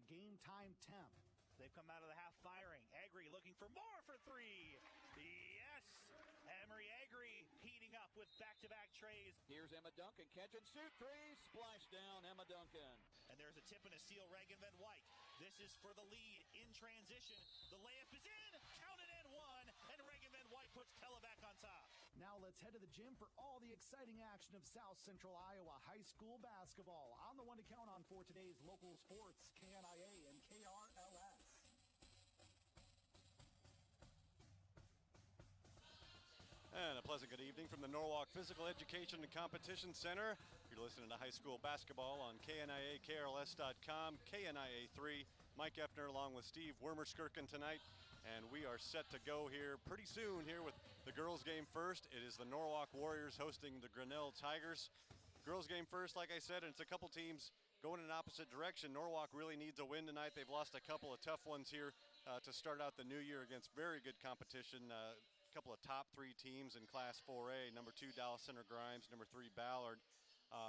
Game Time Temp. They've come out of the half firing. Agri looking for more for three. Yes! Emery Agri heating up with back-to-back trays. Here's Emma Duncan. Catch and shoot three. Splash down, Emma Duncan. And there's a tip and a steal, Reagan Van Wyk. This is for the lead in transition. The layup is in. Count it and one. And Reagan Van Wyk puts Kella back on top. Now let's head to the gym for all the exciting action of South Central Iowa high school basketball. I'm the one to count on for today's local sports, KNIA and KRLS. And a pleasant good evening from the Norwalk Physical Education and Competition Center. You're listening to high school basketball on KNIA, KRLS.com, KNIA 3. Mike Effner along with Steve Wormerskirken tonight. And we are set to go here pretty soon here with the girls game first. It is the Norwalk Warriors hosting the Grinnell Tigers. Girls game first, like I said, and it's a couple teams going in an opposite direction. Norwalk really needs a win tonight. They've lost a couple of tough ones here to start out the new year against very good competition. Couple of top three teams in Class 4A, number 2 Dallas Center Grimes, number 3 Ballard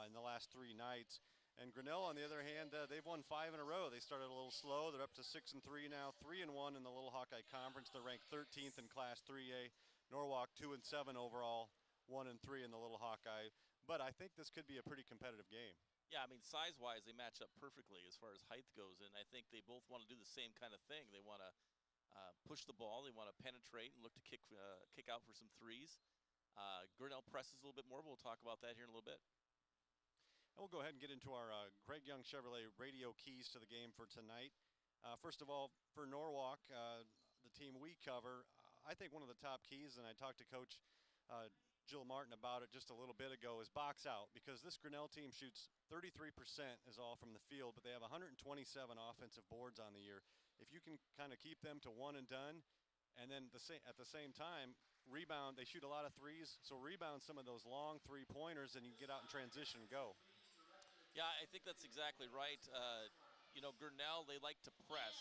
in the last 3 nights. And Grinnell, on the other hand, they've won 5 in a row. They started a little slow. They're up to 6-3 now, 3-1 in the Little Hawkeye Conference. They're ranked 13th in Class 3A. Norwalk 2-7 overall, 1-3 in the Little Hawkeye. But I think this could be a pretty competitive game. Yeah, I mean, size-wise, they match up perfectly as far as height goes, and I think they both want to do the same kind of thing. They want to push the ball. They want to penetrate and look to kick out for some threes. Grinnell presses a little bit more, but we'll talk about that here in a little bit. And we'll go ahead and get into our Greg Young Chevrolet radio keys to the game for tonight. First of all, for Norwalk, the team we cover, I think one of the top keys, and I talked to Coach Jill Martin about it just a little bit ago, is box out, because this Grinnell team shoots 33% is all from the field, but they have 127 offensive boards on the year. If you can kind of keep them to one and done, and then at the same time, rebound, they shoot a lot of threes, so rebound some of those long three-pointers, and you can get out in transition and go. Yeah, I think that's exactly right. Grinnell, they like to press.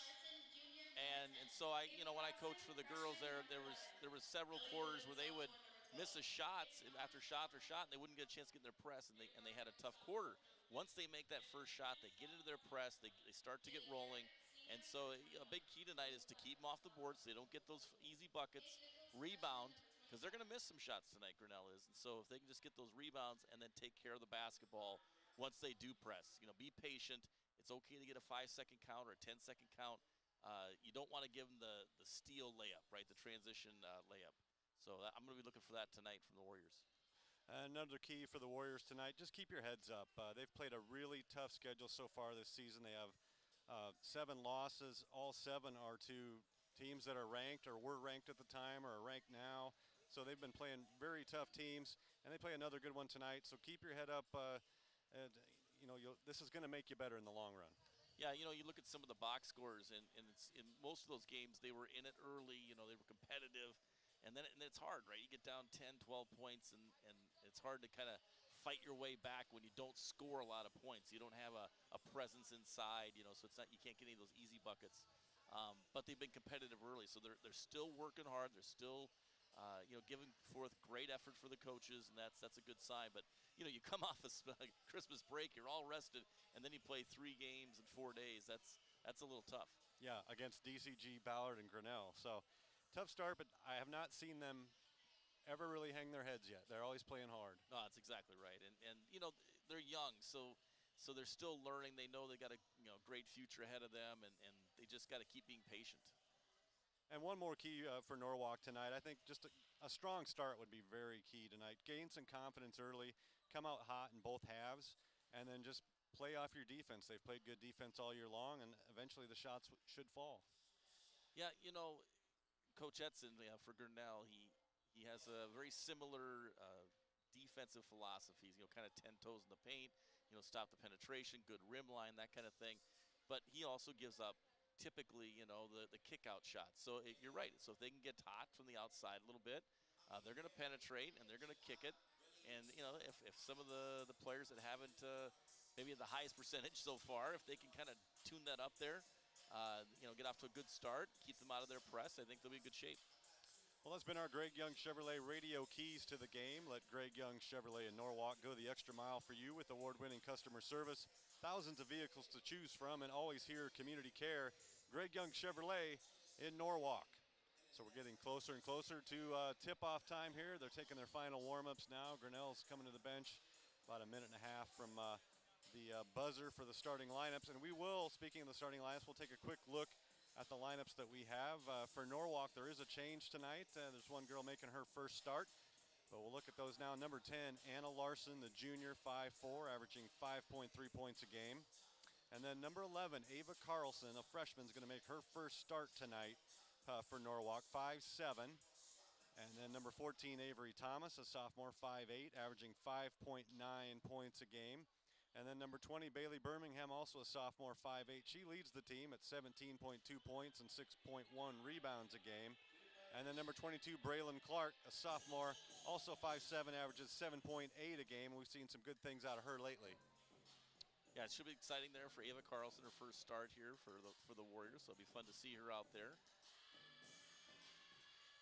And so when I coached for the girls there was several quarters where they would miss a shot after shot after shot, and they wouldn't get a chance to get in their press, and they had a tough quarter. Once they make that first shot, they get into their press, they start to get rolling, and so a big key tonight is to keep them off the board so they don't get those easy buckets, rebound, because they're going to miss some shots tonight, Grinnell is, and so if they can just get those rebounds and then take care of the basketball once they do press, be patient. It's okay to get a 5-second count or a 10-second count. You don't want to give them the steal layup, right, the transition layup. So I'm going to be looking for that tonight from the Warriors. Another key for the Warriors tonight, just keep your heads up. They've played a really tough schedule so far this season. They have 7 losses. All 7 are to teams that are ranked or were ranked at the time or are ranked now. So they've been playing very tough teams, and they play another good one tonight. So keep your head up. This is going to make you better in the long run. Yeah, you look at some of the box scores, and it's, in most of those games they were in it early. They were competitive. And then it's hard, right? You get down 10, 12 points, and it's hard to kind of fight your way back when you don't score a lot of points. You don't have a presence inside, so it's not, you can't get any of those easy buckets. But they've been competitive early, so they're still working hard. They're still, giving forth great effort for the coaches, and that's a good sign. But, you come off a Christmas break, you're all rested, and then you play 3 games in 4 days. That's a little tough. Yeah, against DCG, Ballard, and Grinnell. So tough start, but I have not seen them ever really hang their heads yet. They're always playing hard. No, that's exactly right. And they're young, so they're still learning. They know they got a great future ahead of them, and they just got to keep being patient. And one more key for Norwalk tonight. I think just a strong start would be very key tonight. Gain some confidence early, come out hot in both halves, and then just play off your defense. They've played good defense all year long, and eventually the shots should fall. Yeah, Coach Edson, for Grinnell, he has a very similar defensive philosophies, kind of 10 toes in the paint, stop the penetration, good rim line, that kind of thing. But he also gives up typically, the kick-out shots. So you're right. So if they can get hot from the outside a little bit, they're going to penetrate and they're going to kick it. And, if some of the players that haven't maybe the highest percentage so far, if they can kind of tune that up there, get off to a good start, keep them out of their press, I think they'll be in good shape. Well, that's been our Greg Young Chevrolet radio keys to the game. Let Greg Young Chevrolet in Norwalk go the extra mile for you with award-winning customer service, thousands of vehicles to choose from, and always here community care. Greg Young Chevrolet in Norwalk. So we're getting closer and closer to tip-off time here. They're taking their final warm-ups now. Grinnell's coming to the bench about a minute and a half from the buzzer for the starting lineups. And we will, speaking of the starting lineups, we'll take a quick look at the lineups that we have. For Norwalk, there is a change tonight. There's one girl making her first start, but we'll look at those now. Number 10, Anna Larson, the junior, 5'4", averaging 5.3 points a game. And then number 11, Ava Carlson, a freshman, is going to make her first start tonight for Norwalk, 5'7". And then number 14, Avery Thomas, a sophomore, 5'8", averaging 5.9 points a game. And then number 20, Bailey Birmingham, also a sophomore, 5'8". She leads the team at 17.2 points and 6.1 rebounds a game. And then number 22, Braylon Clark, a sophomore, also 5'7", averages 7.8 a game. We've seen some good things out of her lately. Yeah, it should be exciting there for Ava Carlson, her first start here for the Warriors. So it'll be fun to see her out there.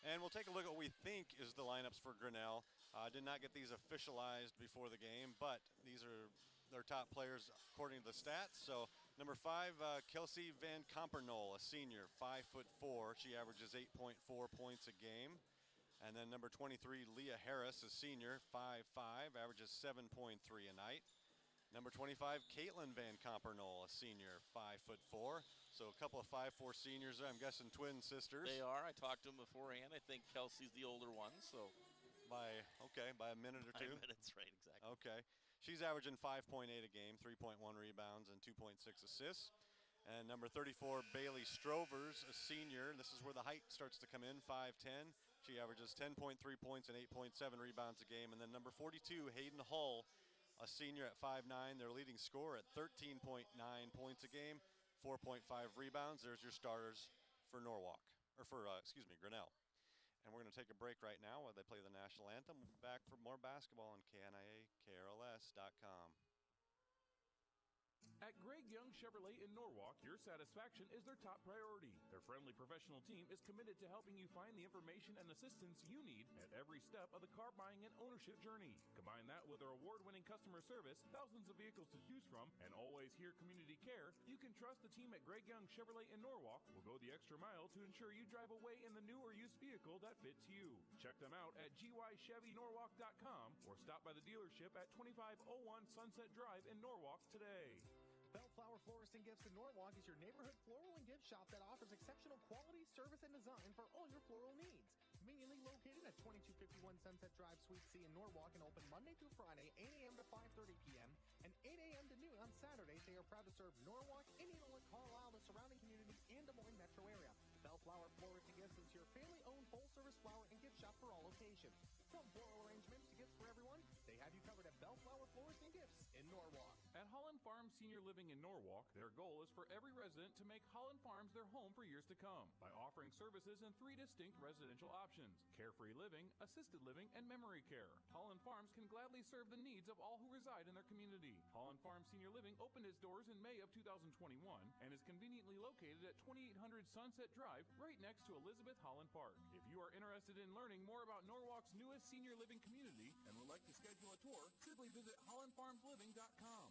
And we'll take a look at what we think is the lineups for Grinnell. Did not get these officialized before the game, but these are their top players according to the stats. So number 5, Kelsey Van Compernol, a senior, 5'4". She averages 8.4 points a game. And then number 23, Leah Harris, a senior, 5'5", averages 7.3 a night. Number 25, Caitlin Van Compernol, a senior, 5'4". So a couple of 5'4" seniors there. I'm guessing twin sisters. They are. I talked to them beforehand. I think Kelsey's the older one. So by a minute or two. 5 minutes, right? Exactly. Okay. She's averaging 5.8 a game, 3.1 rebounds, and 2.6 assists. And number 34, Bailey Strovers, a senior. This is where the height starts to come in, 5'10". She averages 10.3 points and 8.7 rebounds a game. And then number 42, Hayden Hull, a senior at 5'9". Their leading scorer at 13.9 points a game, 4.5 rebounds. There's your starters for Norwalk, or for, Grinnell. And we're going to take a break right now while they play the national anthem. We'll be back for more basketball on KNIA-KRLS.com. At Greg Young Chevrolet in Norwalk, your satisfaction is their top priority. Their friendly professional team is committed to helping you find the information and assistance you need at every step of the car buying and ownership journey. Combine that with their award-winning customer service, thousands of vehicles to choose from, and always here community care, you can trust the team at Greg Young Chevrolet in Norwalk will go the extra mile to ensure you drive away in the new or used vehicle that fits you. Check them out at gychevynorwalk.com or stop by the dealership at 2501 Sunset Drive in Norwalk today. Bellflower Florist and Gifts in Norwalk is your neighborhood floral and gift shop that offers exceptional quality, service, and design for all your floral needs. Conveniently located at 2251 Sunset Drive, Suite C in Norwalk, and open Monday through Friday, 8 a.m. to 5:30 p.m. and 8 a.m. to noon on Saturdays. They are proud to serve Norwalk, Indianola, Carlisle, the surrounding communities, and Des Moines metro area. Bellflower Florist and Gifts is your family-owned full-service flower and gift shop for all locations. From floral arrangements to gifts for everyone, they have you covered at Bellflower Florist and Gifts in Norwalk. At Holland Farm Senior Living in Norwalk, their goal is for every resident to make Holland Farms their home for years to come by offering services in 3 distinct residential options: carefree living, assisted living, and memory care. Holland Farms can gladly serve the needs of all who reside in their community. Holland Farm Senior Living opened its doors in May of 2021 and is conveniently located at 2800 Sunset Drive, right next to Elizabeth Holland Park. If you are interested in learning more about Norwalk's newest senior living community and would like to schedule a tour, simply visit hollandfarmsliving.com.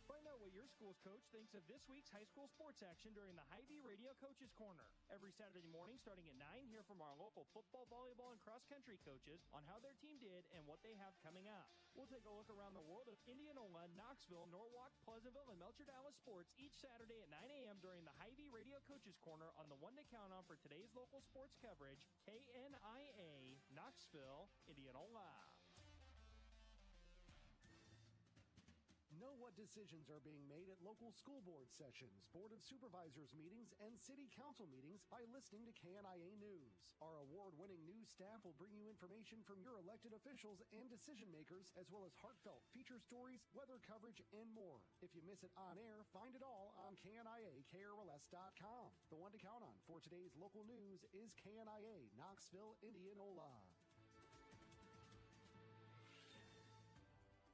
Find out what your school's coach thinks of this week's high school sports action during the Hy-Vee Radio Coaches Corner. Every Saturday morning starting at 9, hear from our local football, volleyball, and cross-country coaches on how their team did and what they have coming up. We'll take a look around the world of Indianola, Knoxville, Norwalk, Pleasantville, and Melcher Dallas sports each Saturday at 9 a.m. during the Hy-Vee Radio Coaches Corner on the one to count on for today's local sports coverage, KNIA, Knoxville, Indianola. Know what decisions are being made at local school board sessions, Board of Supervisors meetings, and City Council meetings by listening to KNIA News. Our award-winning news staff will bring you information from your elected officials and decision makers, as well as heartfelt feature stories, weather coverage, and more. If you miss it on air, find it all on KNIA-KRLS.com. The one to count on for today's local news is KNIA, Knoxville, Indianola.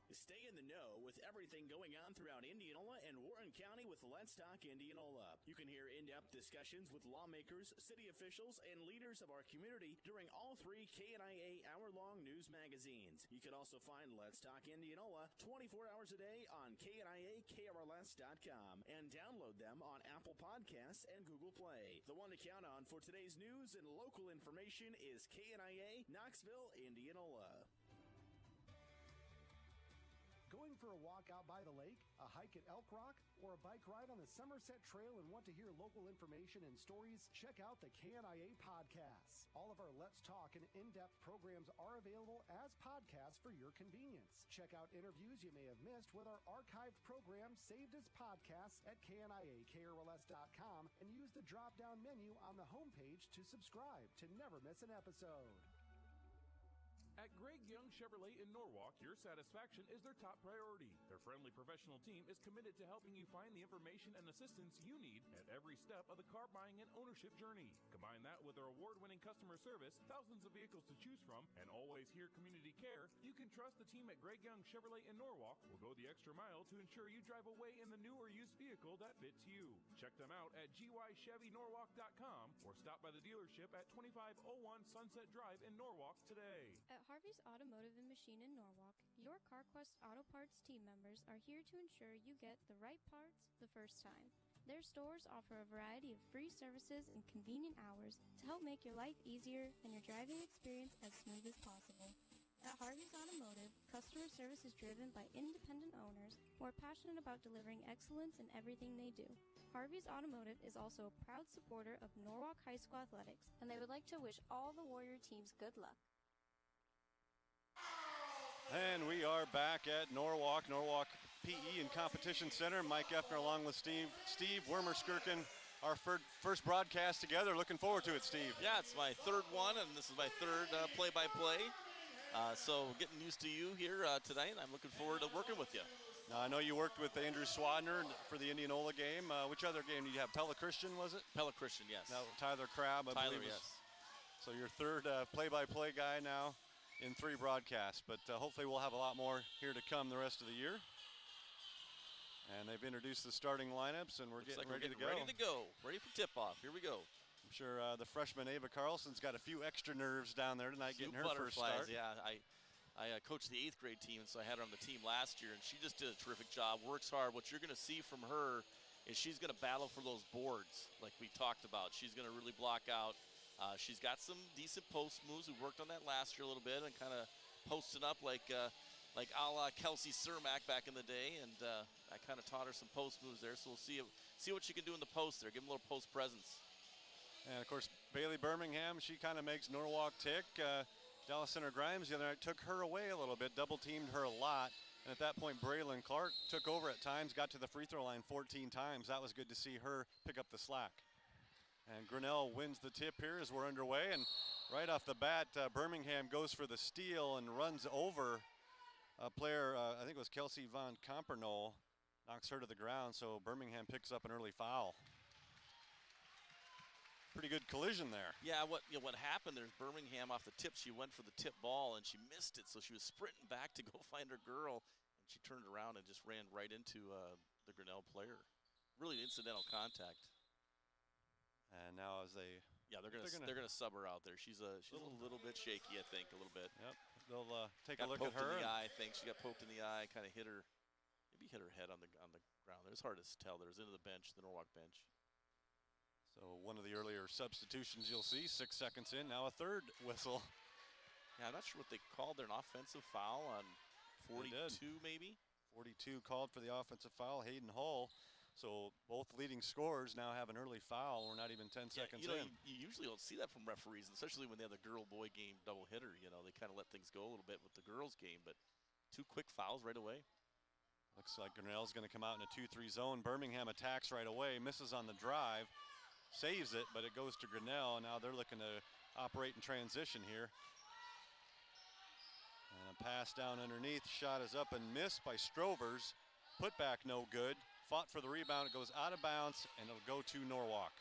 The Stay in the know with everything going on throughout Indianola and Warren County with Let's Talk Indianola. You can hear in-depth discussions with lawmakers, city officials, and leaders of our community during all 3 KNIA hour-long news magazines. You can also find Let's Talk Indianola 24 hours a day on KNIAKRLS.com and download them on Apple Podcasts and Google Play. The one to count on for today's news and local information is KNIA Knoxville, Indianola. Going for a walk out by the lake, a hike at Elk Rock, or a bike ride on the Somerset Trail and want to hear local information and stories? Check out the KNIA podcasts. All of our Let's Talk and in-depth programs are available as podcasts for your convenience. Check out interviews you may have missed with our archived programs saved as podcasts at KNIAKRLS.com and use the drop-down menu on the homepage to subscribe to never miss an episode. At Greg Young Chevrolet in Norwalk, your satisfaction is their top priority. Their friendly professional team is committed to helping you find the information and assistance you need at every step of the car buying and ownership journey. Combine that with their award-winning customer service, thousands of vehicles to choose from, and always here community care, you can trust the team at Greg Young Chevrolet in Norwalk will go the extra mile to ensure you drive away in the new or used vehicle that fits you. Check them out at gychevynorwalk.com or stop by the dealership at 2501 Sunset Drive in Norwalk today. At Harvey's Automotive and Machine in Norwalk, your CarQuest Auto Parts team members are here to ensure you get the right parts the first time. Their stores offer a variety of free services and convenient hours to help make your life easier and your driving experience as smooth as possible. At Harvey's Automotive, customer service is driven by independent owners who are passionate about delivering excellence in everything they do. Harvey's Automotive is also a proud supporter of Norwalk High School Athletics, and they would like to wish all the Warrior teams good luck. And we are back at Norwalk PE and Competition Center. Mike Effner along with Steve Wormer-Skirkin, our first broadcast together. Looking forward to it, Steve. Yeah, it's my third one, and this is my third play-by-play. So getting used to you here tonight. I'm looking forward to working with you. Now, I know you worked with Andrew Swadner for the Indianola game. Which other game did you have? Pella Christian, was it? Pella Christian, yes. Now, Tyler Crabb, I believe. Yes. So your third play-by-play guy now in 3 broadcasts, but hopefully we'll have a lot more here to come the rest of the year. And they've introduced the starting lineups, and we're getting ready to go. Ready for tip-off. Here we go. I'm sure the freshman Ava Carlson's got a few extra nerves down there tonight getting her first start. Yeah, I coached the 8th grade team, and so I had her on the team last year, and she just did a terrific job, works hard. What you're going to see from her is she's going to battle for those boards like we talked about. She's going to really block out. She's got some decent post moves. We worked on that last year a little bit and kind of posting up like a la Kelsey Cermak back in the day, and I kind of taught her some post moves there, so we'll see what she can do in the post there, give them a little post presence. And, of course, Bailey Birmingham, she kind of makes Norwalk tick. Dallas Center Grimes the other night took her away a little bit, double-teamed her a lot, and at that point, Braylon Clark took over at times, got to the free throw line 14 times. That was good to see her pick up the slack. And Grinnell wins the tip here as we're underway. And right off the bat, Birmingham goes for the steal and runs over a player, I think it was Kelsey Von Compernol, knocks her to the ground. So Birmingham picks up an early foul. Pretty good collision there. Yeah, what happened, there's Birmingham off the tip. She went for the tip ball and she missed it. So she was sprinting back to go find her girl. And she turned around and just ran right into the Grinnell player. Really incidental contact. And now as they, they're gonna sub her out there. She's a little bit shaky, I think, a little bit. Yep, they'll take a look at her. In the eye, I think she got poked in the eye, kind of hit her, maybe hit her head on the ground. It was hard to tell. There was into the bench, the Norwalk bench. So one of the earlier substitutions you'll see, 6 seconds in, now a third whistle. Yeah, I'm not sure what they called there, an offensive foul on 42 maybe. 42 called for the offensive foul, Hayden Hull. So both leading scorers now have an early foul. We're not even 10 seconds in. You usually don't see that from referees, especially when they have the girl-boy game double hitter. They kind of let things go a little bit with the girls' game, but 2 quick fouls right away. Looks like Grinnell's going to come out in a 2-3 zone. Birmingham attacks right away, misses on the drive, saves it, but it goes to Grinnell. Now they're looking to operate in transition here. And a pass down underneath. Shot is up and missed by Strovers. Put back no good. Fought for the rebound. It goes out of bounds, and it'll go to Norwalk.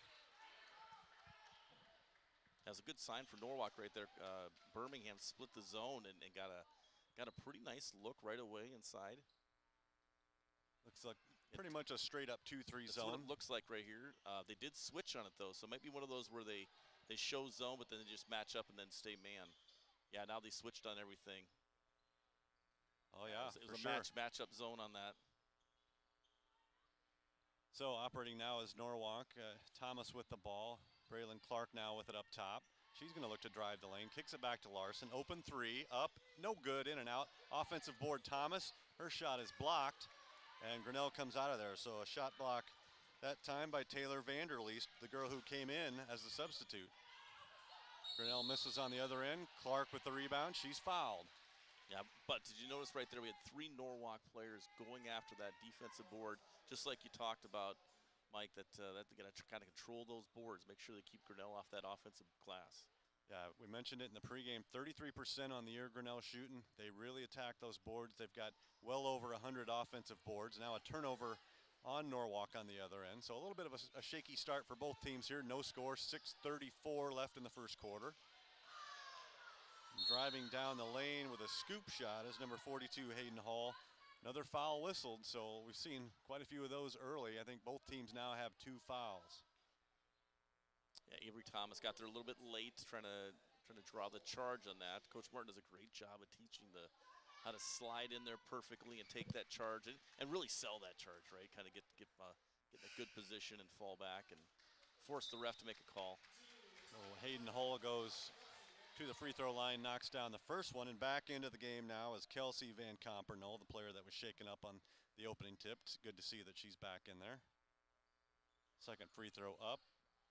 That's a good sign for Norwalk right there. Birmingham split the zone and got a got a pretty nice look right away inside. Looks like pretty much a straight up 2-3 That's what zone. it looks like right here. They did switch on it though, so it might be one of those where they show zone, but then they just match up and then stay man. Yeah, now they switched on everything. Oh yeah, it was a match-up zone on that. So operating now is Norwalk. Thomas with the ball. Braylon Clark now with it up top. She's going to look to drive the lane. Kicks it back to Larson. Open three. Up. No good. In and out. Offensive board Thomas. Her shot is blocked. And Grinnell comes out of there. So a shot block that time by Taylor Vanderleest, the girl who came in as the substitute. Grinnell misses on the other end. Clark with the rebound. She's fouled. Yeah, but did you notice right there we had 3 Norwalk players going after that defensive board, just like you talked about, Mike, that they're going to kind of control those boards, make sure they keep Grinnell off that offensive glass. Yeah, we mentioned it in the pregame, 33% on the year Grinnell shooting. They really attack those boards. They've got well over 100 offensive boards. Now a turnover on Norwalk on the other end. So a little bit of a shaky start for both teams here. No score, 6:34 left in the first quarter. Driving down the lane with a scoop shot is number 42, Hayden Hall. Another foul whistled, so we've seen quite a few of those early. I think both teams now have 2 fouls. Yeah, Avery Thomas got there a little bit late, trying to draw the charge on that. Coach Martin does a great job of teaching how to slide in there perfectly and take that charge and really sell that charge, right? Kind of get in a good position and fall back and force the ref to make a call. So Hayden Hall goes to the free throw line, knocks down the first one, and back into the game now is Kelsey Van Compernol, the player that was shaken up on the opening tip. It's good to see that she's back in there. Second free throw up,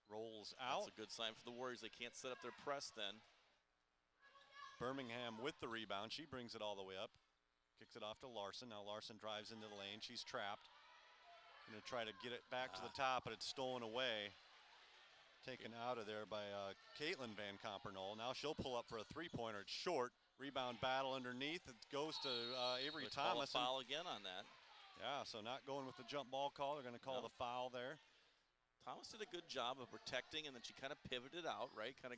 rolls out. That's a good sign for the Warriors. They can't set up their press then. Birmingham with the rebound. She brings it all the way up, kicks it off to Larson. Now Larson drives into the lane. She's trapped. Going to try to get it back to the top, but it's stolen away. Taken out of there by Caitlin Van Compernol. Now she'll pull up for a three-pointer. It's short. Rebound battle underneath. It goes to Avery Thomas. Foul again on that. Yeah, so not going with the jump ball call. They're going to call the foul there. Thomas did a good job of protecting, and then she kind of pivoted out, right? Kind of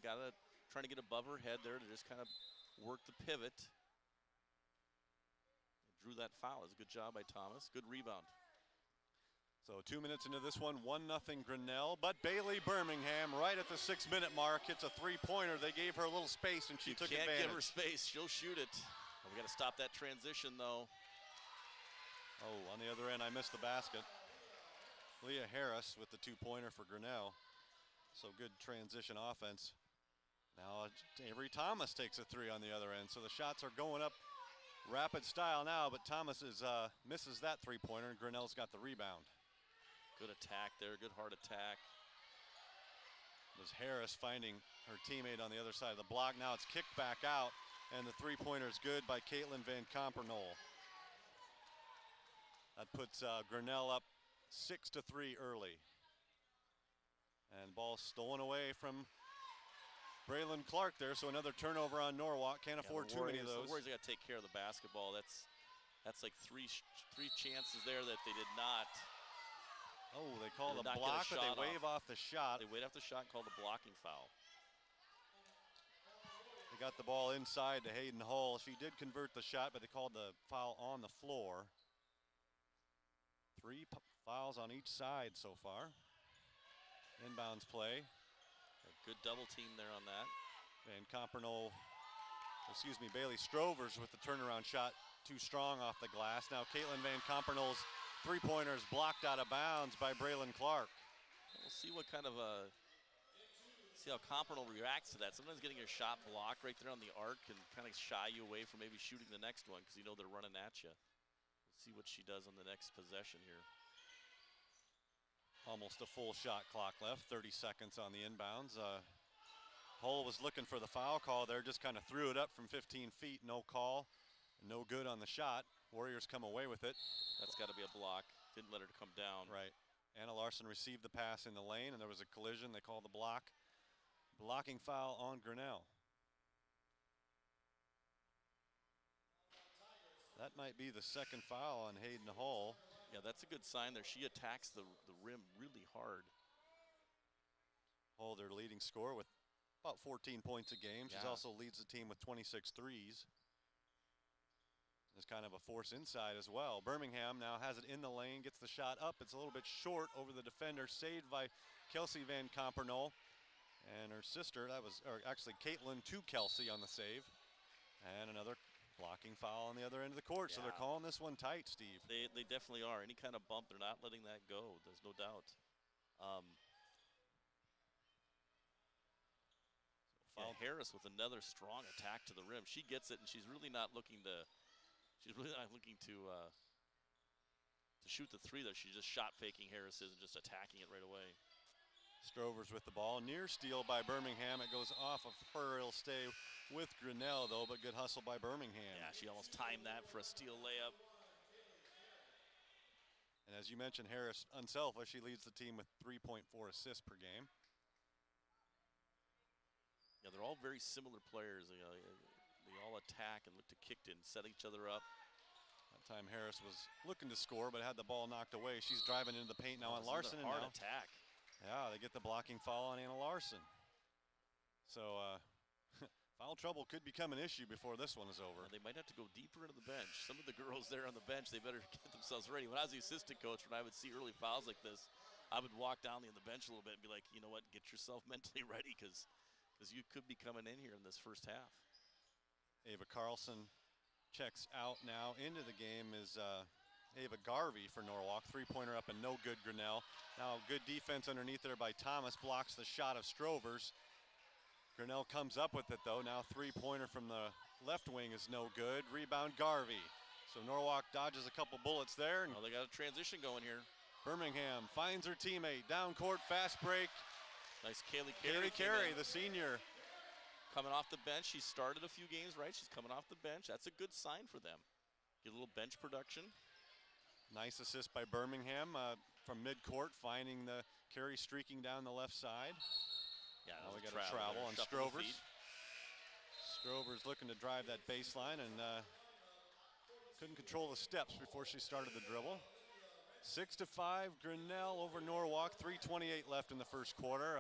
trying to get above her head there to just kind of work the pivot. Drew that foul. It was a good job by Thomas. Good rebound. So 2 minutes into this one, 1-0 Grinnell, but Bailey Birmingham right at the 6-minute mark hits a three-pointer. They gave her a little space and she took advantage. You can't give her space, she'll shoot it. We got to stop that transition though. Oh, on the other end, I missed the basket. Leah Harris with the two-pointer for Grinnell. So good transition offense. Now Avery Thomas takes a three on the other end. So the shots are going up rapid style now, but Thomas misses that three-pointer and Grinnell's got the rebound. Good attack there, good hard attack. It was Harris finding her teammate on the other side of the block. Now it's kicked back out, and the three-pointer is good by Caitlin Van Compernol. That puts Grinnell up 6-3 early. And ball stolen away from Braylon Clark there, so another turnover on Norwalk. Can't afford too many of those. The Warriors got to take care of the basketball. That's like three chances there that they did not. Oh, they call the block, but they wave off the shot. They wave off the shot and call the blocking foul. They got the ball inside to Hayden Hall. She did convert the shot, but they called the foul on the floor. 3 fouls on each side so far. Inbounds play. A good double team there on that. Bailey Strovers with the turnaround shot, too strong off the glass. Now Caitlin Van Compernol's three-pointer is blocked out of bounds by Braylon Clark. We'll see what kind of see how Compernol reacts to that. Sometimes getting your shot blocked right there on the arc can kind of shy you away from maybe shooting the next one because you know they're running at you. We'll see what she does on the next possession here. Almost a full shot clock left, 30 seconds on the inbounds. Hull was looking for the foul call there, just kind of threw it up from 15 feet, no call, no good on the shot. Warriors come away with it. That's got to be a block. Didn't let her come down. Right. Anna Larson received the pass in the lane, and there was a collision. They called the block. Blocking foul on Grinnell. That might be the second foul on Hayden Hall. Yeah, that's a good sign there. She attacks the rim really hard. Hall, their leading scorer with about 14 points a game. She also leads the team with 26 threes. There's kind of a force inside as well. Birmingham now has it in the lane, gets the shot up. It's a little bit short over the defender, saved by Kelsey Van Compernol. And her sister, or actually Caitlin to Kelsey on the save. And another blocking foul on the other end of the court. So they're calling this one tight, Steve. They definitely are. Any kind of bump, they're not letting that go. There's no doubt. Harris with another strong attack to the rim. She gets it, and she's really not looking to. She's really not looking to shoot the three there. She's just shot faking Harris and just attacking it right away. Strovers with the ball. Near steal by Birmingham. It goes off of her. It'll stay with Grinnell, though, but good hustle by Birmingham. Yeah, she almost timed that for a steal layup. And as you mentioned, Harris, unselfish. She leads the team with 3.4 assists per game. Yeah, they're all very similar players. They all attack and look to kick and set each other up. That time Harris was looking to score, but had the ball knocked away. She's driving into the paint now on Larson. Hard attack. Yeah, they get the blocking foul on Anna Larson. So foul trouble could become an issue before this one is over. They might have to go deeper into the bench. Some of the girls there on the bench, they better get themselves ready. When I was the assistant coach, when I would see early fouls like this, I would walk down the bench a little bit and be like, you know what, get yourself mentally ready because you could be coming in here in this first half. Ava Carlson checks out now. Into the game is Ava Garvey for Norwalk. Three-pointer up and no good, Grinnell. Now good defense underneath there by Thomas. Blocks the shot of Strovers. Grinnell comes up with it, though. Now three-pointer from the left wing is no good. Rebound, Garvey. So Norwalk dodges a couple bullets there. Well, they got a transition going here. Birmingham finds her teammate. Down court, fast break. Nice Kaylee Carey, the senior. Coming off the bench. She started a few games, right? She's coming off the bench. That's a good sign for them. Get a little bench production. Nice assist by Birmingham from midcourt, finding the Carey streaking down the left side. Yeah, now we got a travel on Strovers. Strovers looking to drive that baseline and couldn't control the steps before she started the dribble. 6-5, Grinnell over Norwalk. 3:28 left in the first quarter.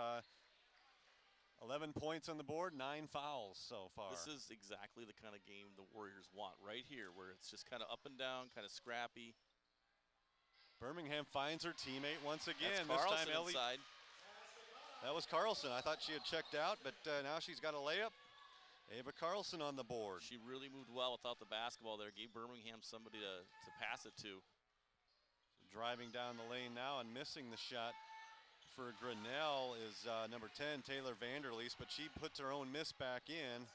11 points on the board, 9 fouls so far. This is exactly the kind of game the Warriors want right here, where it's just kind of up and down, kind of scrappy. Birmingham finds her teammate once again. That's Carlson this time Ellie. Inside. That was Carlson. I thought she had checked out, but now she's got a layup. Ava Carlson on the board. She really moved well without the basketball there. Gave Birmingham somebody to pass it to. Driving down the lane now and missing the shot for Grinnell is number 10, Taylor Vanderleest, but she puts her own miss back in,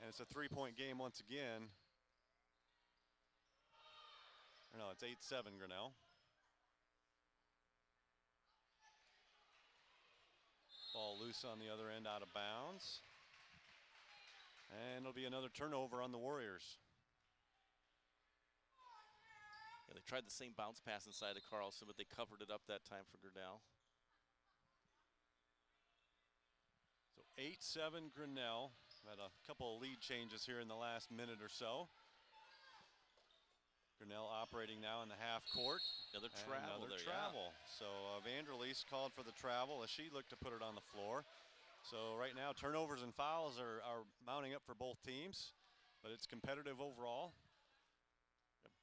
and it's a three-point game once again. Or no, it's 8-7 Grinnell. Ball loose on the other end, out of bounds. And it'll be another turnover on the Warriors. Yeah, they tried the same bounce pass inside of Carlson, but they covered it up that time for Grinnell. So 8-7 Grinnell. Had a couple of lead changes here in the last minute or so. Grinnell operating now in the half court. Another travel there, travel. Yeah. So Vanderleest called for the travel as she looked to put it on the floor. So right now turnovers and fouls are mounting up for both teams, but it's competitive overall.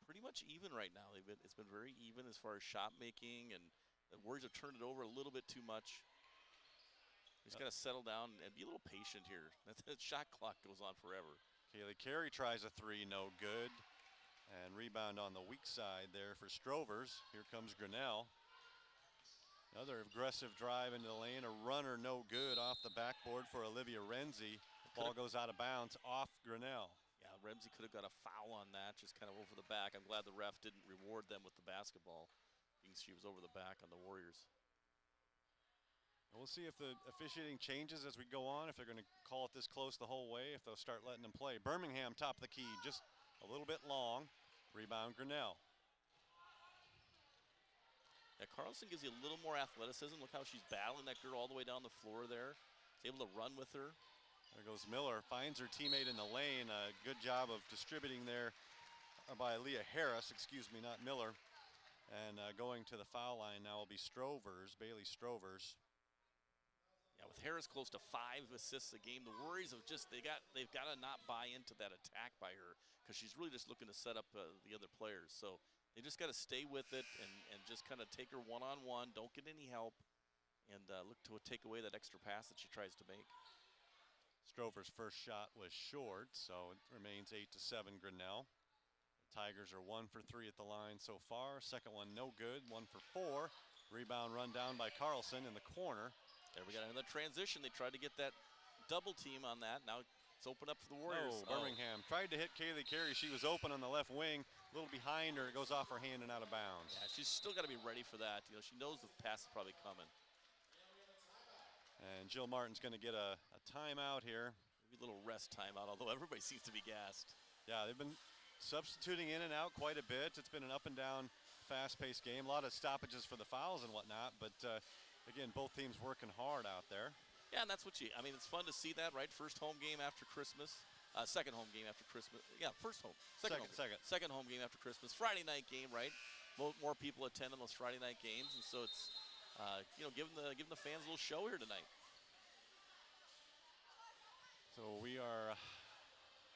Pretty much even right now. It's been very even as far as shot making, and the Warriors have turned it over a little bit too much. Just got to settle down and be a little patient here. That shot clock goes on forever. Kaylee Carey tries a three, no good. And rebound on the weak side there for Strovers. Here comes Grinnell. Another aggressive drive into the lane. A runner no good off the backboard for Olivia Renzi. Ball goes out of bounds off Grinnell. Yeah, Renzi could have got a foul on that, just kind of over the back. I'm glad the ref didn't reward them with the basketball because she was over the back on the Warriors. We'll see if the officiating changes as we go on, if they're going to call it this close the whole way, if they'll start letting them play. Birmingham top of the key, just a little bit long. Rebound Grinnell. Yeah, Carlson gives you a little more athleticism. Look how she's battling that girl all the way down the floor there. She's able to run with her. There goes Miller, finds her teammate in the lane. Good job of distributing there by Leah Harris, not Miller. And going to the foul line now will be Strovers, Bailey Strovers. Yeah, with with Harris close to 5 assists a game, the worries of just they've got to not buy into that attack by her because she's really just looking to set up the other players. So they just got to stay with it and just kind of take her one-on-one, don't get any help, and look to take away that extra pass that she tries to make. Strover's first shot was short, so it remains 8-7 Grinnell. The Tigers are 1 for 3 at the line so far. Second one no good, 1 for 4. Rebound run down by Carlson in the corner. There we got another transition. They tried to get that double team on that. Now it's open up for the Warriors. Birmingham tried to hit Kaylee Carey. She was open on the left wing, a little behind her. It goes off her hand and out of bounds. Yeah, she's still got to be ready for that. You know, she knows the pass is probably coming. And Jill Martin's going to get a timeout here. Maybe a little rest timeout, although everybody seems to be gassed. Yeah, they've been substituting in and out quite a bit. It's been an up and down, fast-paced game. A lot of stoppages for the fouls and whatnot, but again, both teams working hard out there. Yeah, and that's what I mean, it's fun to see that, right? First home game after Christmas. Second home game after Christmas. Yeah, first home. Second home game after Christmas. Friday night game, right? More people attend on those Friday night games, and so it's giving the fans a little show here tonight. So we are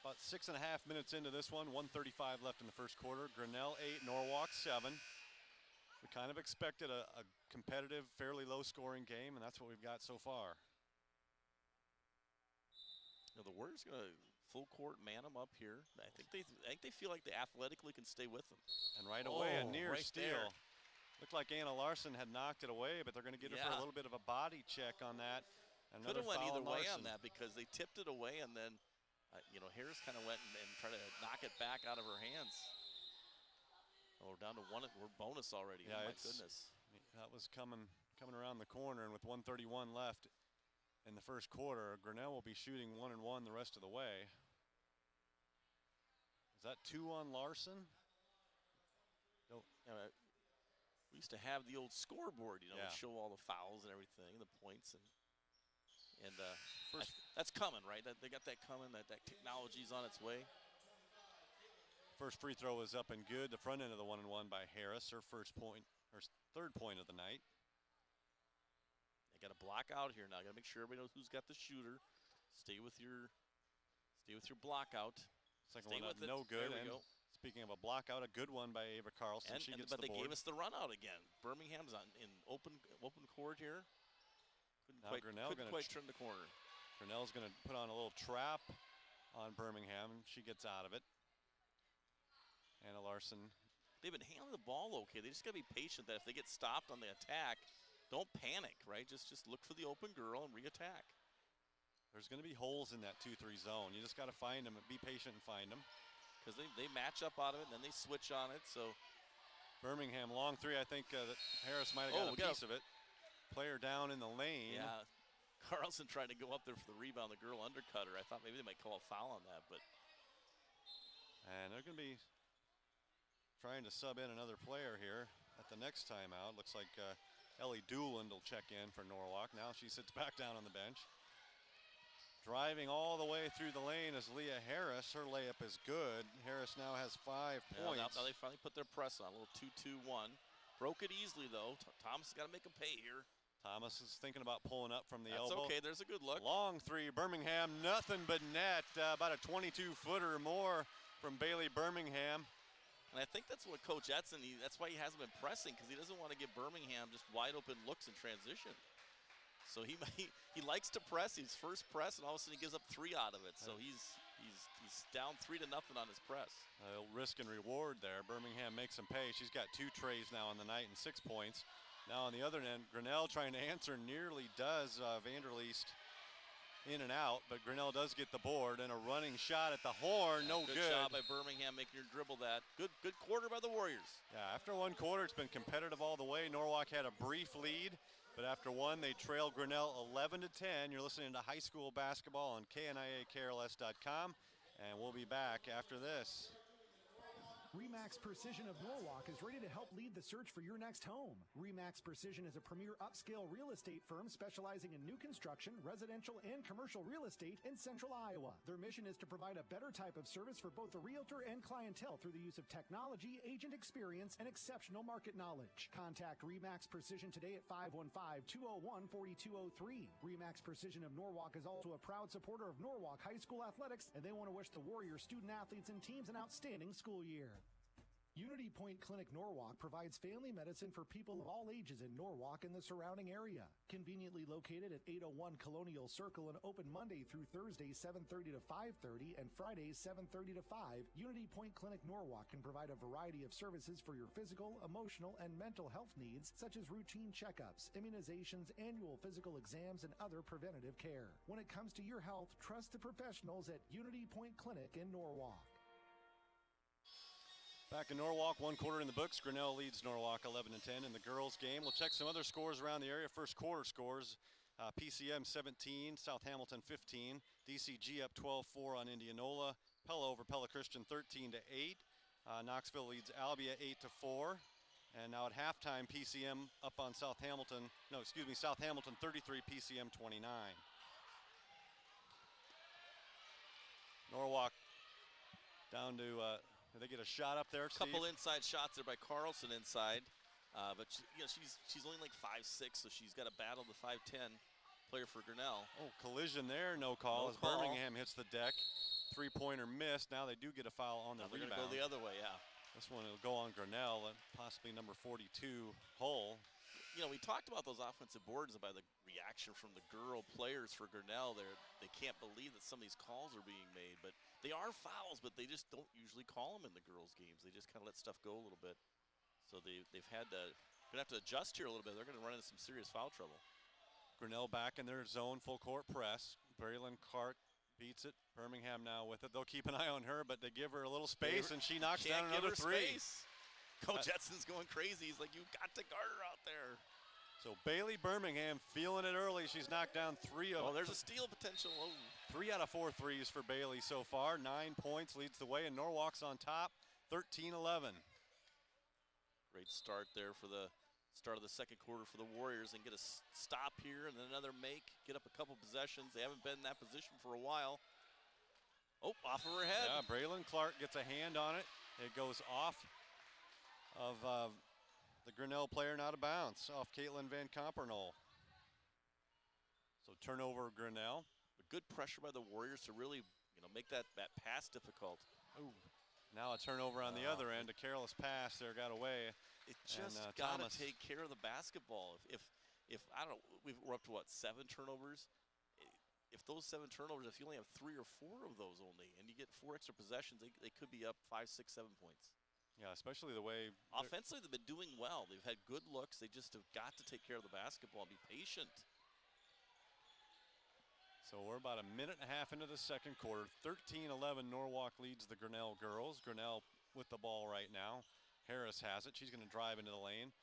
about 6.5 minutes into this one. 1:35 left in the first quarter. Grinnell 8, Norwalk 7. We kind of expected a competitive, fairly low-scoring game, and that's what we've got so far. You know, the Warriors going to full court man them up here. I think they feel like they athletically can stay with them. And right away, a near right steal. there. Looked like Anna Larson had knocked it away, but they're going to get her for a little bit of a body check on that. Could have went either way on that because they tipped it away, and then Harris kind of went and tried to knock it back out of her hands. Oh, we're down to one. We're bonus already. Yeah, oh, my goodness. That was coming around the corner, and with 1:31 left in the first quarter, Grinnell will be shooting 1-1 the rest of the way. Is that 2 on Larson? We used to have the old scoreboard, Yeah. would show all the fouls and everything, the points, and that's coming, right? They got that coming. That technology's on its way. First free throw was up and good. The front end of the 1-1 by Harris, her third point of the night. They got to block out here now. Got to make sure everybody knows who's got the shooter. Stay with your block out. Second one up, no good. There we go. Speaking of a block out, a good one by Ava Carlson. But they gave us the run out again. Birmingham's in open court here. Couldn't quite turn the corner. Grinnell's going to put on a little trap on Birmingham, and she gets out of it. Anna Larson. They've been handling the ball okay. They just got to be patient that if they get stopped on the attack, don't panic, right? Just look for the open girl and re-attack. There's going to be holes in that 2-3 zone. You just got to find them and be patient and find them. Because they match up out of it, and then they switch on it. So Birmingham, long three. I think that Harris might have got a piece of it. Player down in the lane. Yeah, Carlson tried to go up there for the rebound. The girl undercut her. I thought maybe they might call a foul on that, but. And they're going to be trying to sub in another player here at the next timeout. Looks like Ellie Dooland will check in for Norwalk. Now she sits back down on the bench. Driving all the way through the lane is Leah Harris. Her layup is good. Harris now has 5 points. Now they finally put their press on. A little 2-2-1. Broke it easily, though. Thomas has got to make them pay here. Thomas is thinking about pulling up from the elbow. That's okay. There's a good look. Long three. Birmingham, nothing but net. About a 22-footer more from Bailey Birmingham. And I think that's what Coach Edson, that's why he hasn't been pressing, because he doesn't want to give Birmingham just wide open looks in transition. So he likes to press. He's first press, and all of a sudden he gives up 3 out of it. So he's down 3-0 on his press. Risk and reward there. Birmingham makes him pay. She's got 2 trays now on the night and 6 points. Now on the other end, Grinnell trying to answer, nearly does. Vanderleest in and out, but Grinnell does get the board, and a running shot at the horn, no good. Good job by Birmingham making her dribble that. Good quarter by the Warriors. Yeah, after one quarter, it's been competitive all the way. Norwalk had a brief lead, but after one, they trail Grinnell 11-10. You're listening to high school basketball on KNIAKRLS.com, and we'll be back after this. Remax Precision of Norwalk is ready to help lead the search for your next home. Remax Precision is a premier upscale real estate firm specializing in new construction, residential, and commercial real estate in central Iowa. Their mission is to provide a better type of service for both the realtor and clientele through the use of technology, agent experience, and exceptional market knowledge. Contact Remax Precision today at 515-201-4203. Remax Precision of Norwalk is also a proud supporter of Norwalk High School athletics, and they want to wish the Warriors student-athletes and teams an outstanding school year. Unity Point Clinic Norwalk provides family medicine for people of all ages in Norwalk and the surrounding area. Conveniently located at 801 Colonial Circle and open Monday through Thursday 7:30 to 5:30 and Fridays 7:30 to 5, Unity Point Clinic Norwalk can provide a variety of services for your physical, emotional, and mental health needs, such as routine checkups, immunizations, annual physical exams, and other preventative care. When it comes to your health, trust the professionals at Unity Point Clinic in Norwalk. Back in Norwalk, one quarter in the books. Grinnell leads Norwalk 11-10 in the girls' game. We'll check some other scores around the area. First quarter scores, PCM 17, South Hamilton 15, DCG up 12-4 on Indianola, Pella over Pella Christian 13-8, Knoxville leads Albia 8-4, and now at halftime, PCM up on South Hamilton 33, PCM 29. Norwalk down to they get a shot up there, Steve? Couple inside shots there by Carlson inside, but she's only like 5'6", so she's got to battle the 5'10" player for Grinnell. Oh, collision there, no call as Birmingham hits the deck. Three-pointer missed. Now they do get a foul on the rebound. They're going to go the other way, yeah. This one will go on Grinnell and possibly number 42, Hull. You know, we talked about those offensive boards and by the reaction from the girl players for Grinnell. They can't believe that some of these calls are being made, but they are fouls, but they just don't usually call them in the girls' games. They just kind of let stuff go a little bit. So they've had to, going to have to adjust here a little bit. They're going to run into some serious foul trouble. Grinnell back in their zone, full court press. Braylon Clark beats it. Birmingham now with it. They'll keep an eye on her, but they give her a little space, and she knocks down another three. Coach Jetson's going crazy. He's like, you got to guard her out there. So Bailey Birmingham feeling it early. She's knocked down three of them. Oh, there's a steal potential. Oh. 3 out of 4 threes for Bailey so far. 9 points leads the way, and Norwalk's on top, 13-11. Great start there for the start of the second quarter for the Warriors, and get a stop here and then another make, get up a couple possessions. They haven't been in that position for a while. Oh, off of her head. Yeah, Braylon Clark gets a hand on it. It goes off of the Grinnell player and out of bounds, off Caitlin Van Compernol. So turnover Grinnell. But good pressure by the Warriors to really, make that pass difficult. Ooh. Now a turnover on the other end. A careless pass there got away. It just got to take care of the basketball. If I don't know, we're up to what, 7 turnovers? If those 7 turnovers, if you only have 3 or 4 of those only, and you get 4 extra possessions, they could be up 5, 6, 7 points. Yeah, especially the way offensively they've been doing well. They've had good looks. They just have got to take care of the basketball and be patient. So we're about a minute and a half into the second quarter. 13-11, Norwalk leads the Grinnell girls. Grinnell with the ball right now. Harris has it. She's going to drive into the lane.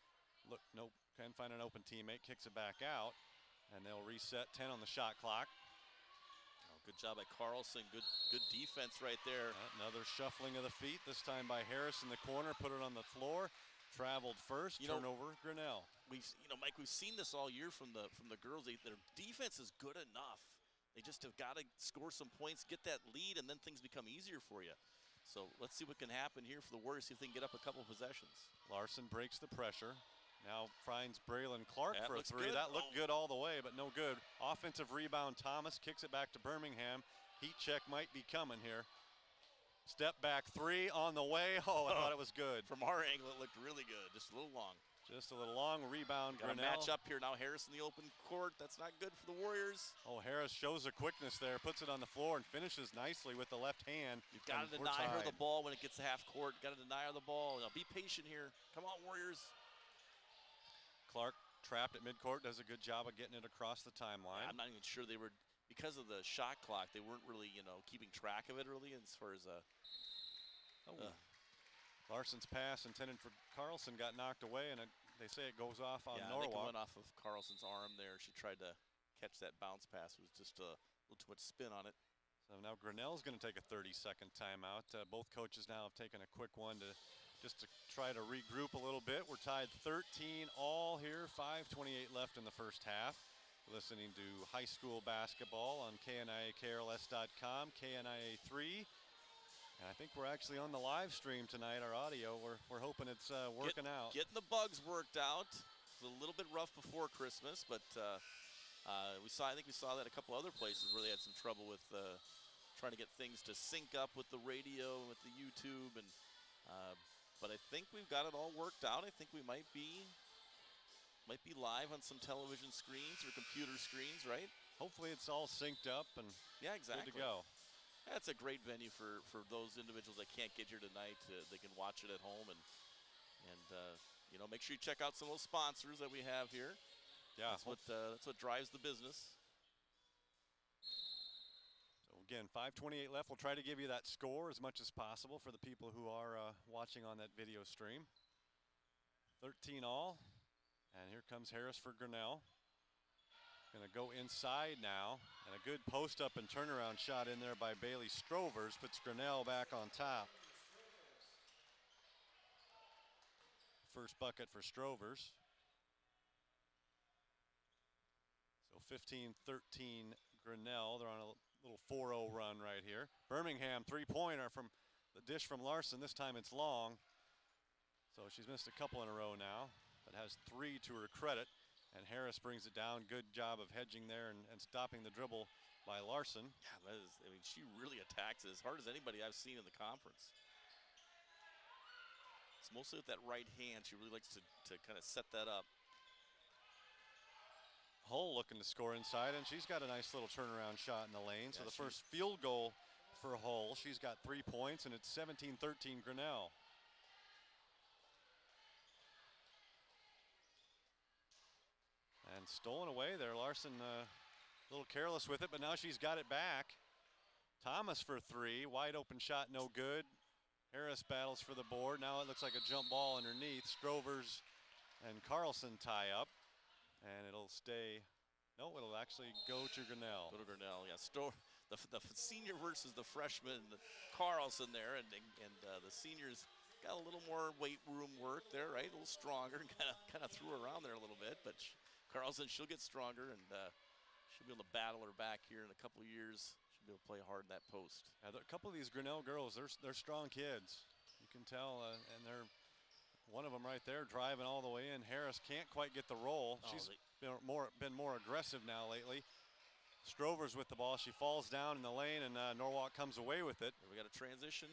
Look, nope, can't find an open teammate. Kicks it back out, and they'll reset 10 on the shot clock. Oh, good job by Carlson. Good defense right there. Another shuffling of the feet, this time by Harris in the corner. Put it on the floor. Traveled first. Turnover, Grinnell. Mike, we've seen this all year from the girls. Their defense is good enough. They just have got to score some points, get that lead, and then things become easier for you. So let's see what can happen here for the Warriors, see if they can get up a couple possessions. Larson breaks the pressure. Now finds Braylon Clark for a 3. Good. That looked good all the way, but no good. Offensive rebound, Thomas kicks it back to Birmingham. Heat check might be coming here. Step back 3 on the way. Oh, I thought it was good. From our angle, it looked really good, just a little long. Just a little long rebound. Got a match up here now. Harris in the open court. That's not good for the Warriors. Oh, Harris shows the quickness there, puts it on the floor, and finishes nicely with the left hand. You've got to deny her the ball when it gets to half court. Got to deny her the ball. Now be patient here. Come on, Warriors. Clark trapped at midcourt, does a good job of getting it across the timeline. I'm not even sure they were, because of the shot clock, they weren't really, keeping track of it really as far as Larson's pass intended for Carlson got knocked away, and they say it goes off on Norwalk. Yeah, I think it went off of Carlson's arm there. She tried to catch that bounce pass. It was just a little too much spin on it. So now Grinnell's going to take a 30-second timeout. Both coaches now have taken a quick one to try to regroup a little bit. We're tied 13 all here, 5:28 left in the first half. Listening to high school basketball on KNIAKRLS.com, KNIA 3. And I think we're actually on the live stream tonight, our audio. We're hoping it's working out. Getting the bugs worked out. It was a little bit rough before Christmas, but I think we saw that a couple other places where they had some trouble with trying to get things to sync up with the radio and with the YouTube. But I think we've got it all worked out. I think we might be live on some television screens or computer screens, right? Hopefully it's all synced up and yeah, exactly. Good to go. That's a great venue for those individuals that can't get here tonight. They can watch it at home and make sure you check out some of those sponsors that we have here. Yeah, that's what drives the business. So again, 5:28 left. We'll try to give you that score as much as possible for the people who are watching on that video stream. 13 all. And here comes Harris for Grinnell. Going to go inside now. And a good post-up and turnaround shot in there by Bailey Strovers puts Grinnell back on top. First bucket for Strovers. So 15-13 Grinnell. They're on a little 4-0 run right here. Birmingham three-pointer from the dish from Larson. This time it's long. So she's missed a couple in a row now, but has 3 to her credit. And Harris brings it down. Good job of hedging there and stopping the dribble by Larson. Yeah, she really attacks as hard as anybody I've seen in the conference. It's mostly with that right hand. She really likes to kind of set that up. Hull looking to score inside, and she's got a nice little turnaround shot in the lane. So the first field goal for Hull. She's got 3 points, and it's 17-13 Grinnell. And stolen away there. Larson a little careless with it, but now she's got it back. Thomas for 3. Wide open shot, no good. Harris battles for the board. Now it looks like a jump ball underneath. Strovers and Carlson tie up. And it'll stay. No, it'll actually go to Grinnell. Go to Grinnell, yeah. The senior versus the freshman, Carlson there. And the seniors got a little more weight room work there, right? A little stronger. Kind of threw her around there a little bit, but Carlson, she'll get stronger, and she'll be able to battle her back here in a couple of years. She'll be able to play hard in that post. A couple of these Grinnell girls, they're strong kids. You can tell, and they're one of them right there driving all the way in. Harris can't quite get the roll. She's been more aggressive now lately. Strovers with the ball. She falls down in the lane, and Norwalk comes away with it. We got a transition.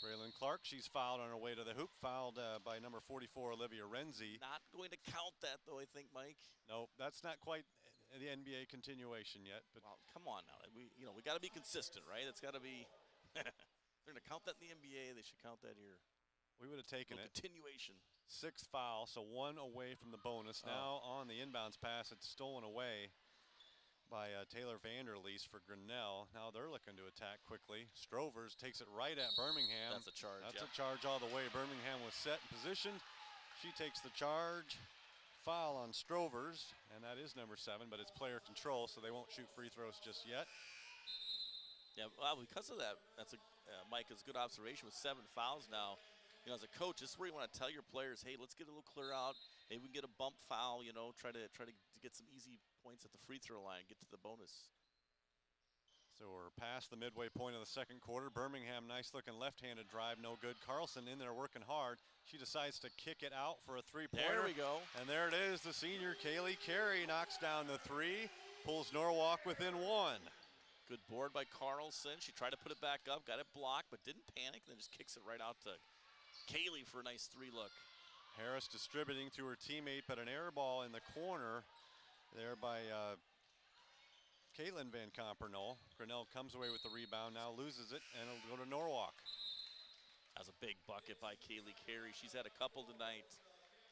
Braylon Clark, she's fouled on her way to the hoop, fouled by number 44, Olivia Renzi. Not going to count that, though, I think, Mike. No, that's not quite the NBA continuation yet. But well, come on now. We got to be consistent, right? It's got to be. They're going to count that in the NBA. They should count that here. We would have taken it. Continuation. 6th foul, so 1 away from the bonus. Now on the inbounds pass, it's stolen away by Taylor Vanderleest for Grinnell. Now they're looking to attack quickly. Strovers takes it right at Birmingham. That's a charge. That's a charge all the way. Birmingham was set and positioned. She takes the charge. Foul on Strovers, and that is number 7, but it's player control, so they won't shoot free throws just yet. Yeah, well, because of that, that's Mike, it's a good observation with 7 fouls now. As a coach, this is where you want to tell your players, hey, let's get a little clear out. Maybe we can get a bump foul, try to get some easy points at the free throw line, get to the bonus. So we're past the midway point of the second quarter. Birmingham, nice looking left-handed drive, no good. Carlson in there working hard. She decides to kick it out for a three-pointer. There we go. And there it is. The senior Kaylee Carey knocks down the 3, pulls Norwalk within 1. Good board by Carlson. She tried to put it back up, got it blocked, but didn't panic, then just kicks it right out to Kaylee for a nice 3 look. Harris distributing to her teammate, but an air ball in the corner there by Caitlin Van Compernol. Grinnell comes away with the rebound, now loses it, and it'll go to Norwalk. That was a big bucket by Kaylee Carey. She's had a couple tonight.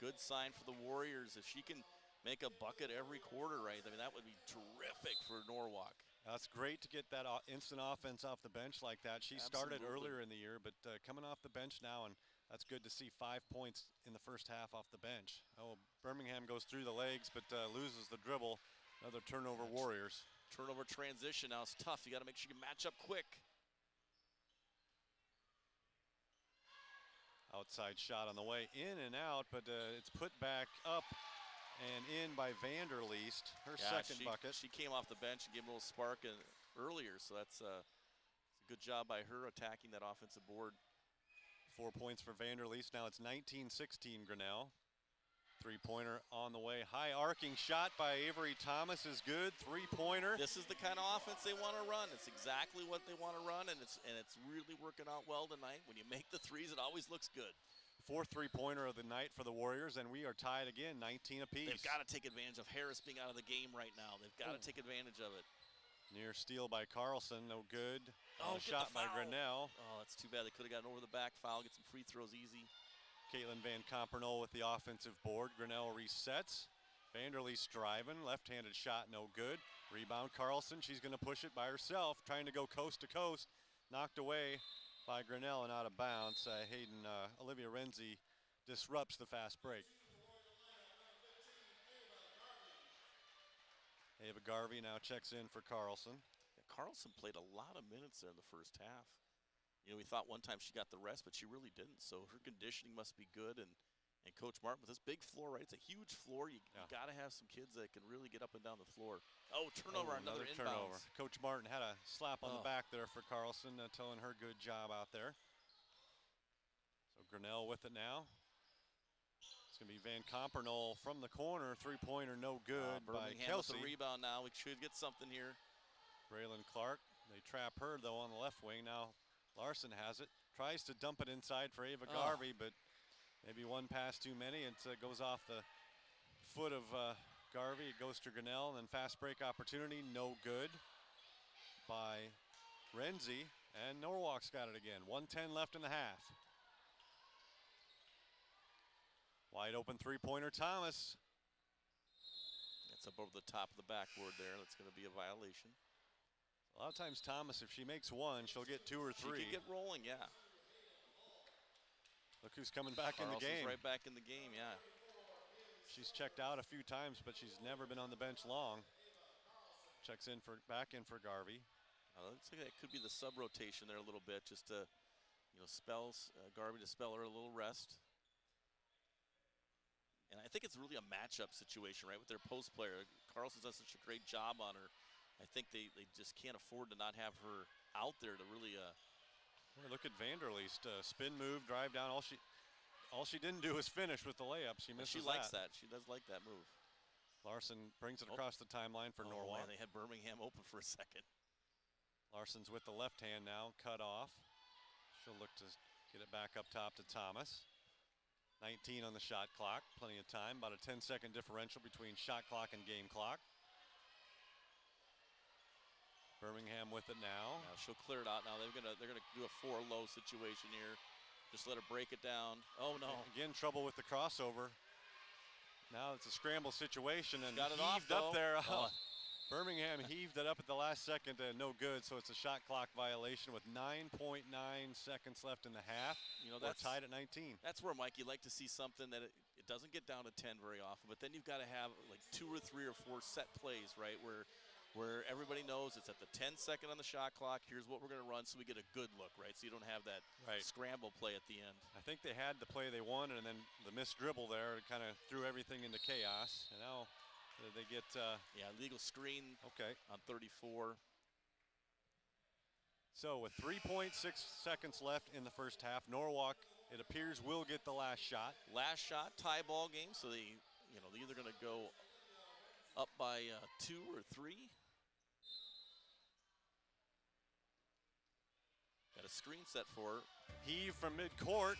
Good sign for the Warriors. If she can make a bucket every quarter, right, that would be terrific for Norwalk. That's great to get that instant offense off the bench like that. She started earlier in the year, but coming off the bench now, and that's good to see 5 points in the first half off the bench. Oh, Birmingham goes through the legs, but loses the dribble. Another turnover, Warriors. Turnover transition now is tough. You got to make sure you match up quick. Outside shot on the way, in and out, but it's put back up and in by Vanderleest, her second bucket. She came off the bench and gave a little spark earlier, so that's a good job by her attacking that offensive board. 4 points for Vanderleest. Now it's 19-16 Grinnell. Three-pointer on the way. High arcing shot by Avery Thomas is good. Three-pointer. This is the kind of offense they want to run. It's exactly what they want to run, and it's really working out well tonight. When you make the threes, it always looks good. Fourth three-pointer of the night for the Warriors, and we are tied again, 19 apiece. They've got to take advantage of Harris being out of the game right now. They've got to take advantage of it. Near steal by Carlson, no good. Shot by Grinnell. Oh, that's too bad. They could have gotten over the back foul, get some free throws easy. Caitlin Van Compernoll with the offensive board. Grinnell resets. Vanderleest driving, left-handed shot, no good. Rebound Carlson, she's going to push it by herself, trying to go coast to coast. Knocked away by Grinnell and out of bounds. Olivia Renzi disrupts the fast break. Ava Garvey now checks in for Carlson. Yeah, Carlson played a lot of minutes there in the first half. You know, we thought one time she got the rest, but she really didn't. So her conditioning must be good. And Coach Martin with this big floor, right? It's a huge floor. You got to have some kids that can really get up and down the floor. Oh, turnover, another inbounds. Coach Martin had a slap on the back there for Carlson, telling her good job out there. So Grinnell with it now. It's going to be Van Compernoll from the corner. Three-pointer, no good by Kelsey. With the rebound now. We should get something here. Braylon Clark. They trap her, though, on the left wing. Now Larson has it. Tries to dump it inside for Ava Garvey, but maybe one pass too many. It goes off the foot of Garvey. It goes to Grinnell, and then fast break opportunity, no good by Renzi. And Norwalk's got it again. 1:10 left in the half. Wide open three-pointer, Thomas. That's up over the top of the backboard there. That's going to be a violation. A lot of times Thomas, if she makes one, she'll get two or three. She can get rolling, yeah. Look who's coming back in the game. Right back in the game, yeah. She's checked out a few times, but she's never been on the bench long. Checks in back in for Garvey. Looks like that could be the sub rotation there a little bit, just to, spells Garvey to spell her a little rest. And I think it's really a matchup situation, right, with their post player. Carlson's done such a great job on her. I think they just can't afford to not have her out there to really. Look at Vanderleest, spin move, drive down. All she didn't do was finish with the layup. She misses She likes that. She does like that move. Larson brings it across the timeline for Norwalk. Man, they had Birmingham open for a second. Larson's with the left hand now, cut off. She'll look to get it back up top to Thomas. 19 on the shot clock, plenty of time. About a 10-second differential between shot clock and game clock. Birmingham with it now. She'll clear it out now. They're gonna do a 4-low situation here. Just let her break it down. Oh no! Again, trouble with the crossover. Now it's a scramble situation and got it heaved off, up there. Birmingham heaved it up at the last second and no good. So it's a shot clock violation with 9.9 seconds left in the half. We're tied at 19. That's where, Mike, you like to see something that it doesn't get down to 10 very often, but then you've got to have like 2 or 3 or 4 set plays, right, where everybody knows it's at the 10-second on the shot clock. Here's what we're going to run so we get a good look, right? So you don't have that scramble play at the end. I think they had the play they wanted, and then the missed dribble there kind of threw everything into chaos. And now they get... legal screen on 34. So with 3.6 seconds left in the first half, Norwalk, it appears, will get the last shot. Last shot, tie ball game. So they're either going to go up by 2 or 3. Got a screen set for her. Heave from midcourt.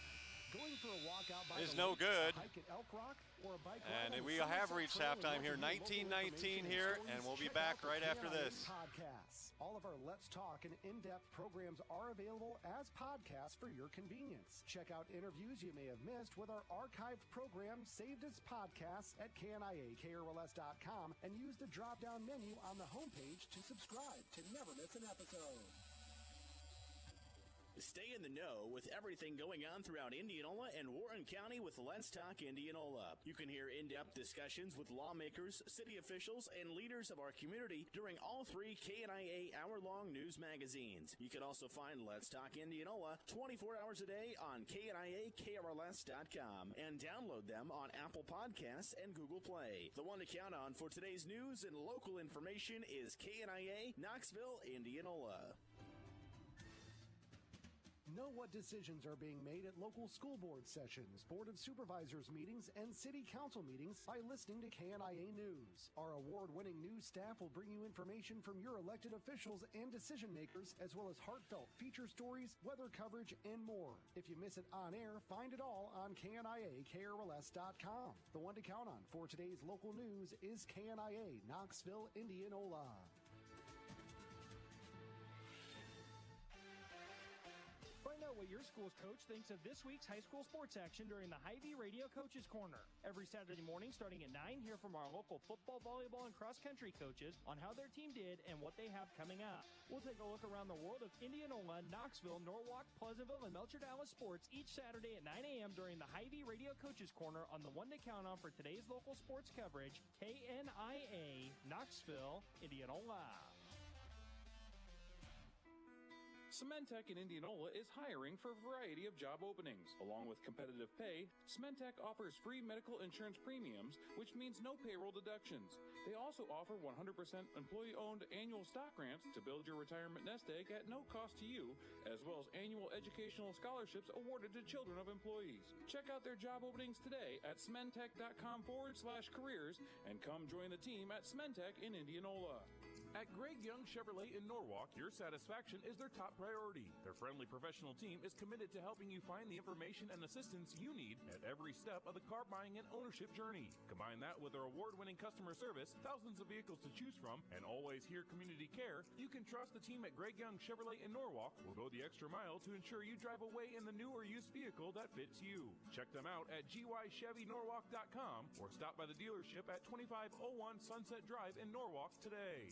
Going for a walk out by is no good. A hike at Elk Rock or a bike and we have reached halftime here, 19-19 here, and we'll be back right after this. Podcasts. All of our Let's Talk and in-depth programs are available as podcasts for your convenience. Check out interviews you may have missed with our archived programs saved as podcasts at KNIA-KRLS.com and use the drop-down menu on the homepage to subscribe to never miss an episode. Stay in the know with everything going on throughout Indianola and Warren County with Let's Talk Indianola. You can hear in-depth discussions with lawmakers, city officials, and leaders of our community during all 3 KNIA hour-long news magazines. You can also find Let's Talk Indianola 24 hours a day on KNIAKRLS.com and download them on Apple Podcasts and Google Play. The one to count on for today's news and local information is KNIA Knoxville, Indianola. Know what decisions are being made at local school board sessions, Board of Supervisors meetings, and City Council meetings by listening to KNIA News. Our award-winning news staff will bring you information from your elected officials and decision makers, as well as heartfelt feature stories, weather coverage, and more. If you miss it on air, find it all on KNIAKRLS.com. The one to count on for today's local news is KNIA Knoxville, Indianola. Find out what your school's coach thinks of this week's high school sports action during the Hy-Vee Radio Coaches Corner. Every Saturday morning starting at 9, hear from our local football, volleyball, and cross-country coaches on how their team did and what they have coming up. We'll take a look around the world of Indianola, Knoxville, Norwalk, Pleasantville, and Melcher Dallas sports each Saturday at 9 a.m. during the Hy-Vee Radio Coaches Corner on the one to count on for today's local sports coverage, KNIA, Knoxville, Indianola. Cementech in Indianola is hiring for a variety of job openings. Along with competitive pay, Cementech offers free medical insurance premiums, which means no payroll deductions. They also offer 100% employee-owned annual stock grants to build your retirement nest egg at no cost to you, as well as annual educational scholarships awarded to children of employees. Check out their job openings today at cementech.com/careers and come join the team at Cementech in Indianola. At Greg Young Chevrolet in Norwalk, your satisfaction is their top priority. Their friendly professional team is committed to helping you find the information and assistance you need at every step of the car buying and ownership journey. Combine that with their award-winning customer service, thousands of vehicles to choose from, and always here community care, you can trust the team at Greg Young Chevrolet in Norwalk will go the extra mile to ensure you drive away in the new or used vehicle that fits you. Check them out at gychevynorwalk.com or stop by the dealership at 2501 Sunset Drive in Norwalk today.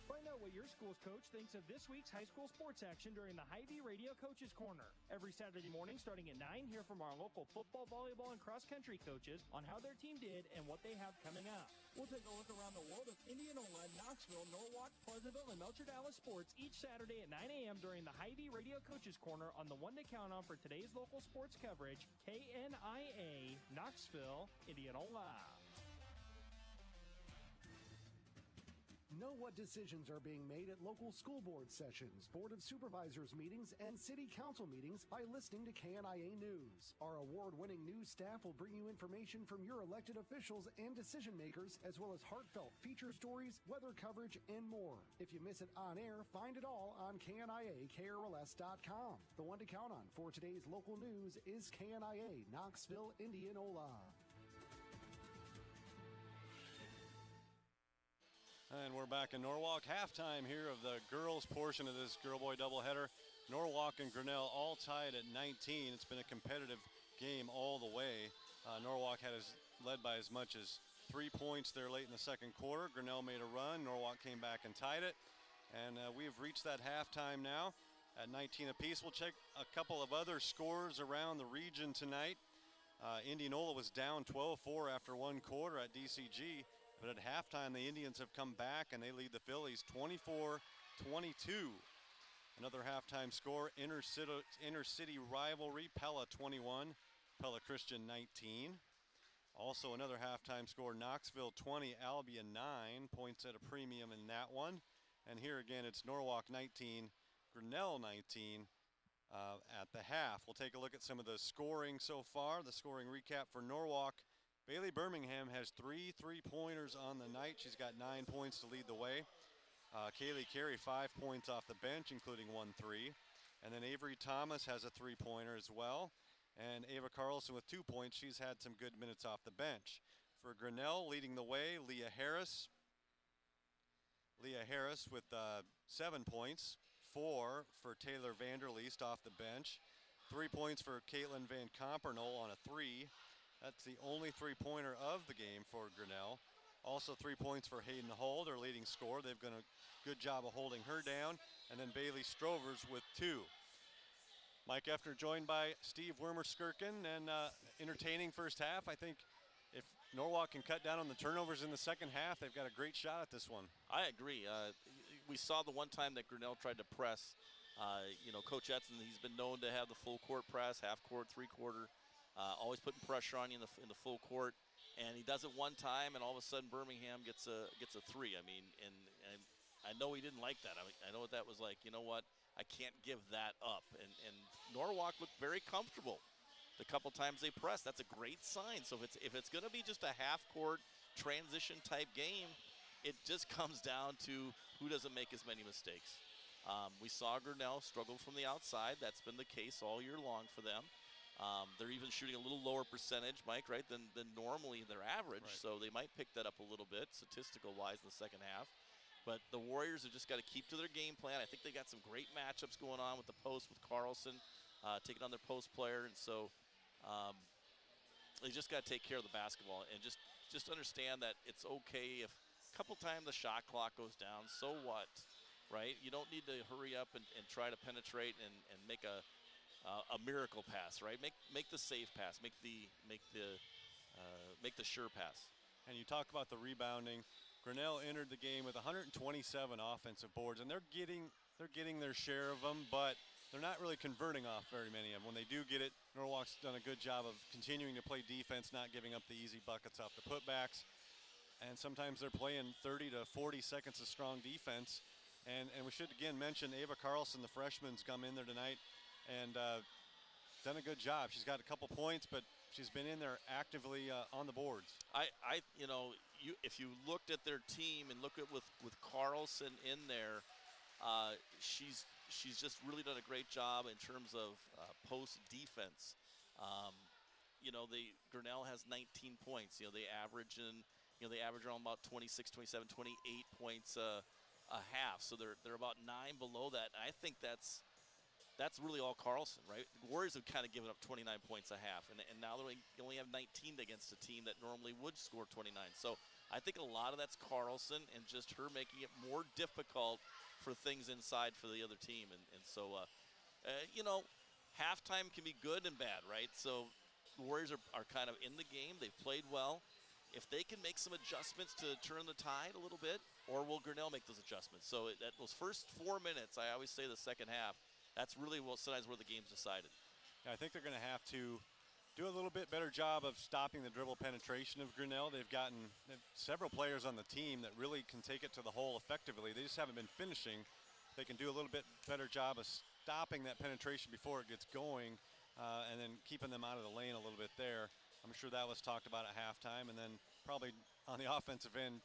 Find out what your school's coach thinks of this week's high school sports action during the Hy-Vee Radio Coaches Corner. Every Saturday morning starting at 9, hear from our local football, volleyball, and cross-country coaches on how their team did and what they have coming up. We'll take a look around the world of Indianola, Knoxville, Norwalk, Pleasantville, and Melcher Dallas sports each Saturday at 9 a.m. during the Hy-Vee Radio Coaches Corner on the one to count on for today's local sports coverage, KNIA, Knoxville, Indianola. Know what decisions are being made at local school board sessions, Board of Supervisors meetings, and City Council meetings by listening to KNIA News. Our award-winning news staff will bring you information from your elected officials and decision makers, as well as heartfelt feature stories, weather coverage, and more. If you miss it on air, find it all on KNIAKRLS.com. The one to count on for today's local news is KNIA Knoxville, Indianola. And we're back in Norwalk. Halftime here of the girls portion of this girl-boy doubleheader. Norwalk and Grinnell all tied at 19. It's been a competitive game all the way. Norwalk led by as much as 3 points there late in the second quarter. Grinnell made a run. Norwalk came back and tied it. And we have reached that halftime now at 19 apiece. We'll check a couple of other scores around the region tonight. Indianola was down 12-4 after one quarter at DCG. But at halftime, the Indians have come back, and they lead the Phillies 24-22. Another halftime score, inner-city rivalry, Pella 21, Pella Christian 19. Also another halftime score, Knoxville 20, Albion 9, points at a premium in that one. And here again, it's Norwalk 19, Grinnell 19 at the half. We'll take a look at some of the scoring so far, the scoring recap for Norwalk. Bailey Birmingham has 3 3-pointers on the night. She's got 9 points to lead the way. Kaylee Carey, 5 points off the bench, including 1 3. And then Avery Thomas has a 3-pointer as well. And Ava Carlson with 2 points. She's had some good minutes off the bench. For Grinnell, leading the way, Leah Harris. Leah Harris with 7 points. 4 for Taylor Vanderleest off the bench. 3 points for Caitlin Van Compernol on a 3. That's the only 3-pointer of the game for Grinnell. Also 3 points for Hayden Hull, their leading scorer. They've done a good job of holding her down. And then Bailey Strovers with 2. Mike Effner joined by Steve Wormer-Skirkin, and entertaining first half. I think if Norwalk can cut down on the turnovers in the second half, they've got a great shot at this one. I agree. We saw the one time that Grinnell tried to press. Coach Edson, he's been known to have the full court press, half court, 3-quarter, always putting pressure on you in the full court. And he does it one time, and all of a sudden Birmingham gets a 3. I mean, and I know he didn't like that. I know what that was like. You know what? I can't give that up. And Norwalk looked very comfortable the couple times they pressed. That's a great sign. So if it's going to be just a half-court transition type game, it just comes down to who doesn't make as many mistakes. We saw Grinnell struggle from the outside. That's been the case all year long for them. They're even shooting a little lower percentage, Mike, right, than normally their average. Right. So they might pick that up a little bit, statistical-wise, in the second half. But the Warriors have just got to keep to their game plan. I think they got some great matchups going on with the post with Carlson taking on their post player. And so they just got to take care of the basketball and just understand that it's okay if a couple times the shot clock goes down. So what, right? You don't need to hurry up and try to penetrate and make a miracle pass, right? Make the safe pass. Make the sure pass. And you talk about the rebounding. Grinnell entered the game with 127 offensive boards, and they're getting their share of them, but they're not really converting off very many of them. When they do get it, Norwalk's done a good job of continuing to play defense, not giving up the easy buckets off the putbacks. And sometimes they're playing 30 to 40 seconds of strong defense. And we should again mention Ava Carlson, the freshman's come in there tonight and done a good job. She's got a couple points, but she's been in there actively on the boards. If you looked at their team and look at with Carlson in there, she's just really done a great job in terms of post defense. Grinnell has 19 points. They average around about 26, 27, 28 points a half. So they're about 9 below that. And I think that's really all Carlson, right? The Warriors have kind of given up 29 points a half, and now they only have 19 against a team that normally would score 29. So I think a lot of that's Carlson and just her making it more difficult for things inside for the other team. And so, halftime can be good and bad, right? So the Warriors are kind of in the game. They've played well. If they can make some adjustments to turn the tide a little bit, or will Grinnell make those adjustments? So those first 4 minutes, I always say the second half, that's really sometimes where the game's decided. Yeah, I think they're going to have to do a little bit better job of stopping the dribble penetration of Grinnell. They've several players on the team that really can take it to the hole effectively. They just haven't been finishing. They can do a little bit better job of stopping that penetration before it gets going and then keeping them out of the lane a little bit there. I'm sure that was talked about at halftime. And then probably on the offensive end,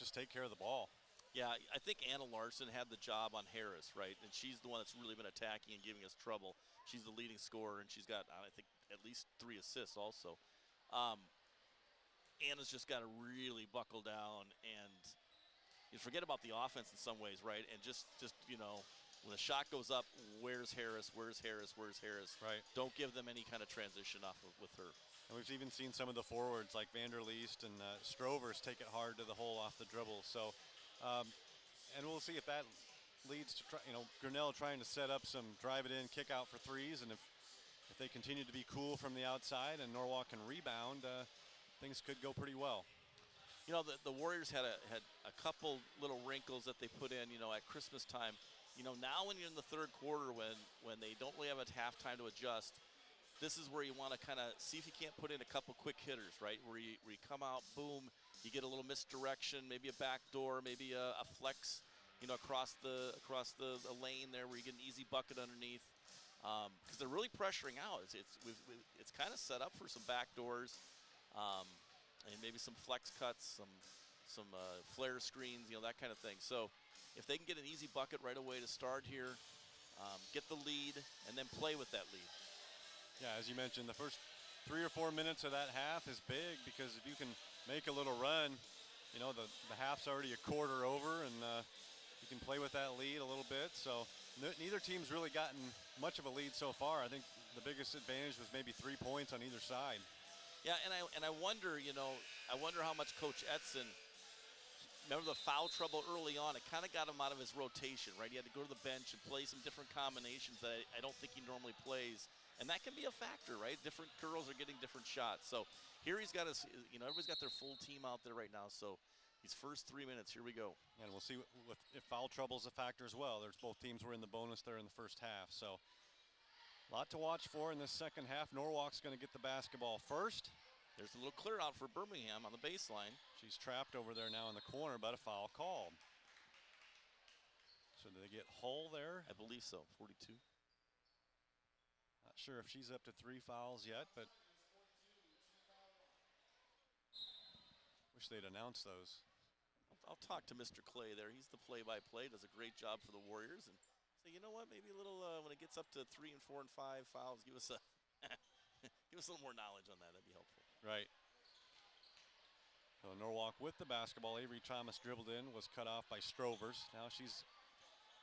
just take care of the ball. Yeah, I think Anna Larson had the job on Harris, right? And she's the one that's really been attacking and giving us trouble. She's the leading scorer, and she's got, I think, at least 3 assists also. Anna's just got to really buckle down and forget about the offense in some ways, right? And just when the shot goes up, where's Harris? Where's Harris? Where's Harris? Right. Don't give them any kind of transition off with her. And we've even seen some of the forwards like Vanderleest and Strovers take it hard to the hole off the dribble. So. And we'll see if that leads to Grinnell trying to set up some drive it in, kick out for threes, and if they continue to be cool from the outside and Norwalk can rebound, things could go pretty well. The Warriors had a couple little wrinkles that they put in, at Christmas time. Now when you're in the third quarter when they don't really have a halftime to adjust, this is where you want to kind of see if you can't put in a couple quick hitters, right? Where you come out, boom. You get a little misdirection, maybe a backdoor, maybe a flex, across the lane there where you get an easy bucket underneath. Because they're really pressuring out. It's kind of set up for some backdoors, and maybe some flex cuts, some flare screens, that kind of thing. So if they can get an easy bucket right away to start here, get the lead, and then play with that lead. Yeah, as you mentioned, the first 3 or 4 minutes of that half is big because if you can make a little run, the half's already a quarter over, and you can play with that lead a little bit. So neither team's really gotten much of a lead so far. I think the biggest advantage was maybe 3 points on either side. Yeah, and I wonder, I wonder how much Coach Edson remember the foul trouble early on. It kind of got him out of his rotation, right? He had to go to the bench and play some different combinations that I don't think he normally plays. And that can be a factor, right? Different girls are getting different shots. So here he's got his, everybody's got their full team out there right now. So these first 3 minutes, here we go. And we'll see if foul trouble is a factor as well. Both teams were in the bonus there in the first half. So a lot to watch for in this second half. Norwalk's going to get the basketball first. There's a little clear out for Birmingham on the baseline. She's trapped over there now in the corner, but a foul called. So do they get Hull there? I believe so, 42. Not sure if she's up to 3 fouls yet, but wish they'd announce those. I'll talk to Mr. Clay there. He's the play-by-play, does a great job for the Warriors. And say, you know what, maybe a little, when it gets up to 3 and 4 and 5 fouls, give us a little more knowledge on that. That'd be helpful. Right. So Norwalk with the basketball. Avery Thomas dribbled in, was cut off by Strovers. Now she's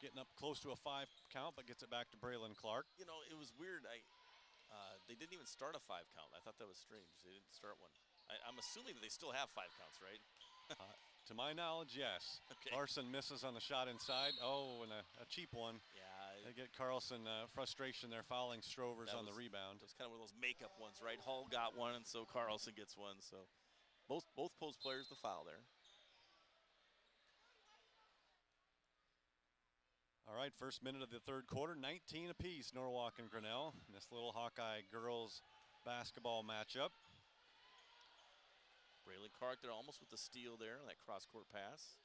getting up close to a 5 count, but gets it back to Braylon Clark. It was weird. They didn't even start a 5 count. I thought that was strange. They didn't start one. I'm assuming that they still have 5 counts, right? To my knowledge, yes. Okay. Larson misses on the shot inside. Oh, and a cheap one. Yeah. They get Carlson frustration there, fouling Strovers on the rebound. It was kind of one of those makeup ones, right? Hull got one, and so Carlson gets one. So both post players the foul there. All right, first minute of the third quarter, 19 apiece, Norwalk and Grinnell. In this little Hawkeye girls basketball matchup. Braylon Clark there almost with the steal there, that cross-court pass.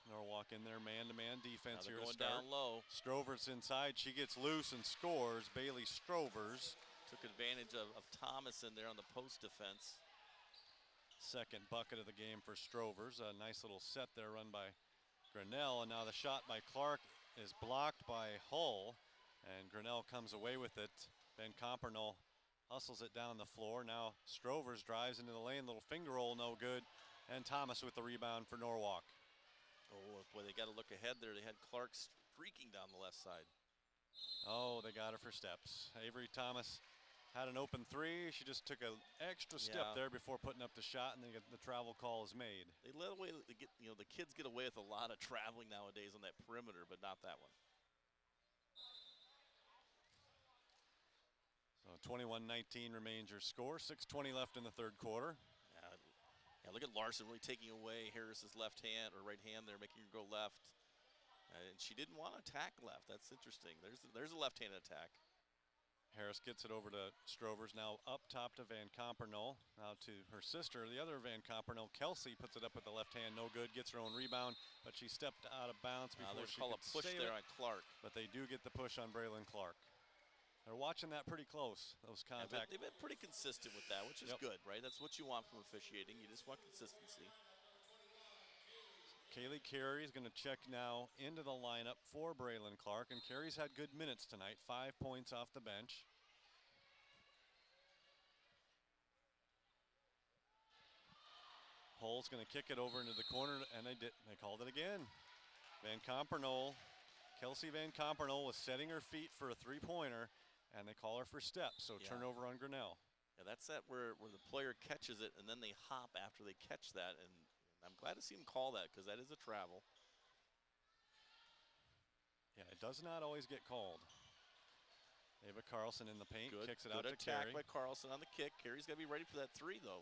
Norwalk in there, man-to-man defense here to going start. down low. Strovers inside. She gets loose and scores. Bailey Strovers. Took advantage of Thomas in there on the post defense. Second bucket of the game for Strovers. A nice little set there run by Grinnell. And now the shot by Clark is blocked by Hull. And Grinnell comes away with it. Van Compernol hustles it down the floor. Now Strovers drives into the lane. Little finger roll, no good. And Thomas with the rebound for Norwalk. Oh, boy, they got to look ahead there. They had Clark streaking down the left side. Oh, they got her for steps. Avery Thomas had an open 3. She just took an extra step there before putting up the shot, and then the travel call is made. They let away, the kids get away with a lot of traveling nowadays on that perimeter, but not that one. So 21-19 remains your score. 6:20 left in the third quarter. Yeah, look at Larson really taking away Harris's left hand or right hand there, making her go left. And she didn't want to attack left. That's interesting. There's a left-handed attack. Harris gets it over to Strovers. Now up top to Van Compernol. Now to her sister, the other Van Compernol. Kelsey puts it up with the left hand. No good. Gets her own rebound, but she stepped out of bounds before she could call a push there on Clark. But they do get the push on Braylon Clark. They're watching that pretty close, those contacts. Yeah, they've been pretty consistent with that, which is good, right? That's what you want from officiating. You just want consistency. Kaylee Carey is going to check now into the lineup for Braylon Clark, and Carey's had good minutes tonight, 5 points off the bench. Hull's going to kick it over into the corner, and they called it again. Van Compernol, Kelsey Van Compernol was setting her feet for a three-pointer, and they call her for steps, so turnover on Grinnell. Yeah, that's that where the player catches it, and then they hop after they catch that, and I'm glad to see him call that because that is a travel. Yeah, it does not always get called. Ava Carlson in the paint, kicks it out to Carey. Good attack by Carey. Carlson on the kick. Carey's got to be ready for that 3, though.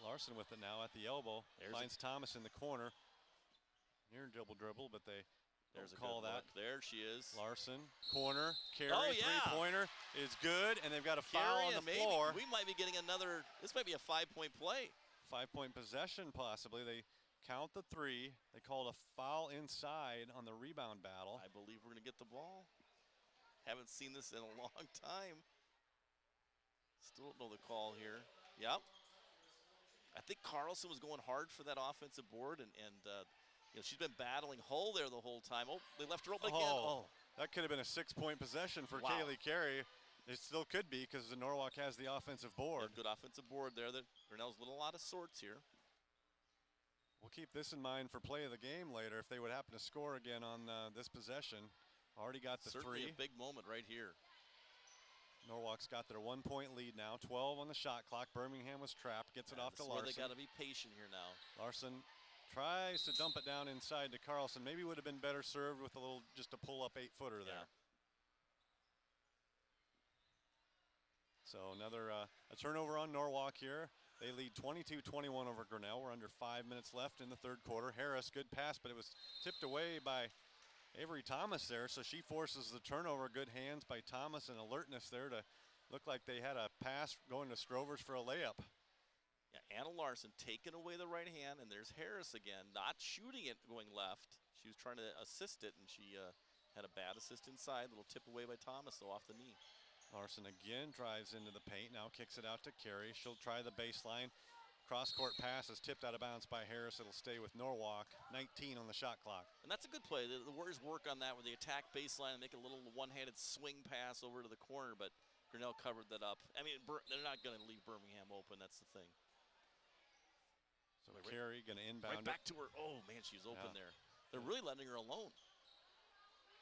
Larson with it now at the elbow. Finds Thomas in the corner. Near dribble, but they There's a call that. Look. There she is. Larson, corner, Carey, yeah. three-pointer is good, and they've got a foul on the floor. We might be getting another, this might be a 5-point play. 5-point possession possibly. They count the 3. They called a foul inside on the rebound battle. I believe we're going to get the ball. Haven't seen this in a long time. Still don't know the call here. Yep. I think Carlson was going hard for that offensive board, and she's been battling Hull there the whole time. Oh, they left her open again. Oh. That could have been a 6-point possession for Kaylee Carey. It still could be because the Norwalk has the offensive board. Good offensive board there. Grinnell's a little out of sorts here. We'll keep this in mind for play of the game later if they would happen to score again on this possession. Already got the Certainly 3. A big moment right here. Norwalk's got their 1-point lead now. 12 on the shot clock. Birmingham was trapped. Gets it off to Larson. They got to be patient here now. Larson Tries to dump it down inside to Carlson. Maybe would have been better served with just a pull-up 8-footer there. So another a turnover on Norwalk here. They lead 22-21 over Grinnell. We're under 5 minutes left in the third quarter. Harris, good pass, but it was tipped away by Avery Thomas there, so she forces the turnover. Good hands by Thomas and alertness there to look like they had a pass going to Strovers for a layup. Yeah, Anna Larson taking away the right hand, and there's Harris again, not shooting it going left. She was trying to assist it, and she had a bad assist inside. Little tip away by Thomas, though, off the knee. Larson again drives into the paint, now kicks it out to Carey. She'll try the baseline. Cross-court pass is tipped out of bounds by Harris. It'll stay with Norwalk. 19 on the shot clock. And that's a good play. The Warriors work on that where they attack baseline and make a little one-handed swing pass over to the corner, but Grinnell covered that up. I mean, they're not going to leave Birmingham open. That's the thing. So Carey going to inbound right back to her. Oh, man, she's open there. They're really letting her alone.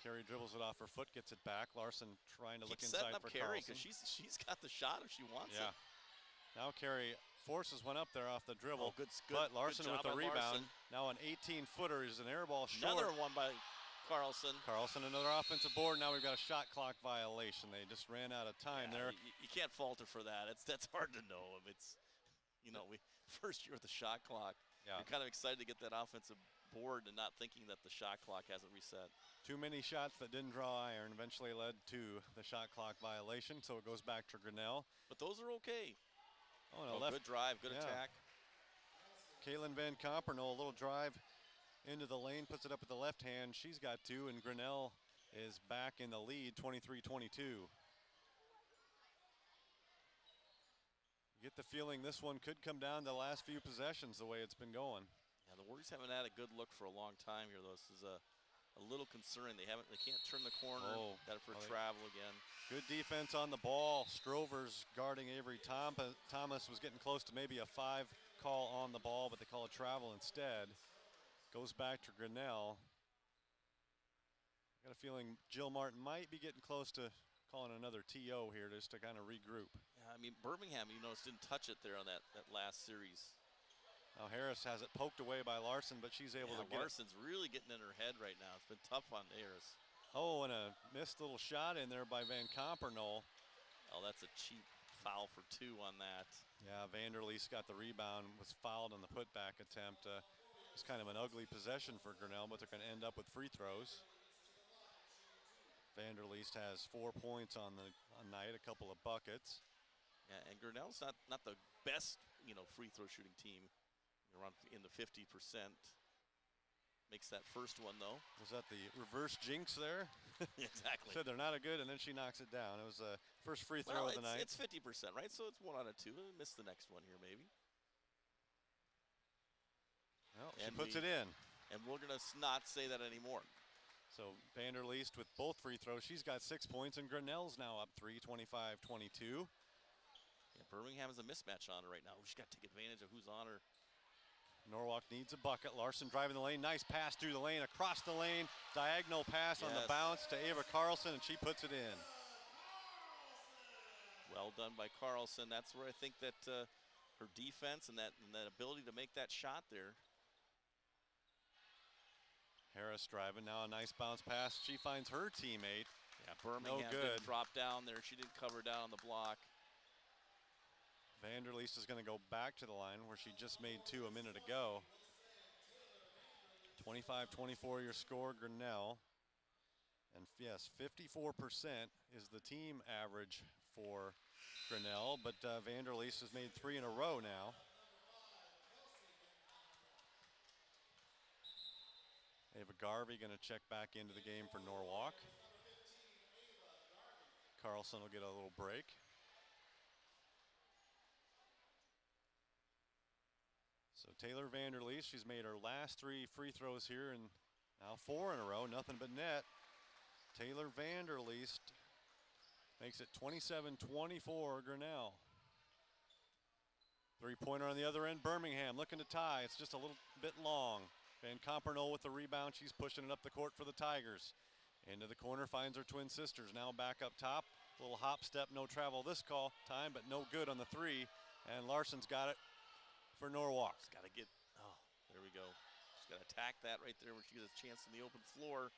Carey dribbles it off her foot, gets it back. Larson trying to look Keep inside setting up for Carey Carlson. because she's got the shot if she wants it. Now Carey forces one up there off the dribble. Good, but Larson good with the rebound. Larson. Now an 18-footer is an air ball short. Another one by Carlson. Carlson, another offensive board. Now we've got a shot clock violation. They just ran out of time there. You can't falter for that. That's hard to know. It's, we first year with the shot clock. Yeah. You're kind of excited to get that offensive board and not thinking that the shot clock hasn't reset. Too many shots that didn't draw iron eventually led to the shot clock violation, so it goes back to Grinnell. But those are okay. Oh, no, left. Good drive, good attack. Caitlin Van Compernoll, a little drive into the lane, puts it up with the left hand. She's got two, and Grinnell is back in the lead, 23-22. Get the feeling this one could come down to the last few possessions the way it's been going. Yeah, the Warriors haven't had a good look for a long time here, though. This is a little concerning. They can't turn the corner. Got it for travel again. Good defense on the ball. Strovers guarding Avery Thomas was getting close to maybe a 5 call on the ball, but they call it travel instead. Goes back to Grinnell. Got a feeling Jill Martin might be getting close to calling another TO here just to kind of regroup. Yeah, I mean, Birmingham, didn't touch it there on that last series. Now Harris has it poked away by Larson, but she's able to get Larson's really getting in her head right now. It's been tough on Harris. Oh, and a missed little shot in there by Van Compernoll. Oh, that's a cheap foul for 2 on that. Yeah, Vanderleest got the rebound, was fouled on the putback attempt. It's kind of an ugly possession for Grinnell, but they're going to end up with free throws. Vanderleest has 4 points on the night, a couple of buckets. Yeah, and Grinnell's not the best, free throw shooting team. Around in the 50%. Makes that first one, though. Was that the reverse jinx there? Exactly. Said they're not a good, and then she knocks it down. It was the first free throw of the night. It's 50%, right? So it's 1 out of 2. Missed the next one here, maybe. Well, she puts it in. And we're going to not say that anymore. So Vanderleest with both free throws. She's got 6 points, and Grinnell's now up 3, 25-22. Yeah, Birmingham has a mismatch on her right now. She's got to take advantage of who's on her. Norwalk needs a bucket. Larson driving the lane. Nice pass through the lane, across the lane. Diagonal pass on the bounce to Ava Carlson, and she puts it in. Well done by Carlson. That's where I think that her defense and that ability to make that shot there. Harris driving now, a nice bounce pass. She finds her teammate. Yeah, Birmingham didn't drop down there. She didn't cover down on the block. Vanderleest is going to go back to the line where she just made 2 a minute ago. 25-24 your score, Grinnell. And yes, 54% is the team average for Grinnell, but Vanderleest has made 3 in a row now. Ava Garvey going to check back into the game for Norwalk. Carlson will get a little break. So Taylor Vanderleest, she's made her last 3 free throws here and now 4 in a row, nothing but net. Taylor Vanderleest makes it 27-24 Grinnell. 3-pointer on the other end, Birmingham looking to tie. It's just a little bit long. Van Compernoll with the rebound. She's pushing it up the court for the Tigers. Into the corner, finds her twin sisters. Now back up top. Little hop step, no travel this time, but no good on the 3. And Larson's got it for Norwalk. Got to get, there we go. Got to attack that right there when she gets a chance in the open floor.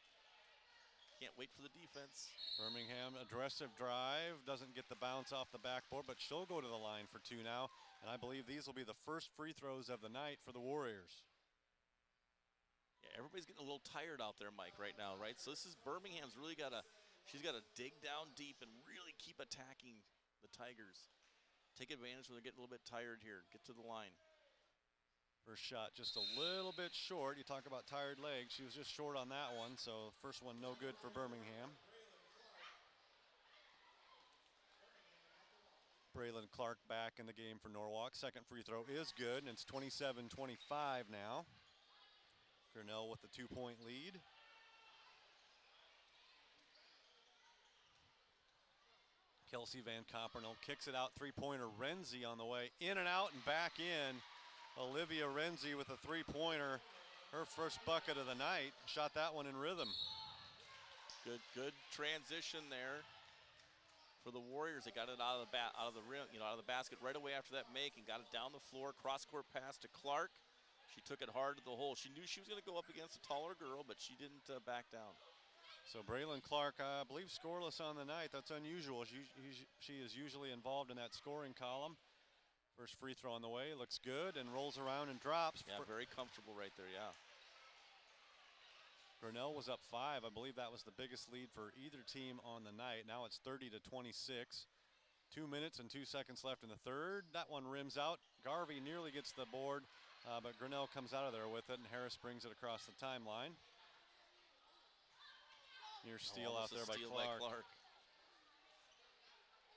Can't wait for the defense. Birmingham, aggressive drive, doesn't get the bounce off the backboard, but she'll go to the line for 2 now. And I believe these will be the first free throws of the night for the Warriors. Yeah, everybody's getting a little tired out there, Mike, right now, right? So this is Birmingham's really got to, she's got to dig down deep and really keep attacking the Tigers. Take advantage when they're getting a little bit tired here. Get to the line. First shot just a little bit short. You talk about tired legs. She was just short on that one, so first one no good for Birmingham. Braylon Clark back in the game for Norwalk. Second free throw is good, and it's 27-25 now. Grinnell with the 2-point lead. Kelsey Van Compernel kicks it out, three-pointer. Renzi on the way, in and out and back in. Olivia Renzi with a three-pointer, her first bucket of the night. Shot that one in rhythm. Good transition there for the Warriors. They got it out of the rim, out of the basket right away after that make, and got it down the floor. Cross-court pass to Clark. She took it hard to the hole. She knew she was going to go up against a taller girl, but she didn't back down. So Braylon Clark, I believe, scoreless on the night. That's unusual. She is usually involved in that scoring column. First free throw on the way, looks good, and rolls around and drops. Yeah, very comfortable right there, yeah. Grinnell was up 5. I believe that was the biggest lead for either team on the night. Now it's 30-26. 2 minutes and 2 seconds left in the third. That one rims out. Garvey nearly gets the board, but Grinnell comes out of there with it, and Harris brings it across the timeline. Near steal out there by Clark.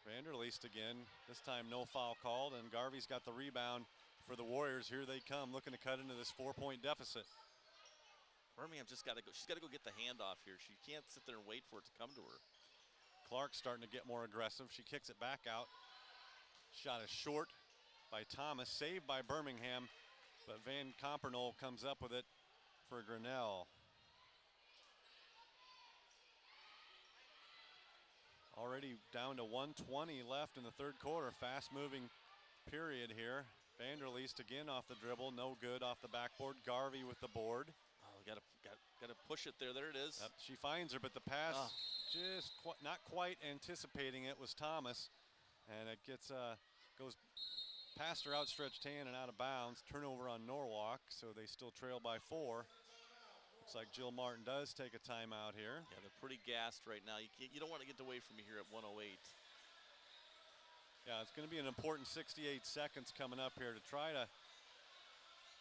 Vanderleest again, this time no foul called, and Garvey's got the rebound for the Warriors. Here they come, looking to cut into this 4-point deficit. Birmingham just got to go. She's got to go get the handoff here. She can't sit there and wait for it to come to her. Clark's starting to get more aggressive. She kicks it back out. Shot is short by Thomas, saved by Birmingham, but Van Compernel comes up with it for Grinnell. Already down to 1:20 left in the third quarter. Fast-moving period here. Vanderleest again off the dribble, no good off the backboard. Garvey with the board. Oh, got to push it there. There it is. Yep, she finds her, but the pass just not quite anticipating it was Thomas, and it goes past her outstretched hand and out of bounds. Turnover on Norwalk, so they still trail by 4. Looks like Jill Martin does take a timeout here. Yeah, they're pretty gassed right now. You don't want to get away from me here at 1:08. Yeah, it's going to be an important 68 seconds coming up here to try to.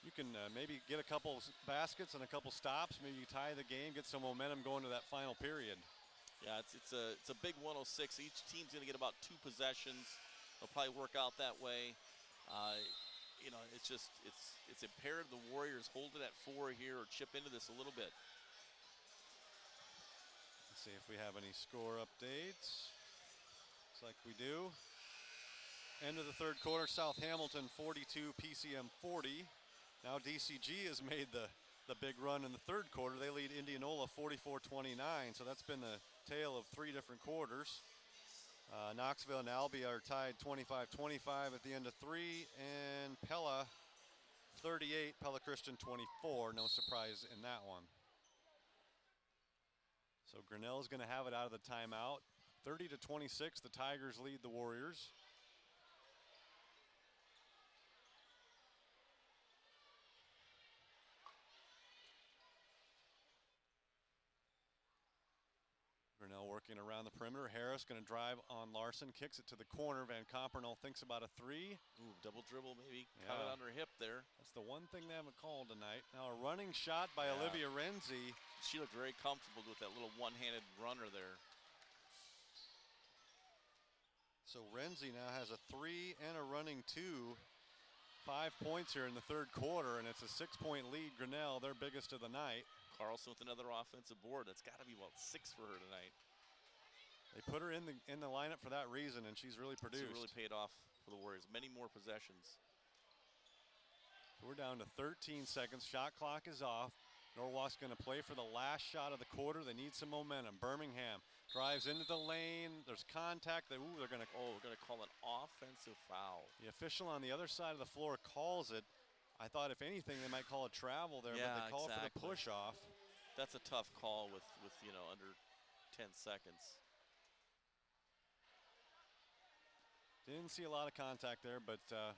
You can maybe get a couple baskets and a couple stops. Maybe you tie the game, get some momentum going to that final period. Yeah, it's a big 106. Each team's going to get about 2 possessions. They'll probably work out that way. It's imperative the Warriors hold it at 4 here or chip into this a little bit. Let's see if we have any score updates. Looks like we do. End of the third quarter, South Hamilton 42, PCM 40. Now DCG has made the big run in the third quarter. They lead Indianola 44-29, so that's been the tale of 3 different quarters. Knoxville and Albia are tied 25-25 at the end of 3, and Pella 38, Pella Christian 24. No surprise in that one. So Grinnell's going to have it out of the timeout. 30-26, the Tigers lead the Warriors. Grinnell working around the perimeter. Harris going to drive on Larson, kicks it to the corner. Van Compernel thinks about a 3. Ooh, double dribble maybe. Cut it on her hip there. That's the one thing they haven't called tonight. Now a running shot by Olivia Renzi. She looked very comfortable with that little one-handed runner there. So Renzi now has a 3 and a running 2. 5 points here in the third quarter, and it's a 6-point lead. Grinnell, their biggest of the night. Carlson with another offensive board. That's got to be about 6 for her tonight. They put her in the lineup for that reason, and she's really produced. It's really paid off for the Warriors. Many more possessions. We're down to 13 seconds. Shot clock is off. Norwalk's going to play for the last shot of the quarter. They need some momentum. Birmingham drives into the lane. There's contact. They're going to call an offensive foul. The official on the other side of the floor calls it. I thought if anything they might call a travel there, Yeah, but they call for the exactly. push off. That's a tough call with under 10 seconds. Didn't see a lot of contact there, but the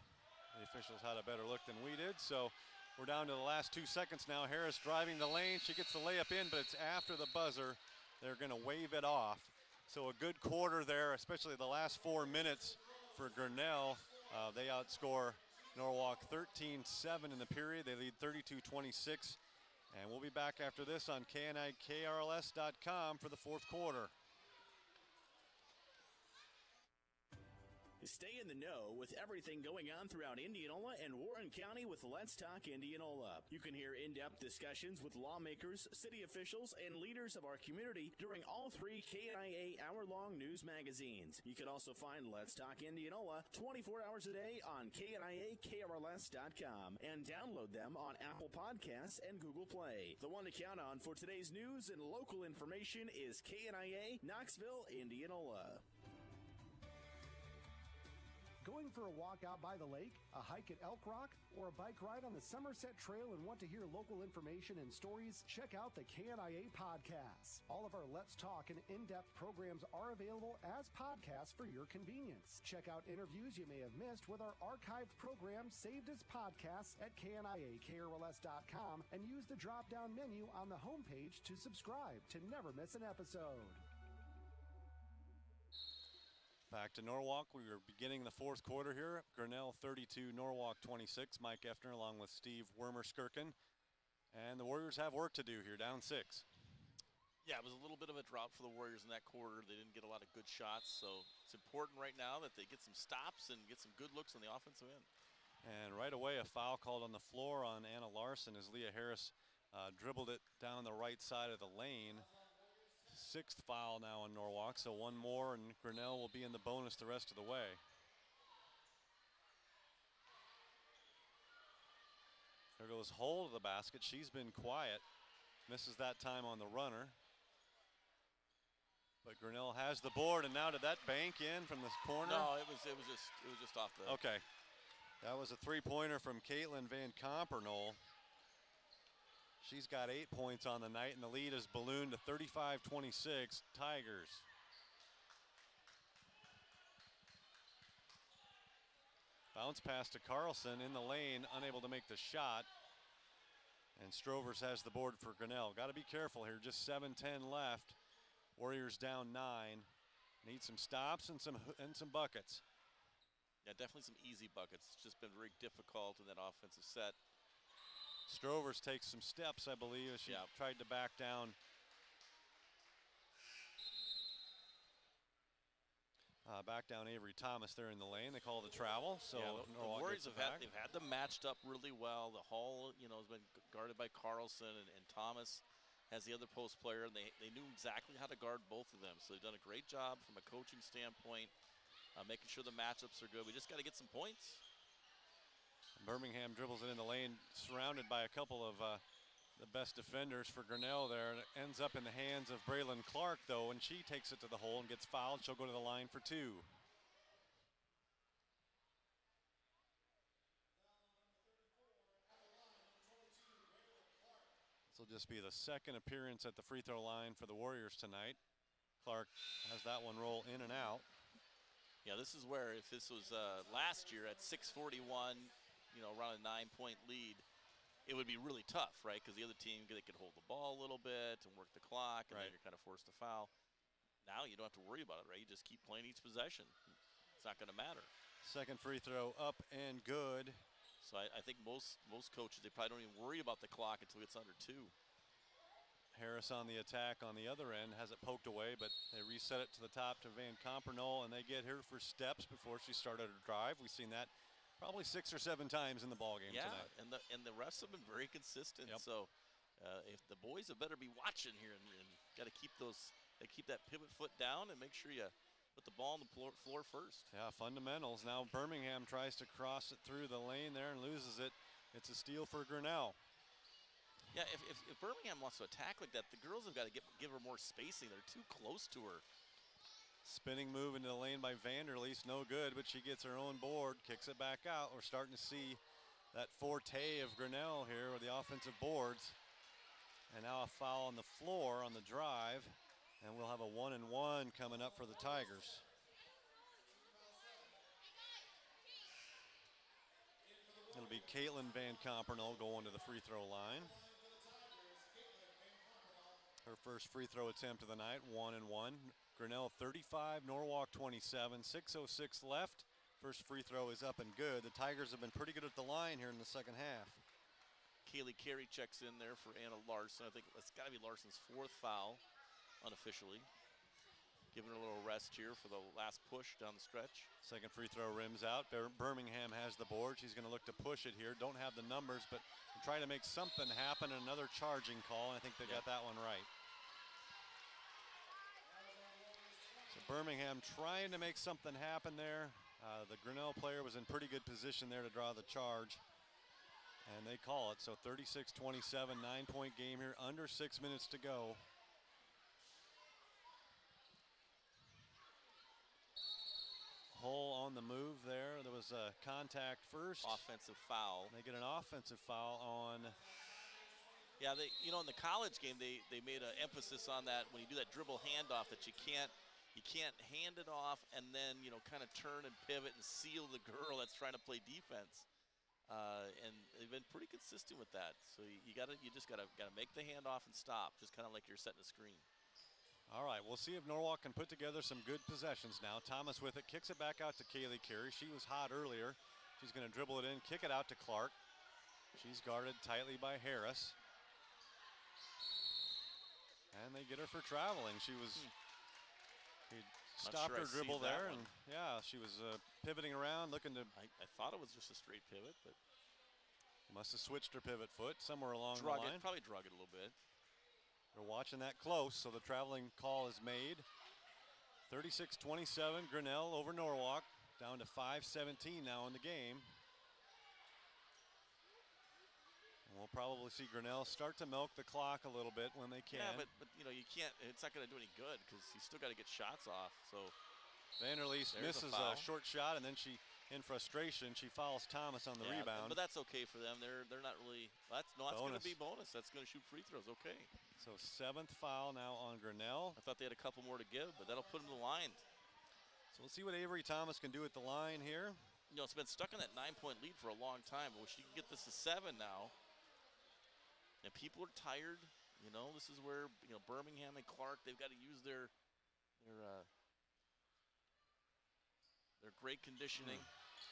officials had a better look than we did. So we're down to the last 2 seconds now. Harris driving the lane. She gets the layup in, but it's after the buzzer. They're going to wave it off. So a good quarter there, especially the last 4 minutes for Grinnell. They outscore Norwalk 13-7 in the period. They lead 32-26. And we'll be back after this on KNIKRLS.com for the fourth quarter. Stay in the know with everything going on throughout Indianola and Warren County with Let's Talk Indianola. You can hear in-depth discussions with lawmakers, city officials, and leaders of our community during all 3 KNIA hour-long news magazines. You can also find Let's Talk Indianola 24 hours a day on KNIAKRLS.com and download them on Apple Podcasts and Google Play. The one to count on for today's news and local information is KNIA Knoxville, Indianola. Going for a walk out by the lake, a hike at Elk Rock, or a bike ride on the Somerset Trail and want to hear local information and stories? Check out the KNIA podcasts. All of our Let's Talk and in-depth programs are available as podcasts for your convenience. Check out interviews you may have missed with our archived programs saved as podcasts at KNIAKRLS.com and use the drop-down menu on the homepage to subscribe to never miss an episode. Back to Norwalk. We are beginning the fourth quarter here. Grinnell 32, Norwalk 26. Mike Effner along with Steve Wermer-Skirken. And the Warriors have work to do here, down 6. Yeah, it was a little bit of a drop for the Warriors in that quarter. They didn't get a lot of good shots, so it's important right now that they get some stops and get some good looks on the offensive end. And right away, a foul called on the floor on Anna Larson as Leah Harris dribbled it down the right side of the lane. 6th foul now on Norwalk, so one more and Grinnell will be in the bonus the rest of the way. There goes Hull to the basket. She's been quiet. Misses that time on the runner. But Grinnell has the board, and now did that bank in from this corner? No, it was just off the. Okay. That was a three-pointer from Caitlin Van Compernol. She's got 8 points on the night, and the lead is ballooned to 35-26 Tigers. Bounce pass to Carlson in the lane, unable to make the shot. And Strovers has the board for Grinnell. Got to be careful here, just 7:10 left. Warriors down 9. Need some stops and some buckets. Yeah, definitely some easy buckets. It's just been very difficult in that offensive set. Strovers takes some steps, I believe, as she tried to back down. Back down Avery Thomas there in the lane. They call the travel. So yeah, the Warriors they've had them matched up really well. The Hall, has been guarded by Carlson, and Thomas has the other post player, and they knew exactly how to guard both of them. So they've done a great job from a coaching standpoint, making sure the matchups are good. We just got to get some points. Birmingham dribbles it in the lane, surrounded by a couple of the best defenders for Grinnell there. And it ends up in the hands of Braylon Clark, though, and she takes it to the hole and gets fouled. She'll go to the line for 2. This will just be the second appearance at the free throw line for the Warriors tonight. Clark has that one roll in and out. Yeah, this is where if this was last year at 6:41, around a 9-point lead, it would be really tough, right? Because the other team, they could hold the ball a little bit and work the clock, and then you're kind of forced to foul. Now you don't have to worry about it, right? You just keep playing each possession. It's not going to matter. Second free throw up and good. So I think most coaches, they probably don't even worry about the clock until it's under 2. Harris on the attack on the other end, has it poked away, but they reset it to the top to Van Compernol, and they get her for steps before she started her drive. We've seen that probably 6 or 7 times in the ballgame tonight. And the refs have been very consistent. Yep. So if the boys have better be watching here and got to keep that pivot foot down and make sure you put the ball on the floor first. Yeah, fundamentals. Now Birmingham tries to cross it through the lane there and loses it. It's a steal for Grinnell. Yeah, if Birmingham wants to attack like that, the girls have got to give her more spacing. They're too close to her. Spinning move into the lane by Vanderleest, no good, but she gets her own board, kicks it back out. We're starting to see that forte of Grinnell here with the offensive boards. And now a foul on the floor on the drive. And we'll have a 1-and-1 coming up for the Tigers. It'll be Caitlin Van Compernol going to the free throw line. Her first free throw attempt of the night, 1-and-1. Grinnell 35, Norwalk 27, 6:06 left. First free throw is up and good. The Tigers have been pretty good at the line here in the second half. Kaylee Carey checks in there for Anna Larson. I think that's got to be Larson's 4th foul, unofficially. Giving her a little rest here for the last push down the stretch. Second free throw rims out. Birmingham has the board. She's going to look to push it here. Don't have the numbers, but try to make something happen. Another charging call. I think they got that one right. So Birmingham trying to make something happen there. The Grinnell player was in pretty good position there to draw the charge. And they call it. So 36-27, 9-point game here. Under 6 minutes to go. Hull on the move there. There was a contact first. Offensive foul. They get an offensive foul on. Yeah, in the college game, they made an emphasis on that when you do that dribble handoff, that you can't hand it off and then kind of turn and pivot and seal the girl that's trying to play defense. And they've been pretty consistent with that. So you just gotta make the handoff and stop, just kind of like you're setting a screen. All right, we'll see if Norwalk can put together some good possessions now. Thomas with it, kicks it back out to Kaylee Carey. She was hot earlier. She's going to dribble it in, kick it out to Clark. She's guarded tightly by Harris. And they get her for traveling. He stopped her dribble there, and she was pivoting around, looking to. I thought it was just a straight pivot, but must have switched her pivot foot somewhere along the line. Probably drug it a little bit. They're watching that close, so the traveling call is made. 36-27, Grinnell over Norwalk, down to 5:17 now in the game. And we'll probably see Grinnell start to milk the clock a little bit when they can. Yeah, but you can't. It's not going to do any good because you still got to get shots off. So Vanderleest misses a short shot, and then in frustration, she fouls Thomas on the rebound. But that's okay for them. They're not really. That's going to be bonus. That's going to shoot free throws. Okay. So 7th foul now on Grinnell. I thought they had a couple more to give, but that'll put them to the line. So we'll see what Avery Thomas can do at the line here. It's been stuck in that 9-point lead for a long time. But she can get this to 7 now. And people are tired. This is where Birmingham and Clark, they've got to use their great conditioning.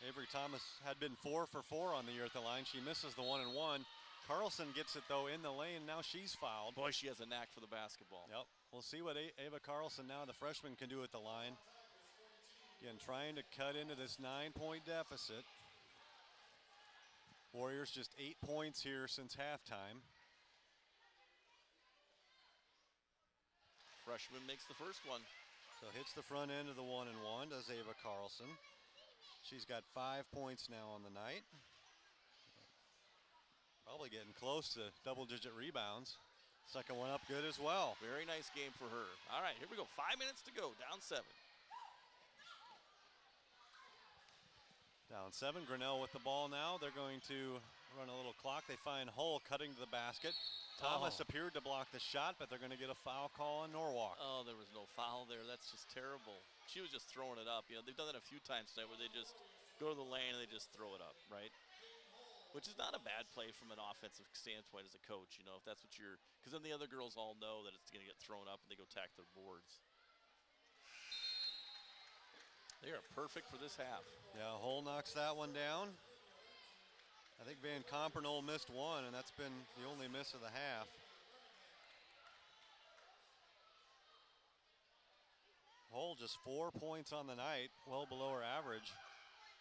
Avery Thomas had been 4 for 4 on the year at the line. She misses the 1-and-1. Carlson gets it, though, in the lane. Now she's fouled. Boy, she has a knack for the basketball. Yep. We'll see what Ava Carlson, now the freshman, can do at the line. Again, trying to cut into this 9-point deficit. Warriors just 8 points here since halftime. Freshman makes the first one. So hits the front end of the 1-and-1, does Ava Carlson. She's got 5 points now on the night. Probably getting close to double-digit rebounds. Second one up good as well. Very nice game for her. All right, here we go. 5 minutes to go, down 7. Down 7, Grinnell with the ball now. They're going to run a little clock. They find Hull cutting to the basket. Thomas appeared to block the shot, but they're going to get a foul call on Norwalk. Oh, there was no foul there. That's just terrible. She was just throwing it up. They've done that a few times tonight where they just go to the lane and they just throw it up, right? Which is not a bad play from an offensive standpoint as a coach, if that's what because then the other girls all know that it's going to get thrown up and they go tack their boards. They are perfect for this half. Yeah, Hull knocks that one down. I think Van Compernol missed one, and that's been the only miss of the half. Hull just 4 points on the night, well below her average.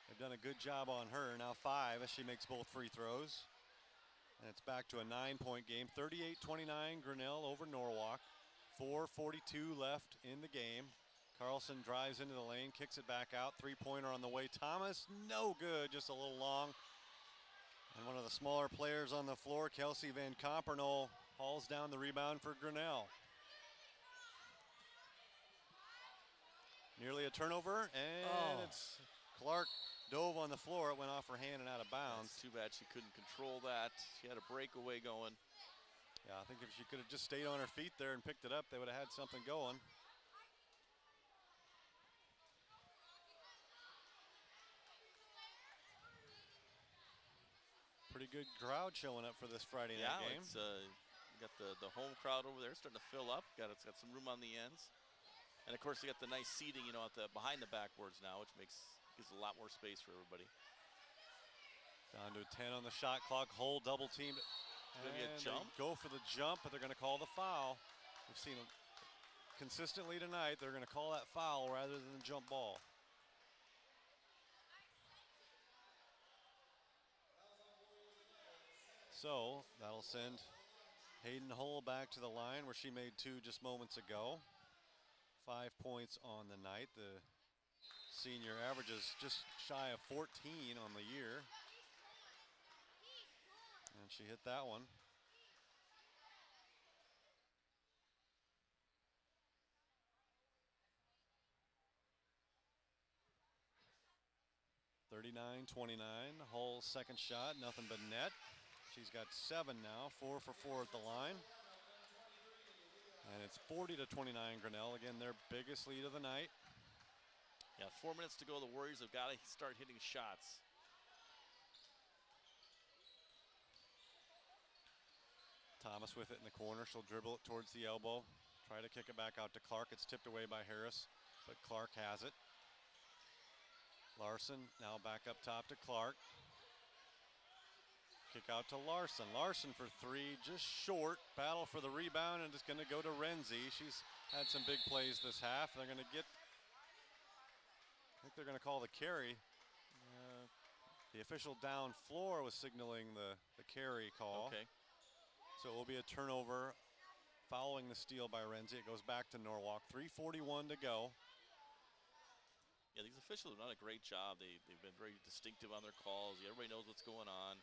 They've done a good job on her. Now 5 as she makes both free throws. And it's back to a 9-point game. 38-29, Grinnell over Norwalk. 4:42 left in the game. Carlson drives into the lane, kicks it back out. 3-pointer on the way. Thomas, no good, just a little long. And one of the smaller players on the floor, Kelsey Van Compernol, hauls down the rebound for Grinnell. Nearly a turnover, and it's Clark dove on the floor. It went off her hand and out of bounds. It's too bad she couldn't control that. She had a breakaway going. Yeah, I think if she could have just stayed on her feet there and picked it up, they would have had something going. Pretty good crowd showing up for this Friday night game. Yeah, got the home crowd over there starting to fill up. It's got some room on the ends. And of course, they got the nice seating, at the behind the backboards now, which gives a lot more space for everybody. Down to 10 on the shot clock. Hull double teamed. Going to be a jump. Go for the jump, but they're going to call the foul. We've seen them consistently tonight. They're going to call that foul rather than the jump ball. So that'll send Hayden Hull back to the line where she made 2 just moments ago. 5 points on the night. The senior averages just shy of 14 on the year. And she hit that one. (39-29). Hull's second shot, nothing but net. She's got 7 now, 4 for 4 at the line. And it's 40-29 Grinnell. Again, their biggest lead of the night. Yeah, 4 minutes to go. The Warriors have got to start hitting shots. Thomas with it in the corner. She'll dribble it towards the elbow. Try to kick it back out to Clark. It's tipped away by Harris, but Clark has it. Larson now back up top to Clark. Kick out to Larson. Larson for 3, just short. Battle for the rebound, and it's going to go to Renzi. She's had some big plays this half. They're going to get, I think they're going to call the carry. The official down floor was signaling the carry call. Okay. So it will be a turnover following the steal by Renzi. It goes back to Norwalk. 3:41 to go. Yeah, these officials have done a great job. They've been very distinctive on their calls. Everybody knows what's going on.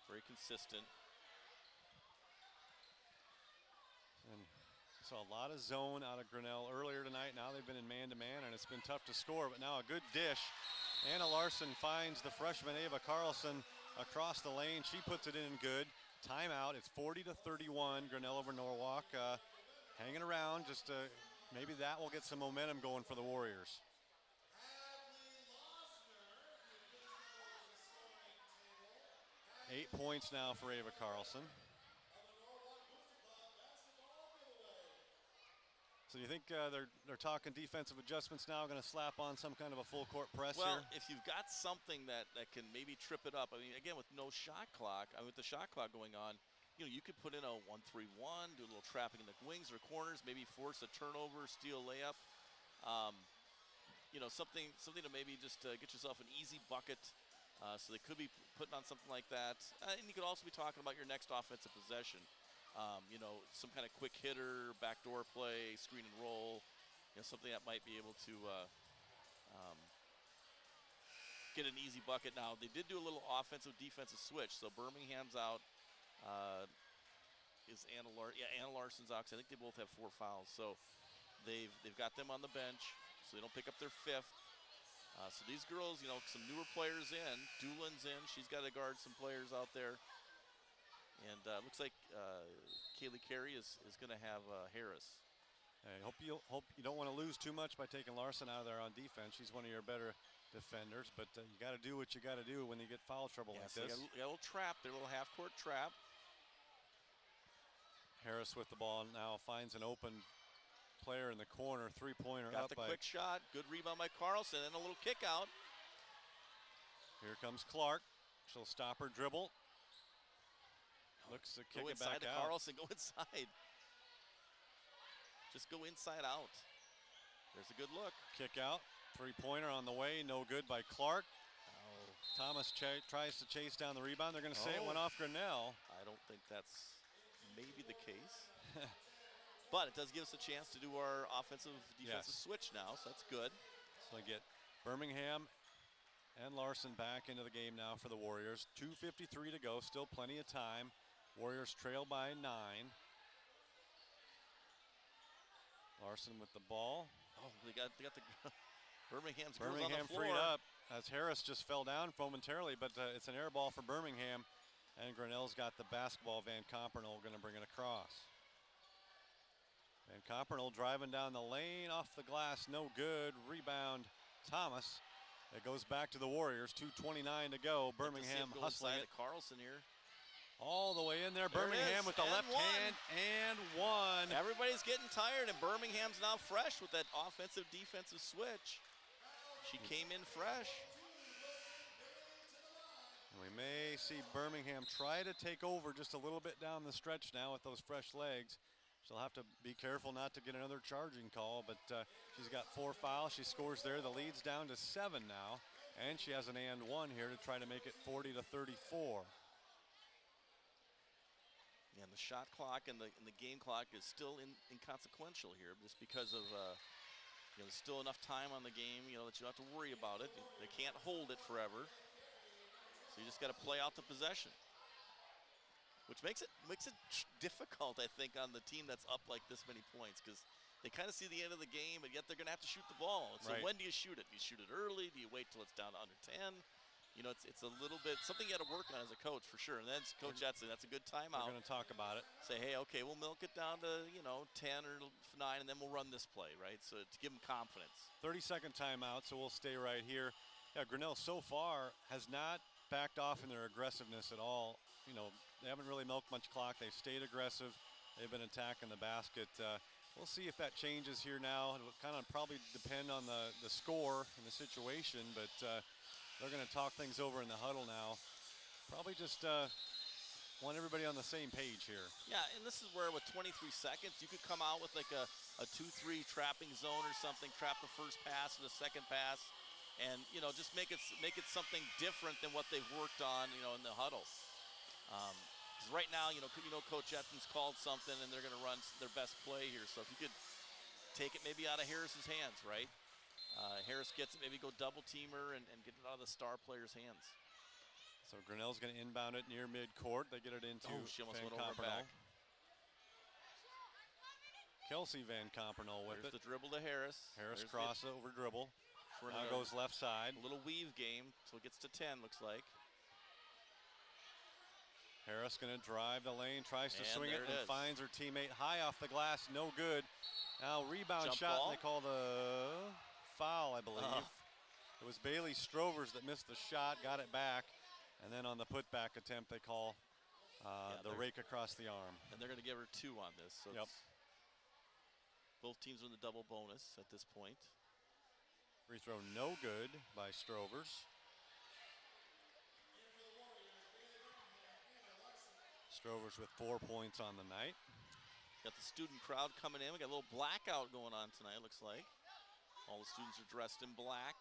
Very consistent. And saw a lot of zone out of Grinnell earlier tonight. Now they've been in man-to-man, and it's been tough to score. But now a good dish. Anna Larson finds the freshman Ava Carlson across the lane. She puts it in good. Timeout. It's 40-31. Grinnell over Norwalk. Hanging around. Just maybe that will get some momentum going for the Warriors. 8 points now for Ava Carlson. So you think they're talking defensive adjustments now, going to slap on some kind of a full court press well, here? If you've got something that can maybe trip it up, I mean, again, with no shot clock, with the shot clock going on, you could put in a 1-3-1, do a little trapping in the wings or corners, maybe force a turnover, steal a layup. Something to maybe just get yourself an easy bucket. So they could be putting on something like that. And you could also be talking about your next offensive possession. Some kind of quick hitter, backdoor play, screen and roll, something that might be able to get an easy bucket. Now, they did do a little offensive-defensive switch. So Birmingham's out. Is Anna Larson's out, 'cause I think they both have 4 fouls. So they've got them on the bench, so they don't pick up their 5th. So these girls, some newer players in. Doolin's in. She's got to guard some players out there. And looks like Kaylee Carey is going to have Harris. I hope you don't want to lose too much by taking Larson out of there on defense. She's one of your better defenders, but you got to do what you got to do when you get foul trouble like so this. You got a little trap there, a little half-court trap. Harris with the ball now finds an open player in the corner. 3-pointer Got up the by. quick shot. Good rebound by Carlson, and a little kick out. Here comes Clark. She'll stop her dribble. Looks to kick it back out. Carlson, go inside. Just go inside out. There's a good look. Kick out. 3-pointer on the way. No good by Clark. Thomas tries to chase down the rebound. They're going to say it went off Grinnell. I don't think that's maybe the case. But it does give us a chance to do our offensive-defensive switch now, so that's good. So I get Birmingham and Larson back into the game now for the Warriors. 2:53 to go, still plenty of time. Warriors trail by 9. Larson with the ball. Oh, they got the Birmingham's girls on the floor. Freed up. as Harris just fell down momentarily, but it's an air ball for Birmingham, and Grinnell's got the basketball. Van Compernol going to bring it across. Van Compernol driving down the lane, off the glass, no good. Rebound, Thomas. It goes back to the Warriors, 2:29 to go. Birmingham hustling it. Carlson here. All the way in there. Birmingham with the left hand and one. Everybody's getting tired, and Birmingham's now fresh with that offensive defensive switch. She came in fresh. We may see Birmingham try to take over just a little bit down the stretch now with those fresh legs. She'll have to be careful not to get another charging call, but she's got 4 fouls. She scores there. The lead's down to 7 now, and she has an and one here to try to make it 40-34. Yeah, and the shot clock and the game clock is still inconsequential here, just because of there's still enough time on the game, that you don't have to worry about it. They can't hold it forever, so you just got to play out the possession, which makes it difficult, I think, on the team that's up like this many points, because they kind of see the end of the game, but yet they're going to have to shoot the ball. So right. When do you shoot it? Do you shoot it early? Do you wait till it's down to under 10? It's a little bit something you got to work on as a coach for sure. And then Coach Edson, that's a good timeout. We're going to talk about it. Say, hey, okay, we'll milk it down to 10 or 9, and then we'll run this play, right? So to give them confidence. 30-second timeout, so we'll stay right here. Yeah, Grinnell so far has not backed off in their aggressiveness at all. They haven't really milked much clock. They've stayed aggressive. They've been attacking the basket. We'll see if that changes here now. It'll kind of probably depend on the score and the situation, but they're going to talk things over in the huddle now. Probably just want everybody on the same page here. Yeah, and this is where with 23 seconds, you could come out with like a 2-3 trapping zone or something, trap the first pass or the second pass, and just make it something different than what they've worked on, in the huddle. Because right now, Coach Edson's called something, and they're going to run their best play here. So if you could take it maybe out of Harris's hands, right? Harris gets it, maybe go double teamer and get it out of the star player's hands. So Grinnell's going to inbound it near midcourt. They get it into she almost Van went over Compernol. back. Kelsey Van Compernol with There's it. the dribble to Harris. Harris cross over dribble. Now goes left side. A little weave game, so it gets to 10, looks like. Harris going to drive the lane, tries to swing it, and is. finds her teammate high off the glass. No good. Now rebound Jump shot, ball. and they call the foul, I believe. It was Bailey Strovers that missed the shot, got it back, and then on the putback attempt, they call the rake across the arm. And they're going to give her 2 on this. So both teams are in the double bonus at this point. Free throw no good by Strovers. Strovers with 4 points on the night. Got the student crowd coming in. We got a little blackout going on tonight, looks like. All the students are dressed in black.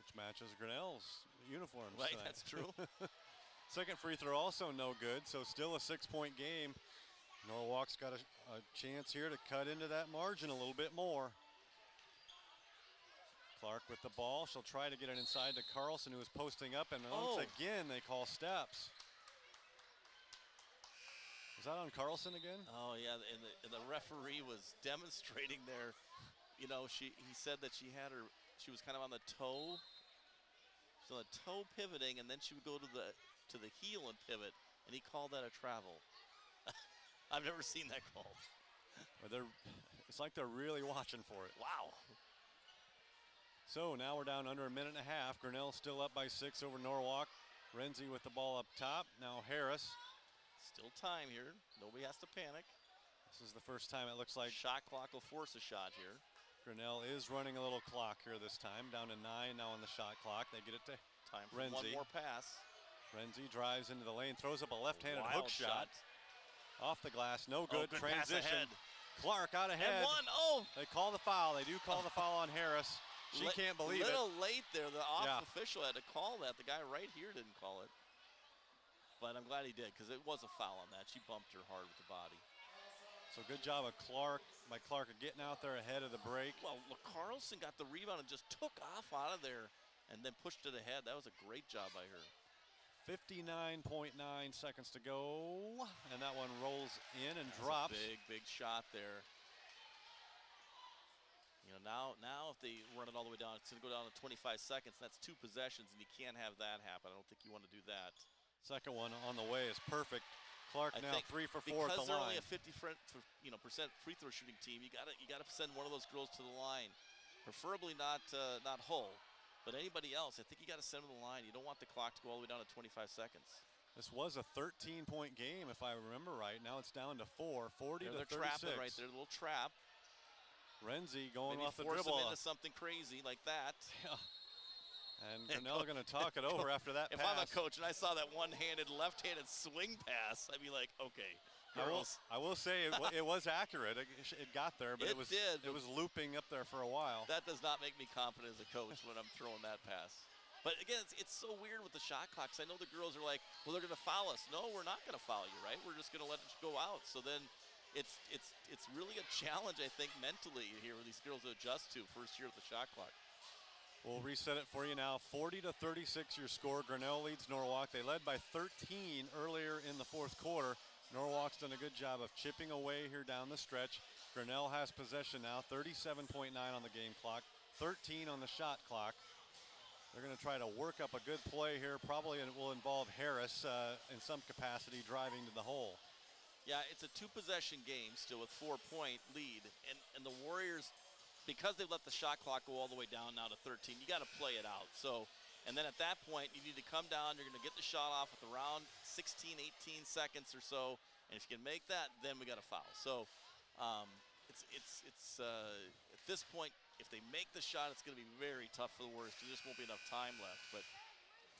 Which matches Grinnell's uniforms Right, tonight. that's true. Second free throw also no good, so still a 6-point game. Norwalk's got a chance here to cut into that margin a little bit more. Clark with the ball. She'll try to get it inside to Carlson, who is posting up, and once again they call steps. Is that on Carlson again? Oh yeah, and the referee was demonstrating there. He said that she was kind of on the toe. She's on the toe pivoting, and then she would go to the heel and pivot, and he called that a travel. I've never seen that called. Well, it's like they're really watching for it. Wow. So now we're down under a minute and a half. Grinnell still up by 6 over Norwalk. Renzi with the ball up top. Now Harris. Still time here. Nobody has to panic. This is the first time it looks like shot clock will force a shot here. Grinnell is running a little clock here this time. Down to 9 now on the shot clock. They get it to time for Renzi. one more pass. Renzi drives into the lane, throws up a left-handed hook shot. Off the glass, no good. Good transition. Clark out ahead. And one. Oh! They call the foul. They do call the foul on Harris. She can't believe it. A little late there. The official had to call that. The guy right here didn't call it. But I'm glad he did, because it was a foul on that. She bumped her hard with the body. So good job of Clark getting out there ahead of the break. Well, Carlson got the rebound and just took off out of there and then pushed it ahead. That was a great job by her. 59.9 seconds to go, and that one rolls in and drops. Big shot there. Now if they run it all the way down, it's going to go down to 25 seconds. That's 2 possessions, and you can't have that happen. I don't think you want to do that. Second one on the way is perfect. Clark I now think 3 for 4 at the because they're line. only a 50% free throw shooting team. You gotta send one of those girls to the line, preferably not Hull, but anybody else. I think you got to send them to the line. You don't want the clock to go all the way down to 25 seconds. This was a 13-point game, if I remember right. Now it's down to 4, 40 to 36. They're trapping right there, a little trap. Renzi going Maybe off the force dribble. them into something crazy like that. Yeah. And Grinnell going to talk it over after that if pass. I'm a coach and I saw that one-handed, left-handed swing pass, I'd be like, okay, girls. I will say it was accurate. It got there, but it was looping up there for a while. That does not make me confident as a coach when I'm throwing that pass. But again, it's so weird with the shot clocks. I know the girls are like, well, they're going to foul us. No, we're not going to foul you, right? We're just going to let it go out. So then it's really a challenge, I think, mentally here with these girls to adjust to first year of the shot clock. We'll reset it for you now. 40 to 36 your score. Grinnell leads Norwalk. They led by 13 earlier in the fourth quarter. Norwalk's done a good job of chipping away here down the stretch. Grinnell has possession now, 37.9 on the game clock, 13 on the shot clock. They're going to try to work up a good play here. Probably it will involve Harris in some capacity driving to the hole. Yeah, it's a 2-possession game still with 4-point lead. And the Warriors, because they've let the shot clock go all the way down now to 13, you got to play it out. So, and then at that point, you need to come down. You're going to get the shot off with around 16, 18 seconds or so. And if you can make that, then we got to foul. So, it's at this point, if they make the shot, it's going to be very tough for the Warriors because there just won't be enough time left. But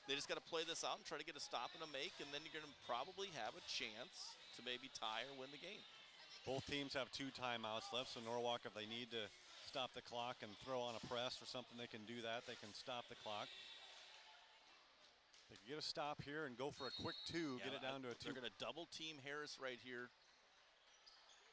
they just got to play this out and try to get a stop and a make, and then you're going to probably have a chance to maybe tie or win the game. Both teams have 2 timeouts left, so Norwalk, if they need to stop the clock and throw on a press or something, they can do that. They can stop the clock. They can get a stop here and go for a quick 2, get it down to a 2. They're going to double team Harris right here.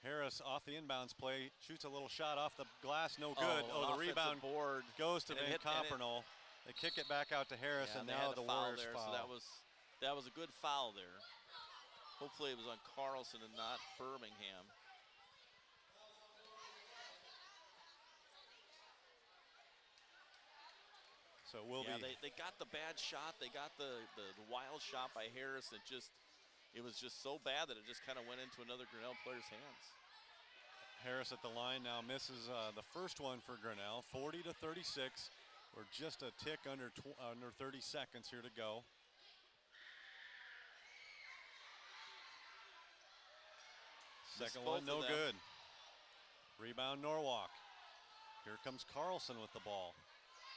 Harris off the inbounds play, shoots a little shot off the glass, no good. The rebound board goes to Van Compernal. They kick it back out to Harris, and now the Warriors foul. So that was a good foul there. Hopefully it was on Carlson and not Birmingham. So they got the bad shot. They got the wild shot by Harris. It was just so bad that it just kind of went into another Grinnell player's hands. Harris at the line now misses the first one for Grinnell. 40 to 36. We're just a tick under 30 seconds here to go. Second one, no good. Rebound Norwalk. Here comes Carlson with the ball.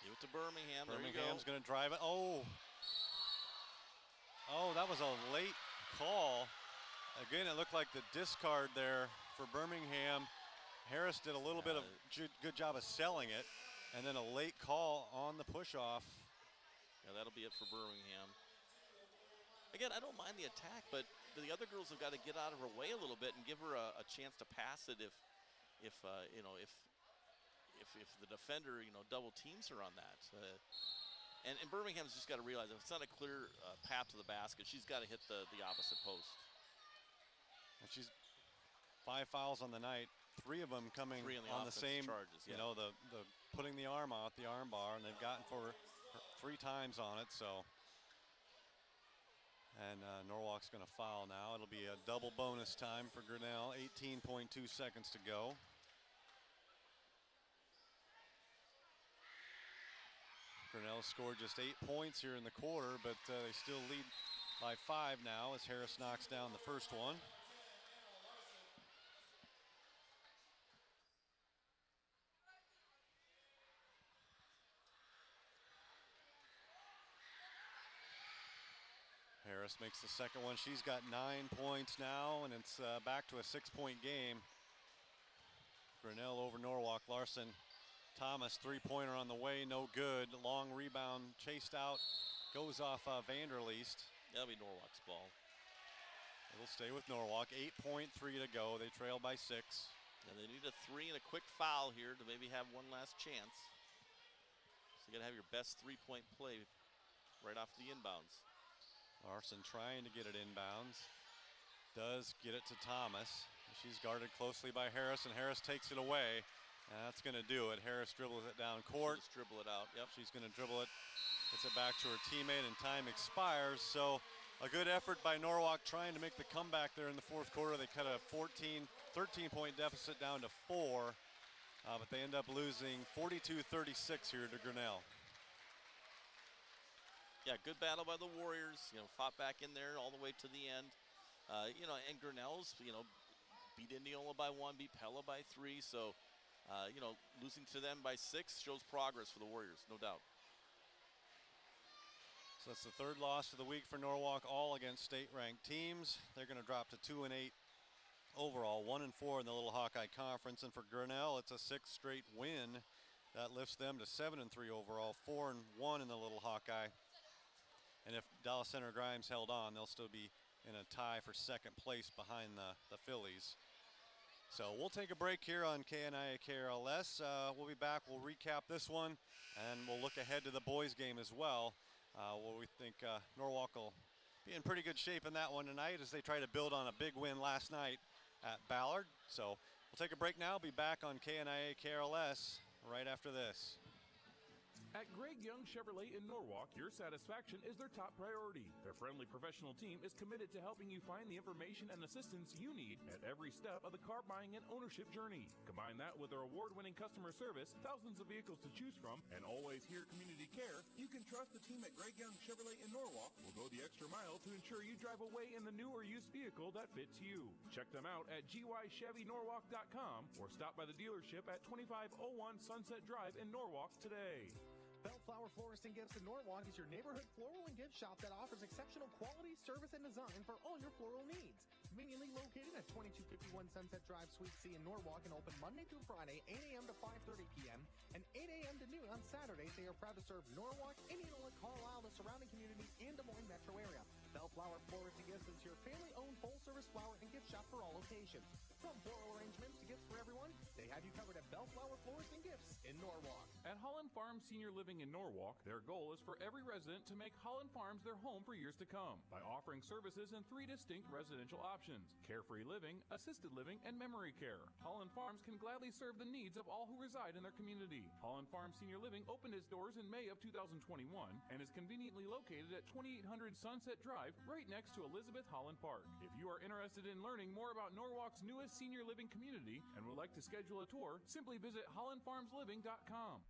Give it to Birmingham. Birmingham's going to drive it. Oh, that was a late call. Again, it looked like the discard there for Birmingham. Harris did a little bit of good job of selling it, and then a late call on the push-off. Yeah, that'll be it for Birmingham. Again, I don't mind the attack, but the other girls have got to get out of her way a little bit and give her a chance to pass it if the defender double teams her on that. And Birmingham's just got to realize if it's not a clear path to the basket, she's got to hit the opposite post. And she's 5 fouls on the night, 3 of them coming on the same charges. Yeah. The putting the arm out, the arm bar, and they've gotten for 3 times on it. So, and Norwalk's going to foul now. It'll be a double bonus time for Grinnell. 18.2 seconds to go. Grinnell scored just 8 points here in the quarter, but they still lead by 5 now as Harris knocks down the first one. Harris makes the second one. She's got 9 points now, and it's back to a 6-point game. Grinnell over Norwalk. Larson Thomas, 3-pointer on the way, no good. Long rebound chased out, goes off Vanderleest. That'll be Norwalk's ball. It'll stay with Norwalk. 8.3 to go. They trail by 6. And they need a 3 and a quick foul here to maybe have one last chance. So you got to have your best 3-point play right off the inbounds. Larson trying to get it inbounds. Does get it to Thomas. She's guarded closely by Harris, and Harris takes it away. And that's going to do it. Harris dribbles it down court. Just dribble it out. Yep. She's going to dribble it. Gets it back to her teammate, and time expires. So a good effort by Norwalk trying to make the comeback there in the fourth quarter. They cut a 13-point deficit down to 4, but they end up losing 42-36 here to Grinnell. Yeah, good battle by the Warriors. Fought back in there all the way to the end. And Grinnell's, beat Indianola by 1, beat Pella by 3. So, losing to them by 6 shows progress for the Warriors, no doubt. So that's the third loss of the week for Norwalk, all against state-ranked teams. They're going to drop to 2-8 overall, 1-4 in the Little Hawkeye Conference. And for Grinnell, it's a 6th straight win. That lifts them to 7-3 overall, 4-1 in the Little Hawkeye. And if Dallas Center Grimes held on, they'll still be in a tie for second place behind the Phillies. So we'll take a break here on KNIA KRLS. We'll be back. We'll recap this one, and we'll look ahead to the boys' game as well, where we think Norwalk will be in pretty good shape in that one tonight as they try to build on a big win last night at Ballard. So we'll take a break now. Be back on KNIA KRLS right after this. At Greg Young Chevrolet in Norwalk, your satisfaction is their top priority. Their friendly professional team is committed to helping you find the information and assistance you need at every step of the car buying and ownership journey. Combine that with their award-winning customer service, thousands of vehicles to choose from, and always here community care, you can trust the team at Greg Young Chevrolet in Norwalk will go the extra mile to ensure you drive away in the new or used vehicle that fits you. Check them out at gychevynorwalk.com or stop by the dealership at 2501 Sunset Drive in Norwalk today. Bellflower Florist and Gifts in Norwalk is your neighborhood floral and gift shop that offers exceptional quality, service, and design for all your floral needs. Conveniently located at 2251 Sunset Drive, Suite C in Norwalk, and open Monday through Friday, 8 a.m. to 5:30 p.m. and 8 a.m. to noon on Saturdays. They are proud to serve Norwalk, Indianola, Carlisle, the surrounding communities, and Des Moines metro area. Bellflower Florist and Gifts is your family-owned full-service flower and gift shop for all locations. From floral arrangements to gifts for everyone, they have you covered at Bellflower Florist and Gifts in Norwalk. At Holland Farms Senior Living in Norwalk, their goal is for every resident to make Holland Farms their home for years to come by offering services in 3 distinct residential options: carefree living, assisted living, and memory care. Holland Farms can gladly serve the needs of all who reside in their community. Holland Farms Senior Living opened its doors in May of 2021 and is conveniently located at 2800 Sunset Drive, right next to Elizabeth Holland Park. If you are interested in learning more about Norwalk's newest senior living community and would like to schedule a tour, simply visit hollandfarmsliving.com.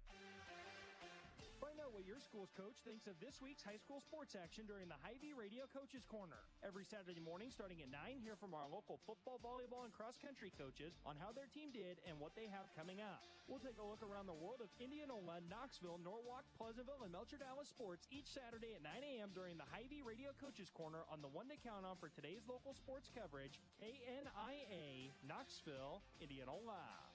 Find out what your school's coach thinks of this week's high school sports action during the Hy-Vee Radio Coaches Corner. Every Saturday morning starting at 9, hear from our local football, volleyball, and cross-country coaches on how their team did and what they have coming up. We'll take a look around the world of Indianola, Knoxville, Norwalk, Pleasantville, and Melcher Dallas sports each Saturday at 9 a.m. during the Hy-Vee Radio Coaches Corner on the one to count on for today's local sports coverage, KNIA, Knoxville, Indianola.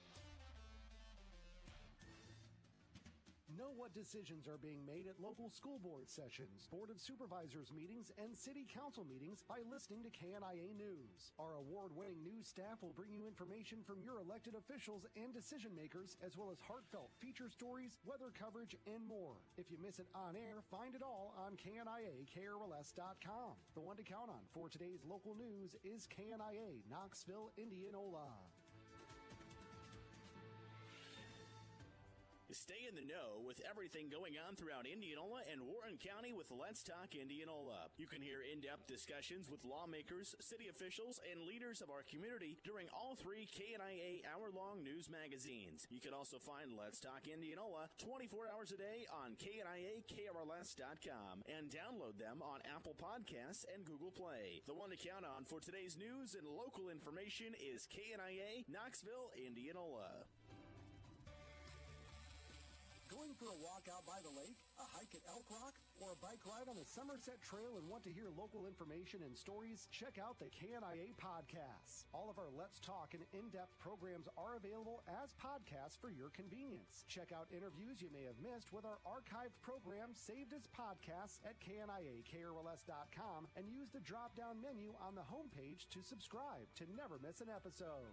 Know what decisions are being made at local school board sessions, Board of Supervisors meetings, and City Council meetings by listening to KNIA News. Our award-winning news staff will bring you information from your elected officials and decision makers, as well as heartfelt feature stories, weather coverage, and more. If you miss it on air, find it all on KNIA-KRLS.com. The one to count on for today's local news is KNIA, Knoxville, Indianola. Stay in the know with everything going on throughout Indianola and Warren County with Let's Talk Indianola. You can hear in-depth discussions with lawmakers, city officials, and leaders of our community during all 3 KNIA hour-long news magazines. You can also find Let's Talk Indianola 24 hours a day on KNIA-KRLS.com and download them on Apple Podcasts and Google Play. The one to count on for today's news and local information is KNIA Knoxville, Indianola. Going for a walk out by the lake, a hike at Elk Rock, or a bike ride on the Somerset Trail and want to hear local information and stories? Check out the KNIA podcasts. All of our Let's Talk and in-depth programs are available as podcasts for your convenience. Check out interviews you may have missed with our archived programs saved as podcasts at KNIA-KRLS.com and use the drop-down menu on the homepage to subscribe to never miss an episode.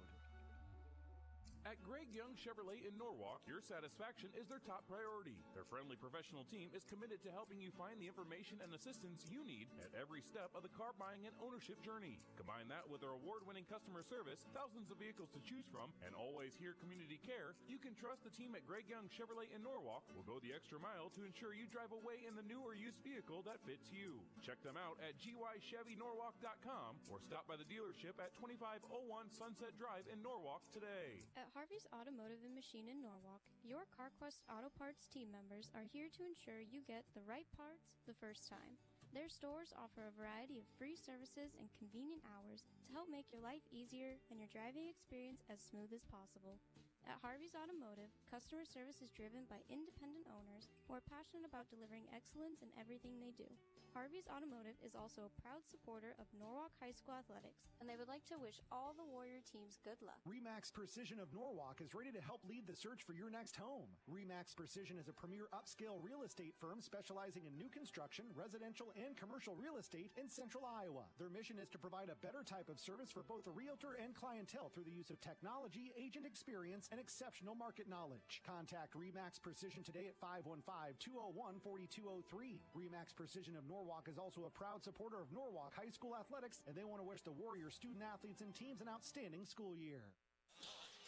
At Greg Young Chevrolet in Norwalk, your satisfaction is their top priority. Their friendly professional team is committed to helping you find the information and assistance you need at every step of the car buying and ownership journey. Combine that with their award-winning customer service, thousands of vehicles to choose from, and always here community care, you can trust the team at Greg Young Chevrolet in Norwalk will go the extra mile to ensure you drive away in the new or used vehicle that fits you. Check them out at gychevynorwalk.com or stop by the dealership at 2501 Sunset Drive in Norwalk today. At Harvey's Automotive and Machine in Norwalk, your CarQuest Auto Parts team members are here to ensure you get the right parts the first time. Their stores offer a variety of free services and convenient hours to help make your life easier and your driving experience as smooth as possible. At Harvey's Automotive, customer service is driven by independent owners who are passionate about delivering excellence in everything they do. Harvey's Automotive is also a proud supporter of Norwalk High School Athletics, and they would like to wish all the Warrior teams good luck. RE/MAX Precision of Norwalk is ready to help lead the search for your next home. RE/MAX Precision is a premier upscale real estate firm specializing in new construction, residential, and commercial real estate in central Iowa. Their mission is to provide a better type of service for both the realtor and clientele through the use of technology, agent experience, and exceptional market knowledge. Contact RE/MAX Precision today at 515-201-4203. RE/MAX Precision of Norwalk is also a proud supporter of Norwalk High School Athletics, and they want to wish the Warrior student athletes and teams an outstanding school year.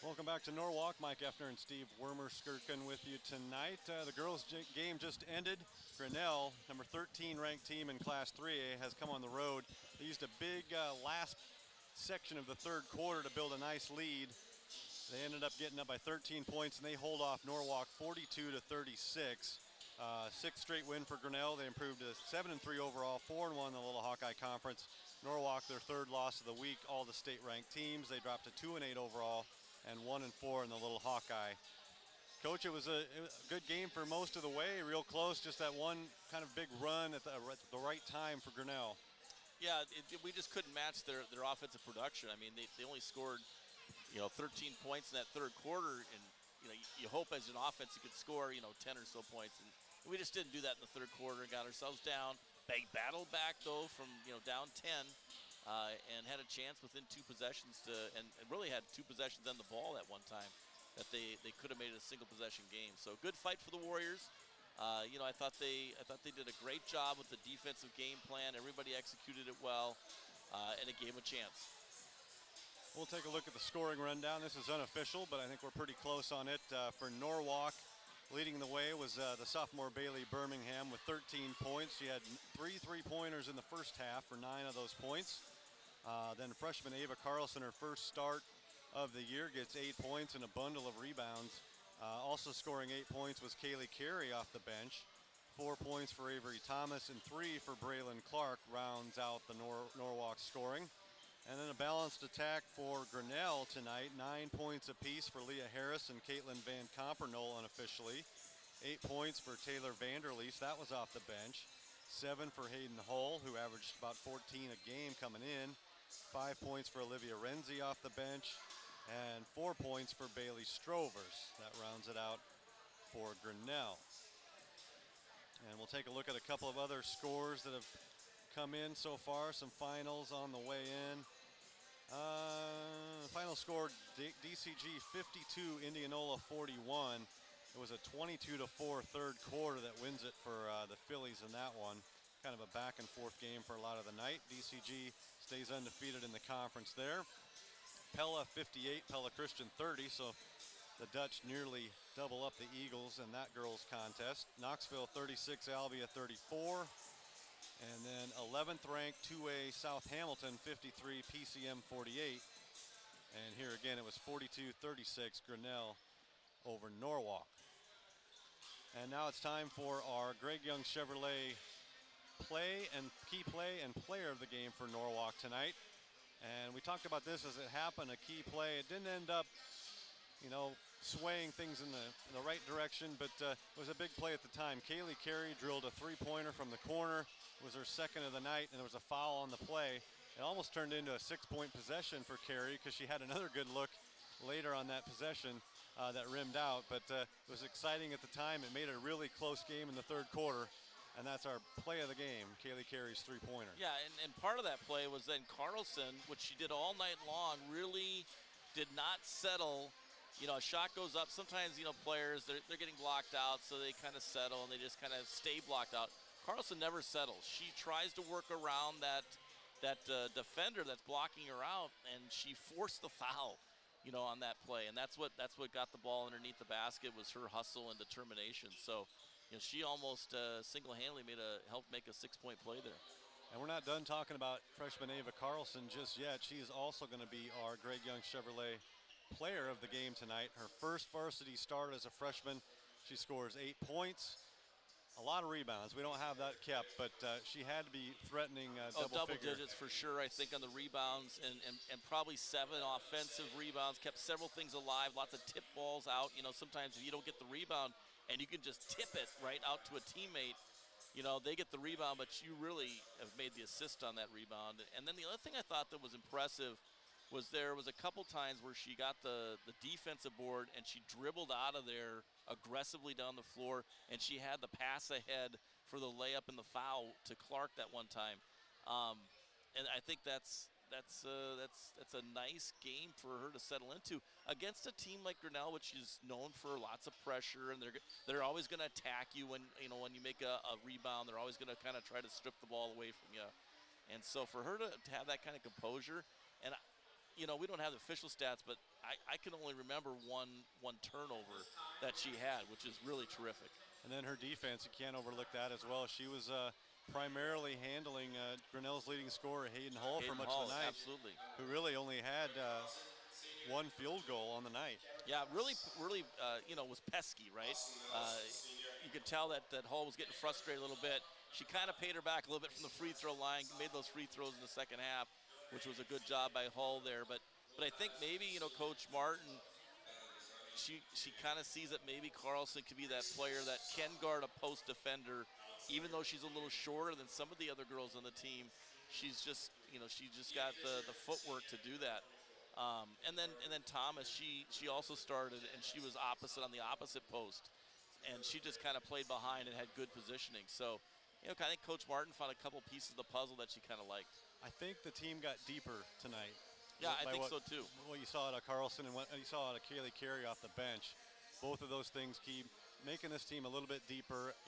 Welcome back to Norwalk. Mike Effner and Steve Wormer-Skirkin with you tonight. The girls' game just ended. Grinnell, number 13 ranked team in Class 3A, has come on the road. They used a big last section of the third quarter to build a nice lead. They ended up getting up by 13 points, and they hold off Norwalk 42-36. Sixth straight win for Grinnell. They improved to 7-3 overall, 4-1 in the Little Hawkeye Conference. Norwalk, their third loss of the week, all the state-ranked teams. They dropped to 2-8 overall and 1-4 in the Little Hawkeye. Coach, it was a good game for most of the way, real close, just that one kind of big run at the right time for Grinnell. Yeah, we just couldn't match their offensive production. I mean, they only scored, 13 points in that third quarter, and you hope as an offense you could score, 10 or so points, and we just didn't do that in the third quarter and got ourselves down. They battled back though from down 10, and had a chance within two possessions and really had two possessions on the ball at one time that they could have made it a single possession game. So good fight for the Warriors. I thought they did a great job with the defensive game plan. Everybody executed it well, and it gave them a chance. We'll take a look at the scoring rundown. This is unofficial, but I think we're pretty close on it. For Norwalk, leading the way was the sophomore Bailey Birmingham with 13 points. She had 3 3-pointers in the first half for 9 of those points. Then freshman Ava Carlson, her first start of the year, gets 8 points and a bundle of rebounds. Also scoring 8 points was Kaylee Carey off the bench. 4 points for Avery Thomas and 3 for Braylon Clark rounds out the Norwalk scoring. And then a balanced attack for Grinnell tonight. 9 points apiece for Leah Harris and Caitlin Van Compernol unofficially. 8 points for Taylor Vanderleest, that was off the bench. 7 for Hayden Hull, who averaged about 14 a game coming in. 5 points for Olivia Renzi off the bench. And 4 points for Bailey Strovers. That rounds it out for Grinnell. And we'll take a look at a couple of other scores that have come in so far. Some finals on the way in. Final score, DCG 52, Indianola 41. It was a 22-4 third quarter that wins it for the Phillies in that one. Kind of a back and forth game for a lot of the night. DCG stays undefeated in the conference there. Pella 58, Pella Christian 30, so the Dutch nearly double up the Eagles in that girls contest. Knoxville 36, Albia 34. And then 11th ranked 2A South Hamilton 53, PCM 48. And here again it was 42-36 Grinnell over Norwalk. And now it's time for our Greg Young Chevrolet key play and player of the game for Norwalk tonight. And we talked about this as it happened, a key play. It didn't end up, swaying things in the right direction, but it was a big play at the time. Kaylee Carey drilled a 3-pointer from the corner. It was her second of the night, and there was a foul on the play. It almost turned into a 6-point possession for Carey because she had another good look later on that possession that rimmed out. But it was exciting at the time. It made it a really close game in the third quarter. And that's our play of the game, Kaylee Carey's 3-pointer. Yeah, and part of that play was then Carlson, which she did all night long, really did not settle A shot goes up. Sometimes, players, they're getting blocked out, so they kind of settle and they just kind of stay blocked out. Carlson never settles. She tries to work around that defender that's blocking her out, and she forced the foul, on that play. And that's what got the ball underneath the basket was her hustle and determination. So, she almost single-handedly helped make a 6-point play there. And we're not done talking about freshman Ava Carlson just yet. She is also going to be our Greg Young Chevrolet player of the game tonight. Her first varsity start as a freshman. She scores 8 points, a lot of rebounds. We don't have that kept, but she had to be threatening double digits for sure, I think, on the rebounds, and probably 7 offensive rebounds, kept several things alive, lots of tip balls out. Sometimes if you don't get the rebound and you can just tip it right out to a teammate, they get the rebound, but you really have made the assist on that rebound. And then the other thing I thought that was impressive was there was a couple times where she got the defensive board and she dribbled out of there aggressively down the floor, and she had the pass ahead for the layup and the foul to Clark that one time. And I think that's a nice game for her to settle into against a team like Grinnell, which is known for lots of pressure, and they're always going to attack you when you make a rebound. They're always going to kind of try to strip the ball away from you. And so for her to have that kind of composure, and we don't have the official stats, but I can only remember one turnover that she had, which is really terrific. And then her defense, you can't overlook that as well. She was primarily handling Grinnell's leading scorer, Hayden Hull, for much of the night. Absolutely. Who really only had one field goal on the night. Yeah, really, was pesky, right? You could tell that Hull was getting frustrated a little bit. She kind of paid her back a little bit from the free throw line, made those free throws in the second half, which was a good job by Hull there. But I think maybe, Coach Martin, she kind of sees that maybe Carlson could be that player that can guard a post defender, even though she's a little shorter than some of the other girls on the team. She's just, she just got the footwork to do that. And then Thomas, she also started, and she was opposite on the opposite post. And she just kind of played behind and had good positioning. So, I think Coach Martin found a couple pieces of the puzzle that she kind of liked. I think the team got deeper tonight. Yeah, I think so too. What you saw out of Carlson and what you saw out of Kaylee Carey off the bench, both of those things keep making this team a little bit deeper.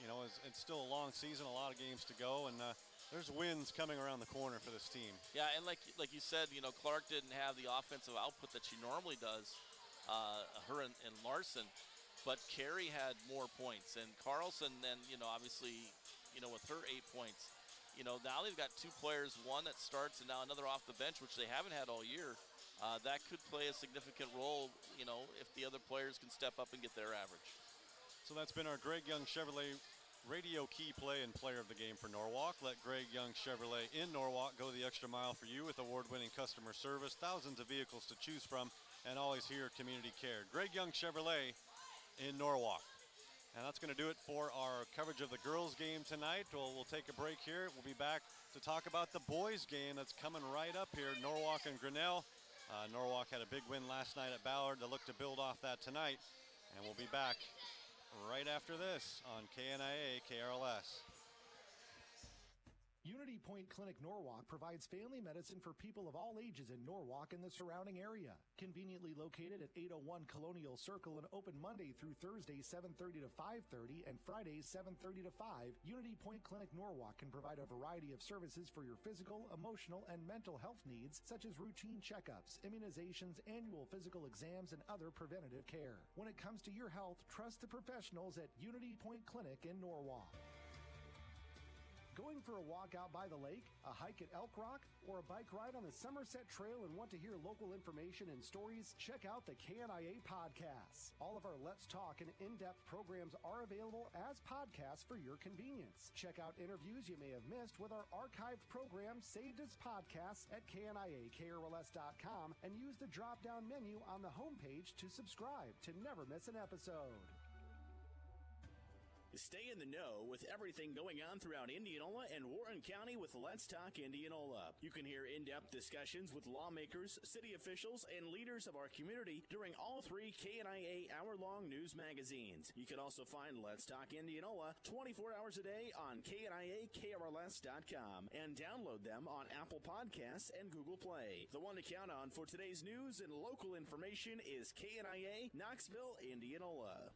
It's still a long season, a lot of games to go, and there's wins coming around the corner for this team. Yeah, and like you said, Clark didn't have the offensive output that she normally does, her and Larson, but Carey had more points, and Carlson then, obviously, with her 8 points. Now they've got 2 players, one that starts and now another off the bench, which they haven't had all year. That could play a significant role, if the other players can step up and get their average. So that's been our Greg Young Chevrolet radio key play and player of the game for Norwalk. Let Greg Young Chevrolet in Norwalk go the extra mile for you with award-winning customer service, thousands of vehicles to choose from, and always here community care. Greg Young Chevrolet in Norwalk. And that's going to do it for our coverage of the girls' game tonight. We'll take a break here. We'll be back to talk about the boys' game that's coming right up here, Norwalk and Grinnell. Norwalk had a big win last night at Ballard. They'll look to build off that tonight. And we'll be back right after this on KNIA KRLS. Unity Point Clinic Norwalk provides family medicine for people of all ages in Norwalk and the surrounding area. Conveniently located at 801 Colonial Circle and open Monday through Thursday 7:30 to 5:30 and Fridays 7:30 to 5, Unity Point Clinic Norwalk can provide a variety of services for your physical, emotional, and mental health needs, such as routine checkups, immunizations, annual physical exams, and other preventative care. When it comes to your health, trust the professionals at Unity Point Clinic in Norwalk. Going for a walk out by the lake, a hike at Elk Rock, or a bike ride on the Somerset Trail and want to hear local information and stories? Check out the KNIA podcasts. All of our Let's Talk and in-depth programs are available as podcasts for your convenience. Check out interviews you may have missed with our archived programs saved as podcasts at KNIAKRLS.com and use the drop-down menu on the homepage to subscribe to never miss an episode. Stay in the know with everything going on throughout Indianola and Warren County with Let's Talk Indianola. You can hear in-depth discussions with lawmakers, city officials, and leaders of our community during all three KNIA hour-long news magazines. You can also find Let's Talk Indianola 24 hours a day on KNIAKRLS.com and download them on Apple Podcasts and Google Play. The one to count on for today's news and local information is KNIA Knoxville, Indianola.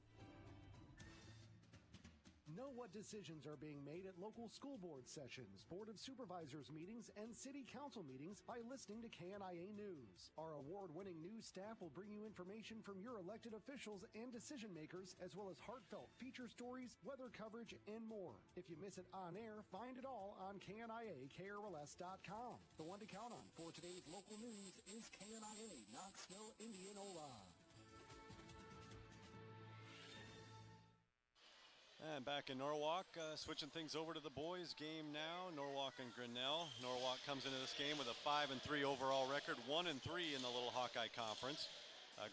Know what decisions are being made at local school board sessions, Board of Supervisors meetings, and City Council meetings by listening to KNIA News. Our award-winning news staff will bring you information from your elected officials and decision makers, as well as heartfelt feature stories, weather coverage, and more. If you miss it on air, find it all on KNIAKRLS.com. The one to count on for today's local news is KNIA Knoxville, Indianola. And back in Norwalk, switching things over to the boys game now. Norwalk and Grinnell. Norwalk comes into this game with a 5-3 overall record, 1-3 in the Little Hawkeye Conference.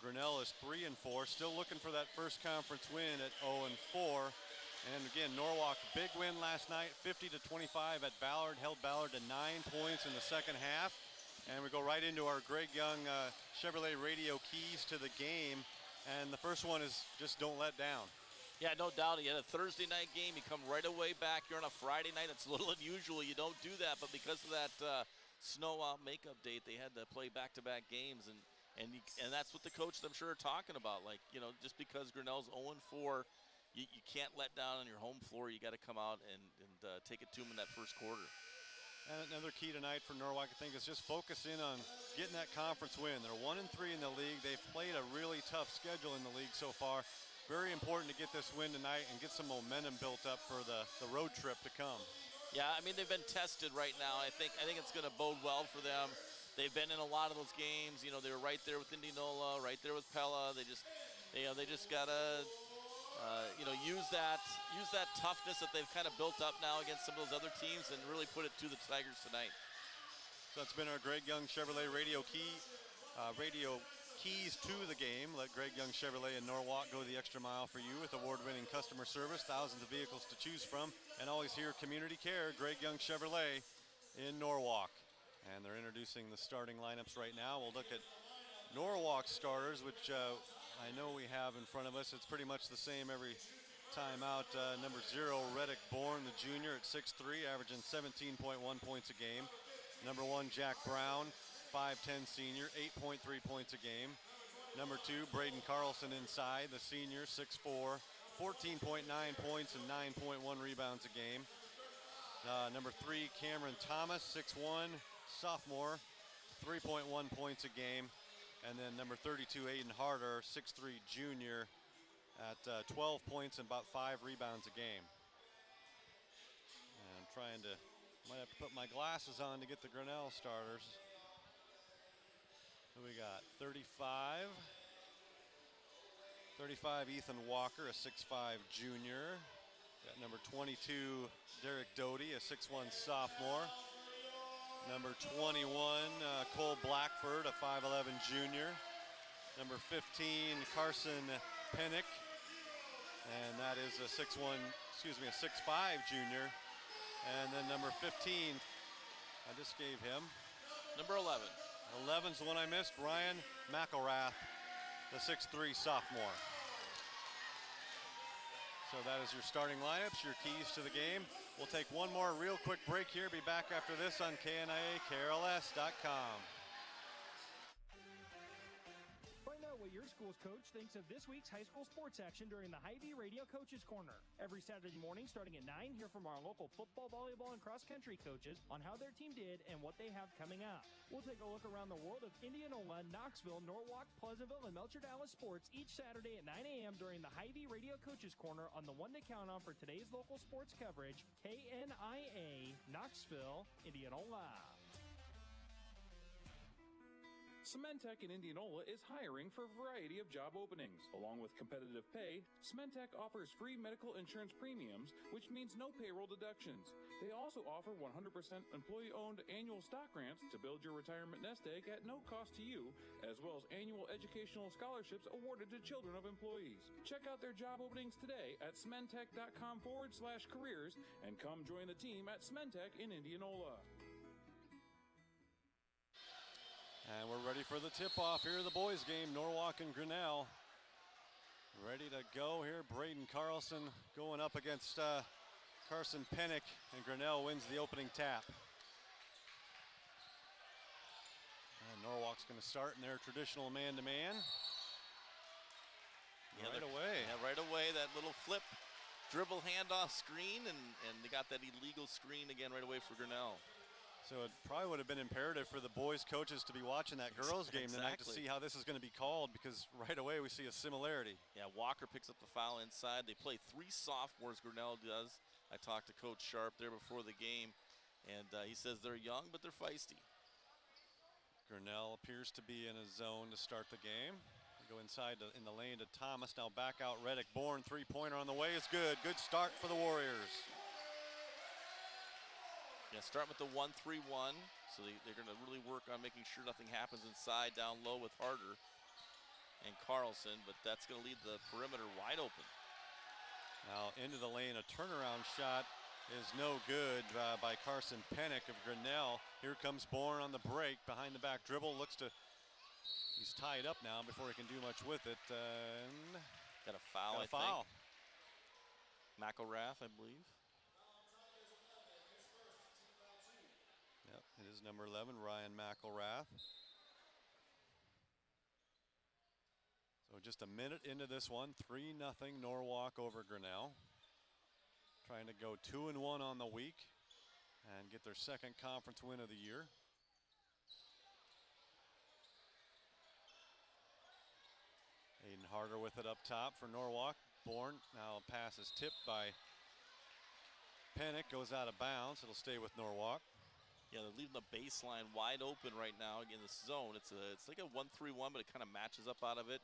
Grinnell is 3-4, still looking for that first conference win at 0-4. And again, Norwalk, big win last night, 50-25 at Ballard. Held Ballard to 9 points in the second half. And we go right into our Greg Young Chevrolet radio keys to the game. And the first one is just don't let down. Yeah, no doubt. You had a Thursday night game. You come right away back. You're on a Friday night. It's a little unusual. You don't do that. But because of that snow out makeup date, they had to play back-to-back games. And that's what the coaches, I'm sure, are talking about. Like, you know, just because Grinnell's 0-4, you can't let down on your home floor. You got to come out and take it to them in that first quarter. And another key tonight for Norwalk, I think, is just focus in on getting that conference win. They're 1-3 in the league. They've played a really tough schedule in the league so far. Very important to get this win tonight and get some momentum built up for the road trip to come. Yeah, I mean, they've been tested right now. I think it's going to bode well for them. They've been in a lot of those games. You know, they were right there with Indianola, right there with Pella. They just gotta, use that toughness that they've kind of built up now against some of those other teams and really put it to the Tigers tonight. So that's been our Greg Young Chevrolet radio keys to the game. Let Greg Young Chevrolet in Norwalk go the extra mile for you with award-winning customer service, thousands of vehicles to choose from, and always here community care. Greg Young Chevrolet in Norwalk. And they're introducing the starting lineups right now. We'll look at Norwalk starters, which I know we have in front of us. It's pretty much the same every time out. Number 0, Reddick Bourne, the junior, at 6'3", averaging 17.1 points a game. Number 1, Jack Brown, 5'10" senior, 8.3 points a game. Number 2, Braden Carlson inside, the senior, 6'4", 14.9 points and 9.1 rebounds a game. Number 3, Cameron Thomas, 6'1", sophomore, 3.1 points a game. And then number 32, Aiden Harder, 6'3", junior, at 12 points and about 5 rebounds a game. And I'm might have to put my glasses on to get the Grinnell starters. Who we got? 35, Ethan Walker, a 6'5" junior. Got number 22, Derek Doty, a 6'1" sophomore. Number 21, Cole Blackford, a 5'11" junior. Number 15, Carson Pennick, and that is a 6'5" junior. And then number 15, I just gave him. Number 11. 11's the one I missed, Ryan McElrath, the 6'3" sophomore. So that is your starting lineups, your keys to the game. We'll take one more real quick break here. Be back after this on KNIAKRLS.com. Find out what your school's coach thinks of this week's high school sports action during the Hy-Vee Radio Coaches Corner. Every Saturday morning starting at 9, hear from our local football, volleyball, and cross-country coaches on how their team did and what they have coming up. We'll take a look around the world of Indianola, Knoxville, Norwalk, Pleasantville, and Melcher Dallas sports each Saturday at 9 a.m. during the Hy-Vee Radio Coaches Corner on the one to count on for today's local sports coverage, KNIA, Knoxville, Indianola. Cementech in Indianola is hiring for a variety of job openings. Along with competitive pay, Cementech offers free medical insurance premiums, which means no payroll deductions. They also offer 100% employee-owned annual stock grants to build your retirement nest egg at no cost to you, as well as annual educational scholarships awarded to children of employees. Check out their job openings today at cementech.com/careers and come join the team at Cementech in Indianola. And we're ready for the tip-off here of the boys' game. Norwalk and Grinnell ready to go here. Braden Carlson going up against Carson Pennick, and Grinnell wins the opening tap. And Norwalk's going to start in their traditional man-to-man. Right away. Yeah, right away, that little flip dribble handoff screen, and they got that illegal screen again right away for Grinnell. So it probably would have been imperative for the boys' coaches to be watching that girls' game tonight to see how this is going to be called, because right away we see a similarity. Yeah, Walker picks up the foul inside. They play 3 sophomores, Grinnell does. I talked to Coach Sharp there before the game, and he says they're young, but they're feisty. Grinnell appears to be in a zone to start the game. They go inside in the lane to Thomas. Now back out Reddick Bourne. Three-pointer on the way is good. Good start for the Warriors. Yeah, start with the 1-3-1. So they're going to really work on making sure nothing happens inside, down low with Harder and Carlson, but that's going to leave the perimeter wide open. Now into the lane, a turnaround shot is no good by Carson Pennick of Grinnell. Here comes Bourne on the break, behind the back dribble, he's tied up now before he can do much with it. Got a foul, I think. McElrath, I believe. Yep, it is number 11, Ryan McElrath. So just a minute into this one, 3-0 Norwalk over Grinnell. Trying to go 2-1 on the week and get their second conference win of the year. Aiden Harder with it up top for Norwalk. Bourne, now a pass is tipped by Pennick, goes out of bounds. It'll stay with Norwalk. Yeah, they're leaving the baseline wide open right now in the zone. It's like a 1-3-1, but it kind of matches up out of it.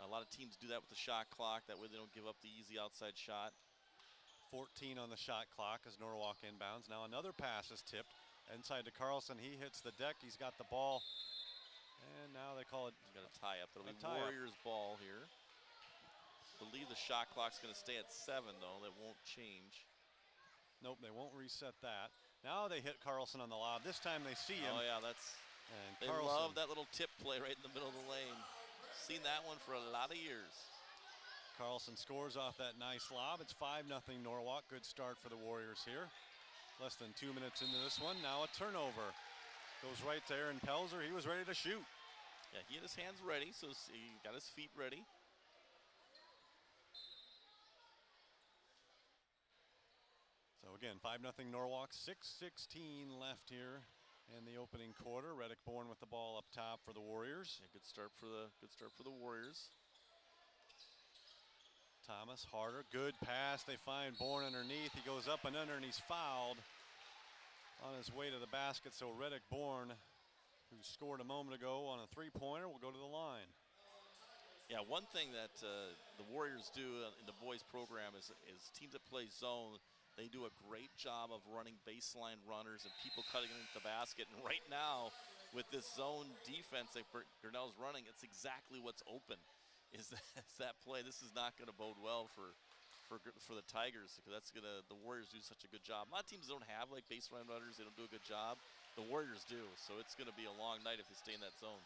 A lot of teams do that with the shot clock. That way they don't give up the easy outside shot. 14 on the shot clock as Norwalk inbounds. Now another pass is tipped inside to Carlson. He hits the deck. He's got the ball. And now they call it. Got a tie up. It'll be Warriors ball here. I believe the shot clock's going to stay at 7, though. That won't change. Nope, they won't reset that. Now they hit Carlson on the lob. This time they see him. Oh, yeah, they love that little tip play right in the middle of the lane. Seen that one for a lot of years. Carlson scores off that nice lob. It's 5-0 Norwalk. Good start for the Warriors here. Less than 2 minutes into this one. Now a turnover. Goes right to Aaron Pelzer. He was ready to shoot. Yeah, he had his hands ready, so he got his feet ready. So again, 5-0 Norwalk, 6:16 left here in the opening quarter. Reddick Bourne with the ball up top for the Warriors. Yeah, good start for the Warriors. Thomas, Harder, good pass. They find Bourne underneath. He goes up and under, and he's fouled on his way to the basket. So Reddick Bourne, who scored a moment ago on a three-pointer, will go to the line. Yeah, one thing that the Warriors do in the boys program is teams that play zone, they do a great job of running baseline runners and people cutting into the basket. And right now, with this zone defense that Grinnell's running, it's exactly what's open. Is that play? This is not going to bode well for the Tigers, because the Warriors do such a good job. A lot of teams don't have like baseline runners; they don't do a good job. The Warriors do, so it's going to be a long night if they stay in that zone.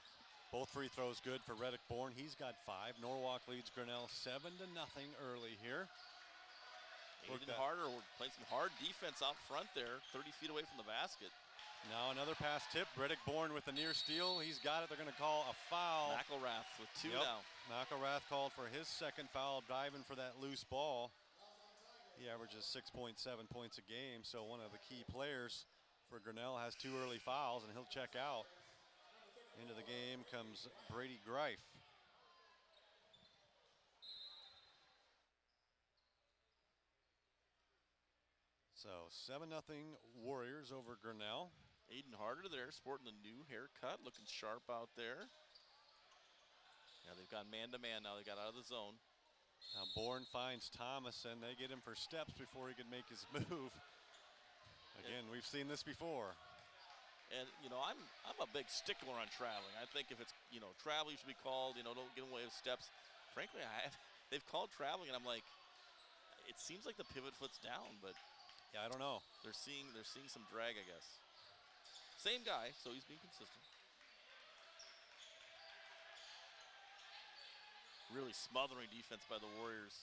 Both free throws good for Reddick Bourne. He's got 5. Norwalk leads Grinnell 7-0 early here. Aiden Harder playing some hard defense out front there, 30 feet away from the basket. Now another pass tip. Reddick Bourne with the near steal. He's got it. They're going to call a foul. McElrath with 2 now. McElrath called for his second foul, diving for that loose ball. He averages 6.7 points a game, so one of the key players for Grinnell has 2 early fouls, and he'll check out. Into the game comes Brady Greif. So 7-0 Warriors over Grinnell. Aiden Harder there, sporting the new haircut, looking sharp out there. Yeah, they've got man-to-man now. They got out of the zone. Now Bourne finds Thomason. They get him for steps before he could make his move. Again, we've seen this before. And, you know, I'm a big stickler on traveling. I think if it's, you know, traveling should be called, you know, don't get away with steps. Frankly, they've called traveling, and I'm like, it seems like the pivot foot's down, but yeah, I don't know. They're seeing some drag, I guess. Same guy, so he's being consistent. Really smothering defense by the Warriors.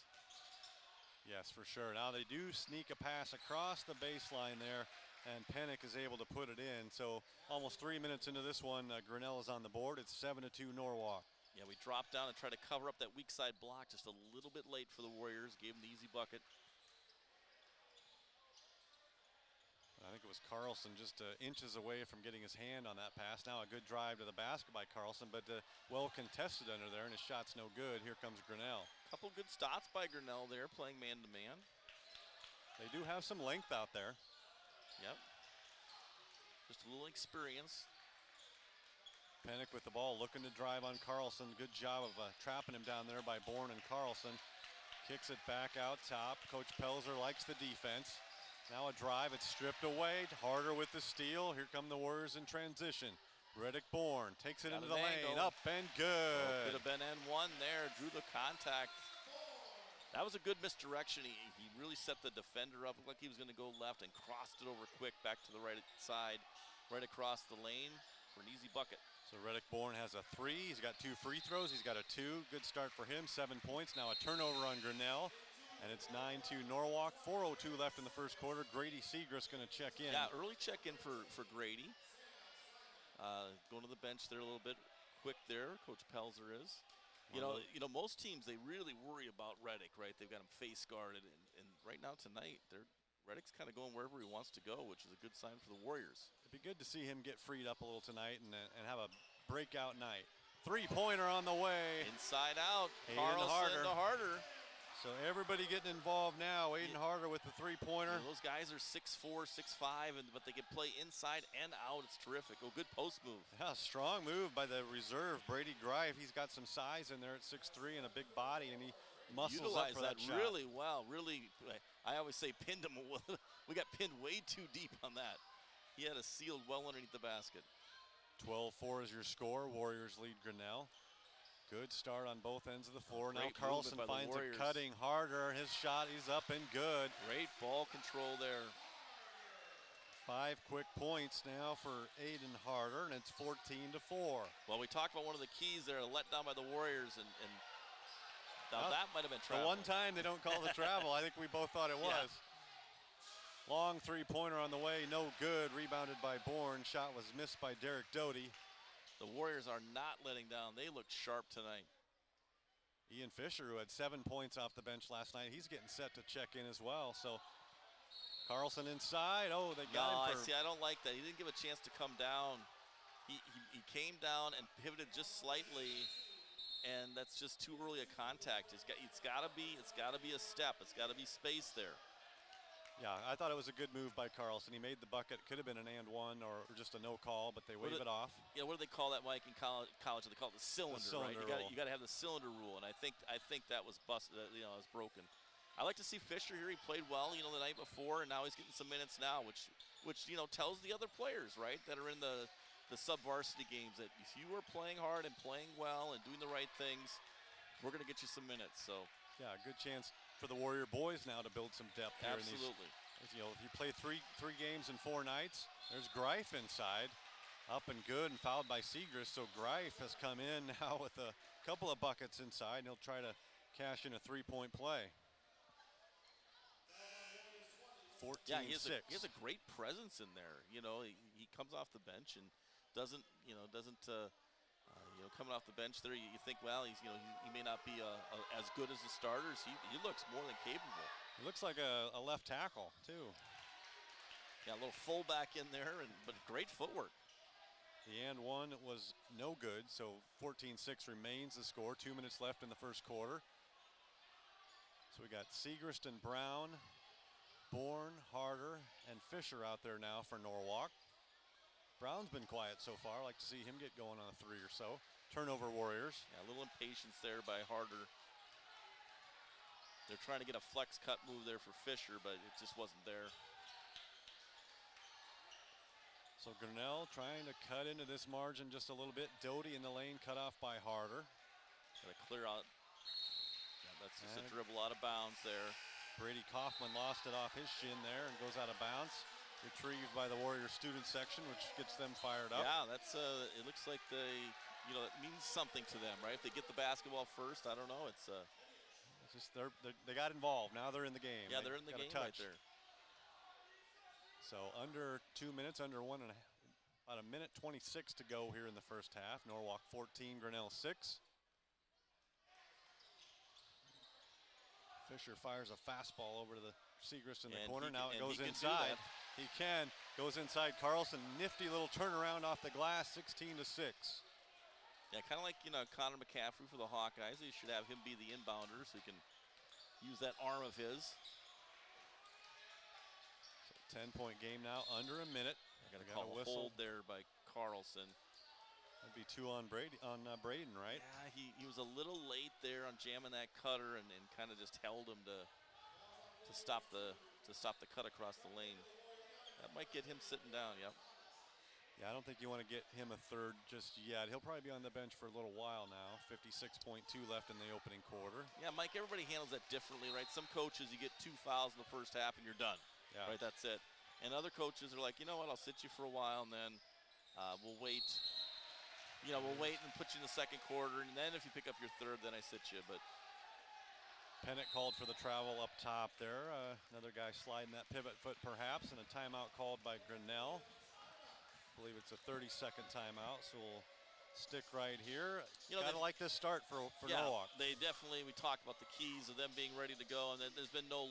Yes, for sure. Now they do sneak a pass across the baseline there, and Pennick is able to put it in. So almost 3 minutes into this one, Grinnell is on the board. It's 7-2 Norwalk. Yeah, we dropped down and tried to cover up that weak side block just a little bit late for the Warriors. Gave them the easy bucket. I think it was Carlson just inches away from getting his hand on that pass. Now a good drive to the basket by Carlson, but well contested under there, and his shot's no good. Here comes Grinnell. Couple good stops by Grinnell there, playing man-to-man. They do have some length out there. Yep. Just a little experience. Pennick with the ball, looking to drive on Carlson. Good job of trapping him down there by Bourne and Carlson. Kicks it back out top. Coach Pelzer likes the defense. Now a drive, it's stripped away. Harder with the steal. Here come the Warriors in transition. Reddick Bourne takes it into the lane, up and good. Could have been N1 there, drew the contact. That was a good misdirection. He really set the defender up. Looked like he was going to go left and crossed it over quick back to the right side, right across the lane for an easy bucket. So Reddick Bourne has a 3. He's got 2 free throws. He's got a 2. Good start for him, 7 points. Now a turnover on Grinnell. And it's 9-2 Norwalk. 4:02 left in the first quarter. Grady Segrist going to check in. Yeah, early check in for Grady. Going to the bench there a little bit quick there. Coach Pelzer is. You know, most teams, they really worry about Reddick, right? They've got him face guarded, and right now tonight, Reddick's kind of going wherever he wants to go, which is a good sign for the Warriors. It'd be good to see him get freed up a little tonight and have a breakout night. 3-pointer on the way. Inside out. Aiden Carlson to Harder. So everybody getting involved now. Aiden Harder with the 3-pointer. Those guys are 6'4", 6'5", but they can play inside and out. It's terrific. Oh, good post move. Yeah, strong move by the reserve, Brady Greif. He's got some size in there at 6'3" and a big body, and he muscles up for that shot. Really well. Really, I always say pinned him. We got pinned way too deep on that. He had a sealed well underneath the basket. 12-4 is your score. Warriors lead Grinnell. Good start on both ends of the floor. Now Great Carlson finds it cutting Harder. His shot, he's up and good. Great ball control there. 5 quick points now for Aiden Harder, and it's 14-4. Well, we talked about one of the keys there, let down by the Warriors, and now that might have been travel. The one time they don't call the travel, I think we both thought it was. Yeah. Long 3-pointer on the way, no good. Rebounded by Bourne. Shot was missed by Derek Doty. The Warriors are not letting down. They look sharp tonight. Ian Fisher, who had 7 points off the bench last night, he's getting set to check in as well. So Carlson inside. Oh, they got him. I don't like that. He didn't give a chance to come down. He came down and pivoted just slightly, and that's just too early a contact. It's got to be a step. It's got to be space there. Yeah, I thought it was a good move by Carlson. He made the bucket. Could have been an and one or just a no call, but they wave it off. Yeah, what do they call that, Mike, in college? They call it the cylinder, right? Rule. You got to have the cylinder rule, and I think that was busted. It was broken. I like to see Fisher here. He played well, the night before, and now he's getting some minutes now, which tells the other players, right, that are in the sub-varsity games that if you are playing hard and playing well and doing the right things, we're going to get you some minutes. So yeah, a good chance for the Warrior boys now to build some depth here. Absolutely. If you play three games in 4 nights, there's Greif inside, up and good, and fouled by Segrist. So Greif has come in now with a couple of buckets inside, and he'll try to cash in a 3-point play. 14-6. Yeah, he has a great presence in there. He comes off the bench and doesn't coming off the bench there, you think, well, he may not be as good as the starters. He looks more than capable. He looks like a left tackle, too. Yeah, a little fullback in there, but great footwork. The and one was no good, so 14-6 remains the score. 2 minutes left in the first quarter. So we got Segrist and Brown, Bourne, Harder, and Fisher out there now for Norwalk. Brown's been quiet so far. Like to see him get going on a 3 or so. Turnover Warriors. Yeah, a little impatience there by Harder. They're trying to get a flex cut move there for Fisher, but it just wasn't there. So Grinnell trying to cut into this margin just a little bit. Doty in the lane, cut off by Harder. Got to clear out. Yeah, that's just a dribble out of bounds there. Brady Kaufman lost it off his shin there and goes out of bounds. Retrieved by the Warriors student section, which gets them fired up. Yeah, that's it looks like it means something to them, right? If they get the basketball first, I don't know. It's just they got involved. Now they're in the game. Yeah, they're in the game right there. So under 2 minutes, under one and about a minute 26 to go here in the first half. Norwalk 14, Grinnell 6. Fisher fires a fastball over to the Segrist in the corner. Now it goes inside. He can. Goes inside Carlson. Nifty little turnaround off the glass, 16-6. Yeah, kind of like, Connor McCaffrey for the Hawkeyes. They should have him be the inbounder so he can use that arm of his. So 10-point game now, under a minute. Got to call a hold there by Carlson. That'd be 2 on Braden, right? Yeah, he was a little late there on jamming that cutter and kind of just held him to stop the cut across the lane. That might get him sitting down. Yep. Yeah, I don't think you want to get him a third just yet. He'll probably be on the bench for a little while now. 56.2 left in the opening quarter. Yeah, Mike, everybody handles that differently, right? Some coaches, you get 2 fouls in the first half and you're done. Yeah. Right, that's it. And other coaches are like, you know what, I'll sit you for a while and then we'll wait. We'll wait and put you in the second quarter, and then if you pick up your third, then I sit you. But Pennant called for the travel up top there. Another guy sliding that pivot foot perhaps, and a timeout called by Grinnell. I believe it's a 30-second timeout, so we'll stick right here. Gotta like this start for Norwalk. They definitely, we talked about the keys of them being ready to go, and there's been no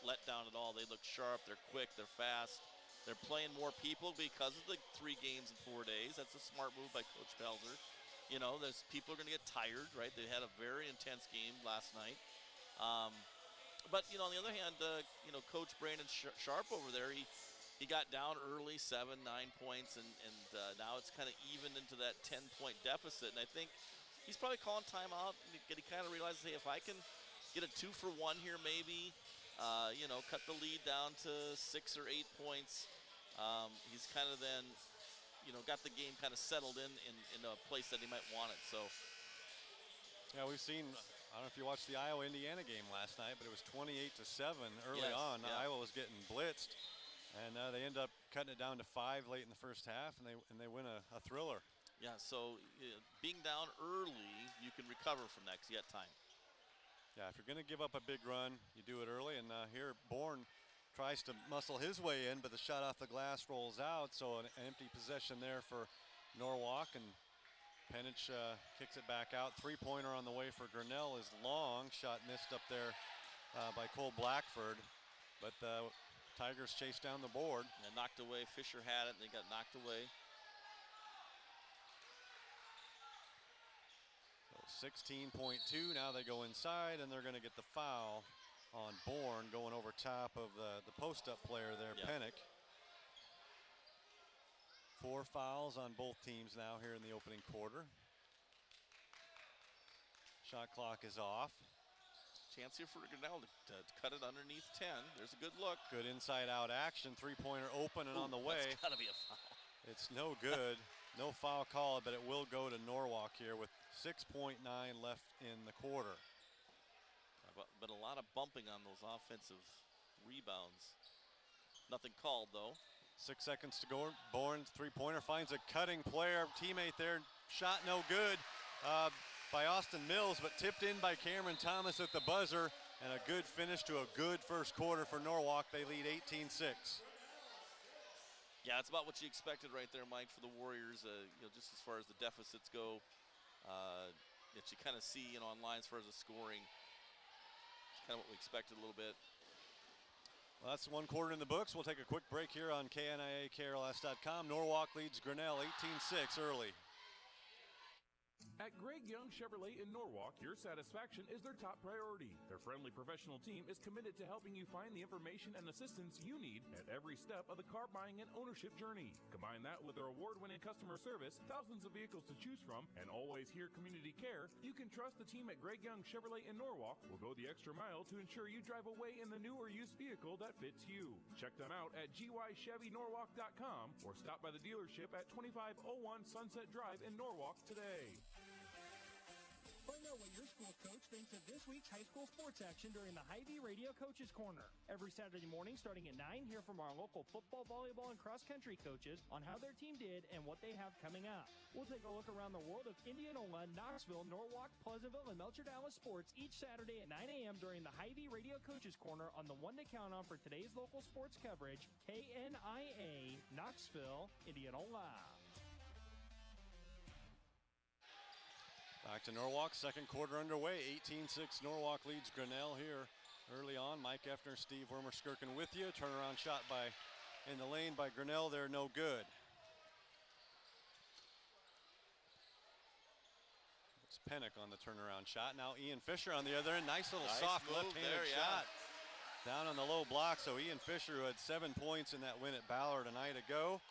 let down at all. They look sharp, they're quick, they're fast. They're playing more people because of the 3 games in 4 days. That's a smart move by Coach Pelzer. There's people are going to get tired, right? They had a very intense game last night. But, on the other hand, Coach Brandon Sharp over there, he got down early, 7, 9 points, and now it's kind of even into that 10-point deficit. And I think he's probably calling timeout. He kind of realizes, hey, if I can get a 2-for-1 here maybe, cut the lead down to 6 or 8 points. He's kind of then, got the game kind of settled in a place that he might want it. So, yeah, we've seen. I don't know if you watched the Iowa-Indiana game last night, but it was 28-7 early on. Yeah. Iowa was getting blitzed, and they end up cutting it down to 5 late in the first half, and they win a thriller. Yeah. So being down early, you can recover from that 'cause you got time. Yeah, if you're going to give up a big run, you do it early. And here, Bourne tries to muscle his way in, but the shot off the glass rolls out. So an empty possession there for Norwalk, and Penich kicks it back out. 3-pointer on the way for Grinnell is long. Shot missed up there by Cole Blackford, but the Tigers chased down the board. And knocked away. Fisher had it, and they got knocked away. 16.2, now they go inside, and they're going to get the foul on Bourne going over top of the post-up player there, yep. Pennick. 4 fouls on both teams now here in the opening quarter. Shot clock is off. Chance here for Grinnell to cut it underneath 10. There's a good look. Good inside-out action. 3-pointer open and on the way. That's got to be a foul. It's no good. No foul call, but it will go to Norwalk here with 6.9 left in the quarter. But a lot of bumping on those offensive rebounds. Nothing called, though. 6 seconds to go. Bourne's 3-pointer finds a cutting player. Teammate there. Shot no good by Austin Mills, but tipped in by Cameron Thomas at the buzzer. And a good finish to a good first quarter for Norwalk. They lead 18-6. Yeah, it's about what you expected right there, Mike, for the Warriors. Just as far as the deficits go, that you kind of see, online as far as the scoring. It's kind of what we expected a little bit. Well, that's 1 quarter in the books. We'll take a quick break here on KNIA KRLS.com. Norwalk leads Grinnell 18-6 early. At Greg Young Chevrolet in Norwalk, your satisfaction is their top priority. Their friendly professional team is committed to helping you find the information and assistance you need at every step of the car buying and ownership journey. Combine that with their award-winning customer service, thousands of vehicles to choose from, and always here community care, you can trust the team at Greg Young Chevrolet in Norwalk will go the extra mile to ensure you drive away in the new or used vehicle that fits you. Check them out at gychevynorwalk.com or stop by the dealership at 2501 Sunset Drive in Norwalk today. Find out what your school's coach thinks of this week's high school sports action during the Hy-Vee Radio Coaches Corner. Every Saturday morning starting at 9, hear from our local football, volleyball, and cross-country coaches on how their team did and what they have coming up. We'll take a look around the world of Indianola, Knoxville, Norwalk, Pleasantville, and Melcher Dallas sports each Saturday at 9 a.m. during the Hy-Vee Radio Coaches Corner on the one to count on for today's local sports coverage, KNIA, Knoxville, Indianola. Back to Norwalk, second quarter underway. 18-6 Norwalk leads Grinnell here early on. Mike Effner, Steve Wormer-Skirkin with you. Turnaround shot in the lane by Grinnell. They're no good. It's Pennick on the turnaround shot. Now Ian Fisher on the other end. Nice little soft left-handed shot. Down on the low block. So Ian Fisher, who had 7 points in that win at Ballard a night ago,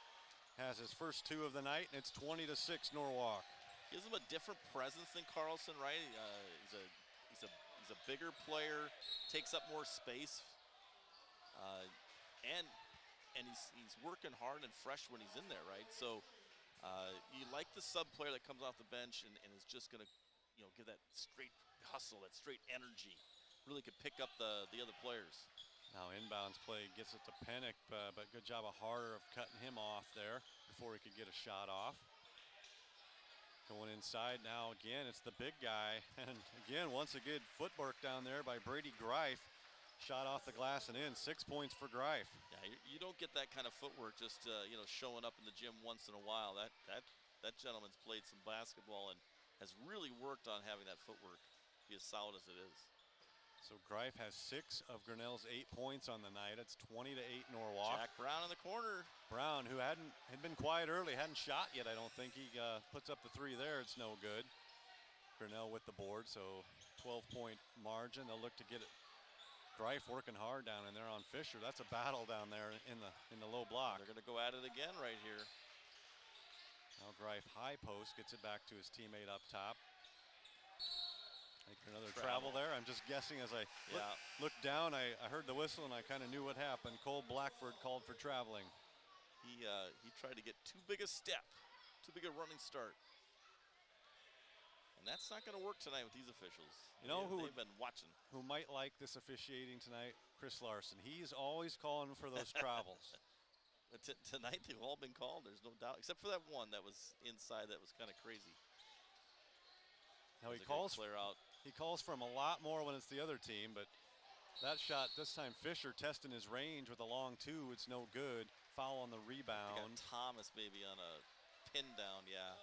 has his first 2 of the night, and it's 20-6 Norwalk. Gives him a different presence than Carlson, right? He's a bigger player, takes up more space, and he's working hard and fresh when he's in there, right? So you like the sub player that comes off the bench and is just going to, give that straight hustle, that straight energy. Really could pick up the other players. Now inbounds play gets it to Pennick, but good job of Harder of cutting him off there before he could get a shot off. Going inside now again, it's the big guy. And again, once a good footwork down there by Brady Greif. Shot off the glass and in, 6 points for Greif. Yeah, you don't get that kind of footwork just showing up in the gym once in a while. That gentleman's played some basketball and has really worked on having that footwork be as solid as it is. So Greif has 6 of Grinnell's 8 points on the night. It's 20-8 Norwalk. Jack Brown in the corner. Brown, who had been quiet early, hadn't shot yet, I don't think. He puts up the 3 there. It's no good. Grinnell with the board, so 12-point margin. They'll look to get it. Greif working hard down in there on Fisher. That's a battle down there in the low block. They're going to go at it again right here. Now Greif high post gets it back to his teammate up top. Making another travel there. I'm just guessing as I looked down. I heard the whistle and I kind of knew what happened. Cole Blackford called for traveling. He tried to get too big a step, too big a running start. And that's not going to work tonight with these officials. You know who they've been watching. Who might like this officiating tonight? Chris Larson. He's always calling for those travels. But tonight they've all been called. There's no doubt, except for that one that was inside. That was kind of crazy. Now he calls from a lot more when it's the other team, but that shot this time Fisher testing his range with a long 2. It's no good. Foul on the rebound. Thomas maybe on a pin down, yeah.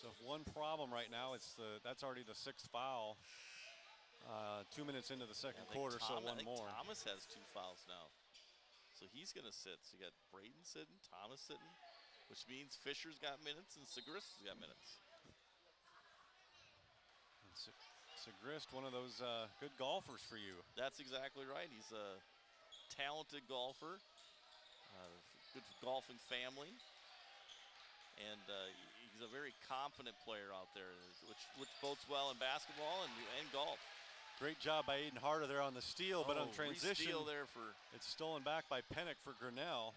So one problem right now, that's already the 6th foul. 2 minutes into the second quarter, so one more. Thomas has 2 fouls now. So he's going to sit. So you got Braden sitting, Thomas sitting, which means Fisher's got minutes and Segrist's got minutes. Segrist, one of those good golfers for you. That's exactly right. He's a talented golfer, good golfing family, and he's a very confident player out there, which bodes well in basketball and golf. Great job by Aiden Harder there on the steal, but on transition, it's stolen back by Pennick for Grinnell.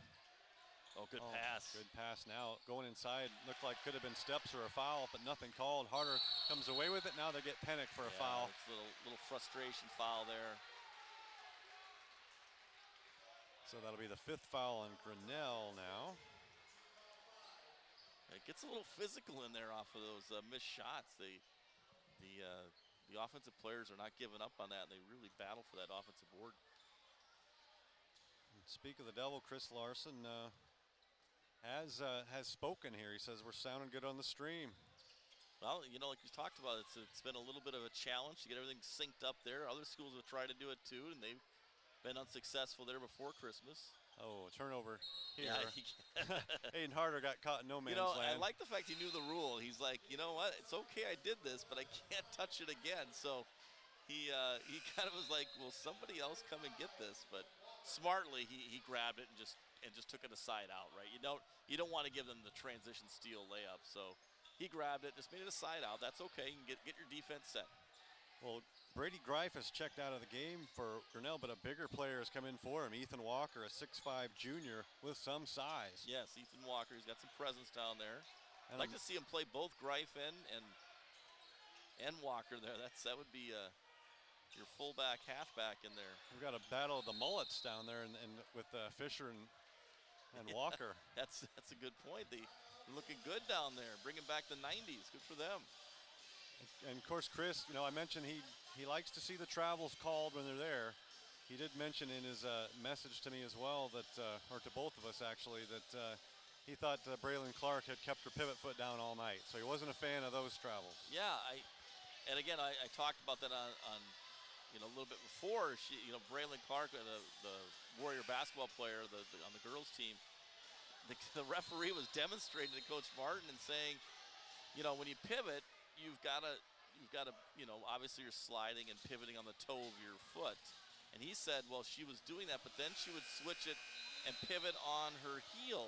Oh, good pass. Good pass now. Going inside, looked like could have been steps or a foul, but nothing called. Harder comes away with it. Now they get Pennick for a foul. It's a little frustration foul there. So that'll be the 5th foul on Grinnell now. It gets a little physical in there off of those missed shots. The offensive players are not giving up on that. They really battle for that offensive board. Speak of the devil, Chris Larson has spoken here. He says we're sounding good on the stream. Well, like we talked about, it's been a little bit of a challenge to get everything synced up there. Other schools have tried to do it too, and they've been unsuccessful there before Christmas. Oh, turnover here. Yeah, Aiden Harder got caught in no man's land. I like the fact he knew the rule. He's like, you know what? It's okay, I did this, but I can't touch it again. So he kind of was like, will somebody else come and get this? But smartly, he grabbed it and just took it aside out, right? You don't want to give them the transition steal layup. So he grabbed it, just made it a side out. That's okay. You can get your defense set. Well, Brady Greif has checked out of the game for Grinnell, but a bigger player has come in for him. Ethan Walker, a 6'5 junior with some size. Yes, Ethan Walker. He's got some presence down there. And I'd like to see him play both Greif and Walker there. That would be your fullback, halfback in there. We've got a battle of the mullets down there, and with Fisher and Walker. That's a good point. They're looking good down there, bringing back the 90s. Good for them. And of course, Chris, I mentioned he likes to see the travels called when they're there. He did mention in his message to me as well that, or to both of us actually, that he thought Braylon Clark had kept her pivot foot down all night, so he wasn't a fan of those travels. Yeah, I talked about that on a little bit before. Braylon Clark, the Warrior basketball player, on the girls team, the referee was demonstrating to Coach Martin and saying, when you pivot, you've got to, obviously you're sliding and pivoting on the toe of your foot. And he said, well, she was doing that, but then she would switch it and pivot on her heel,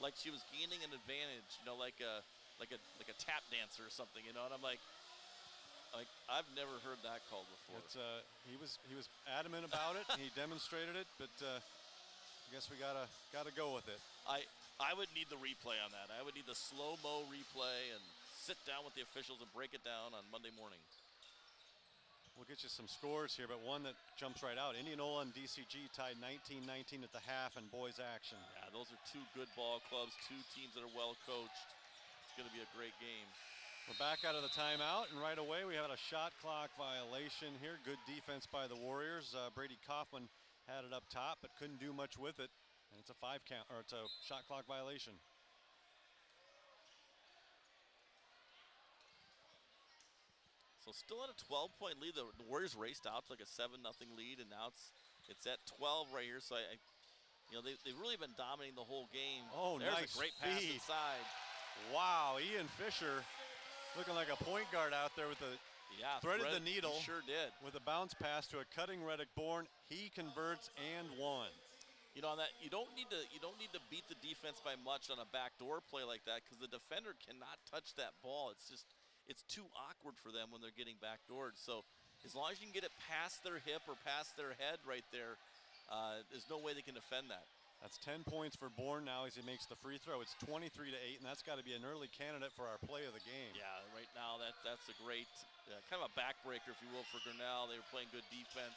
like she was gaining an advantage, like a tap dancer or something, And I'm like I've never heard that called before. He was adamant about it. He demonstrated it, but I guess we gotta go with it. I would need the replay on that. I would need the slow-mo replay and sit down with the officials and break it down on Monday morning. We'll get you some scores here, but one that jumps right out. Indianola and DCG tied 19-19 at the half in boys action. Yeah, those are two good ball clubs, two teams that are well coached. It's going to be a great game. We're back out of the timeout, and right away we had a shot clock violation here. Good defense by the Warriors. Brady Kaufman had it up top, but couldn't do much with it. And it's a it's a shot clock violation. So still at a 12-point lead. The Warriors raced out to like a 7-0 lead, and now it's at 12 right here. So they've really been dominating the whole game. Oh, there's nice a great pass feed. inside. Wow, Ian Fisher looking like a point guard out there with the threaded the needle. He sure did. With a bounce pass to a cutting Reddick Bourne. He converts and won. On that, you don't need to beat the defense by much on a backdoor play like that, because the defender cannot touch that ball. It's too awkward for them when they're getting backdoored. So as long as you can get it past their hip or past their head right there, there's no way they can defend that. That's 10 points for Bourne now as he makes the free throw. It's 23-8, and that's got to be an early candidate for our play of the game. Yeah, right now that's a great kind of a backbreaker, if you will, for Grinnell. They were playing good defense.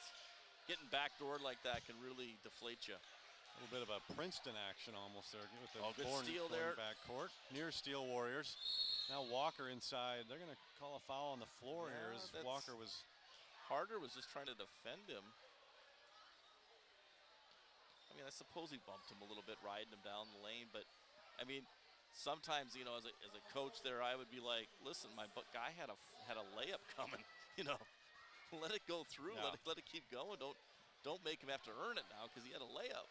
Getting backdoored like that can really deflate you. A little bit of a Princeton action almost there with the good Bourne steal there. backcourt. Near steal Warriors. Now Walker inside. They're going to call a foul on the floor here as Walker was. Harder was just trying to defend him. I mean, I suppose he bumped him a little bit, riding him down the lane. But, I mean, sometimes, as a coach there, I would be like, listen, my guy had a layup coming. Let it go through. Yeah. Let it keep going. Don't make him have to earn it now because he had a layup.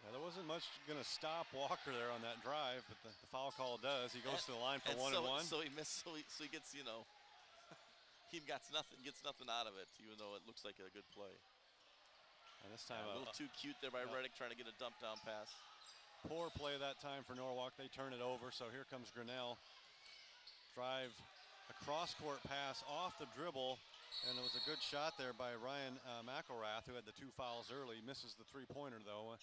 Yeah, there wasn't much going to stop Walker there on that drive, but the foul call does. He goes to the line for 1-1. So he missed. So he gets, he gets nothing out of it, even though it looks like a good play. And this time a little too cute there by Reddick trying to get a dump down pass. Poor play that time for Norwalk. They turn it over. So here comes Grinnell. Drive, a cross-court pass off the dribble, and it was a good shot there by Ryan McElrath, who had the 2 fouls early. Misses the three-pointer though.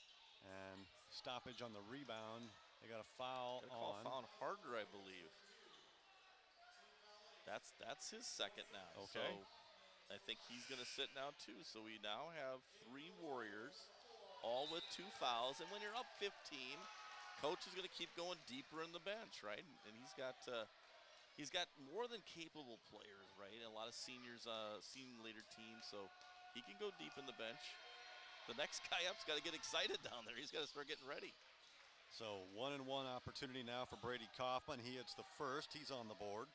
And stoppage on the rebound. They got a foul on. Foul on Harder, I believe. That's his second now. Okay. So I think he's going to sit now too. So we now have 3 Warriors, all with 2 fouls. And when you're up 15, coach is going to keep going deeper in the bench, right? And he's got more than capable players, right? And a lot of seniors, senior leader teams, so he can go deep in the bench. The next guy up's got to get excited down there. He's got to start getting ready. So 1-1 opportunity now for Brady Kaufman. He hits the first. He's on the board.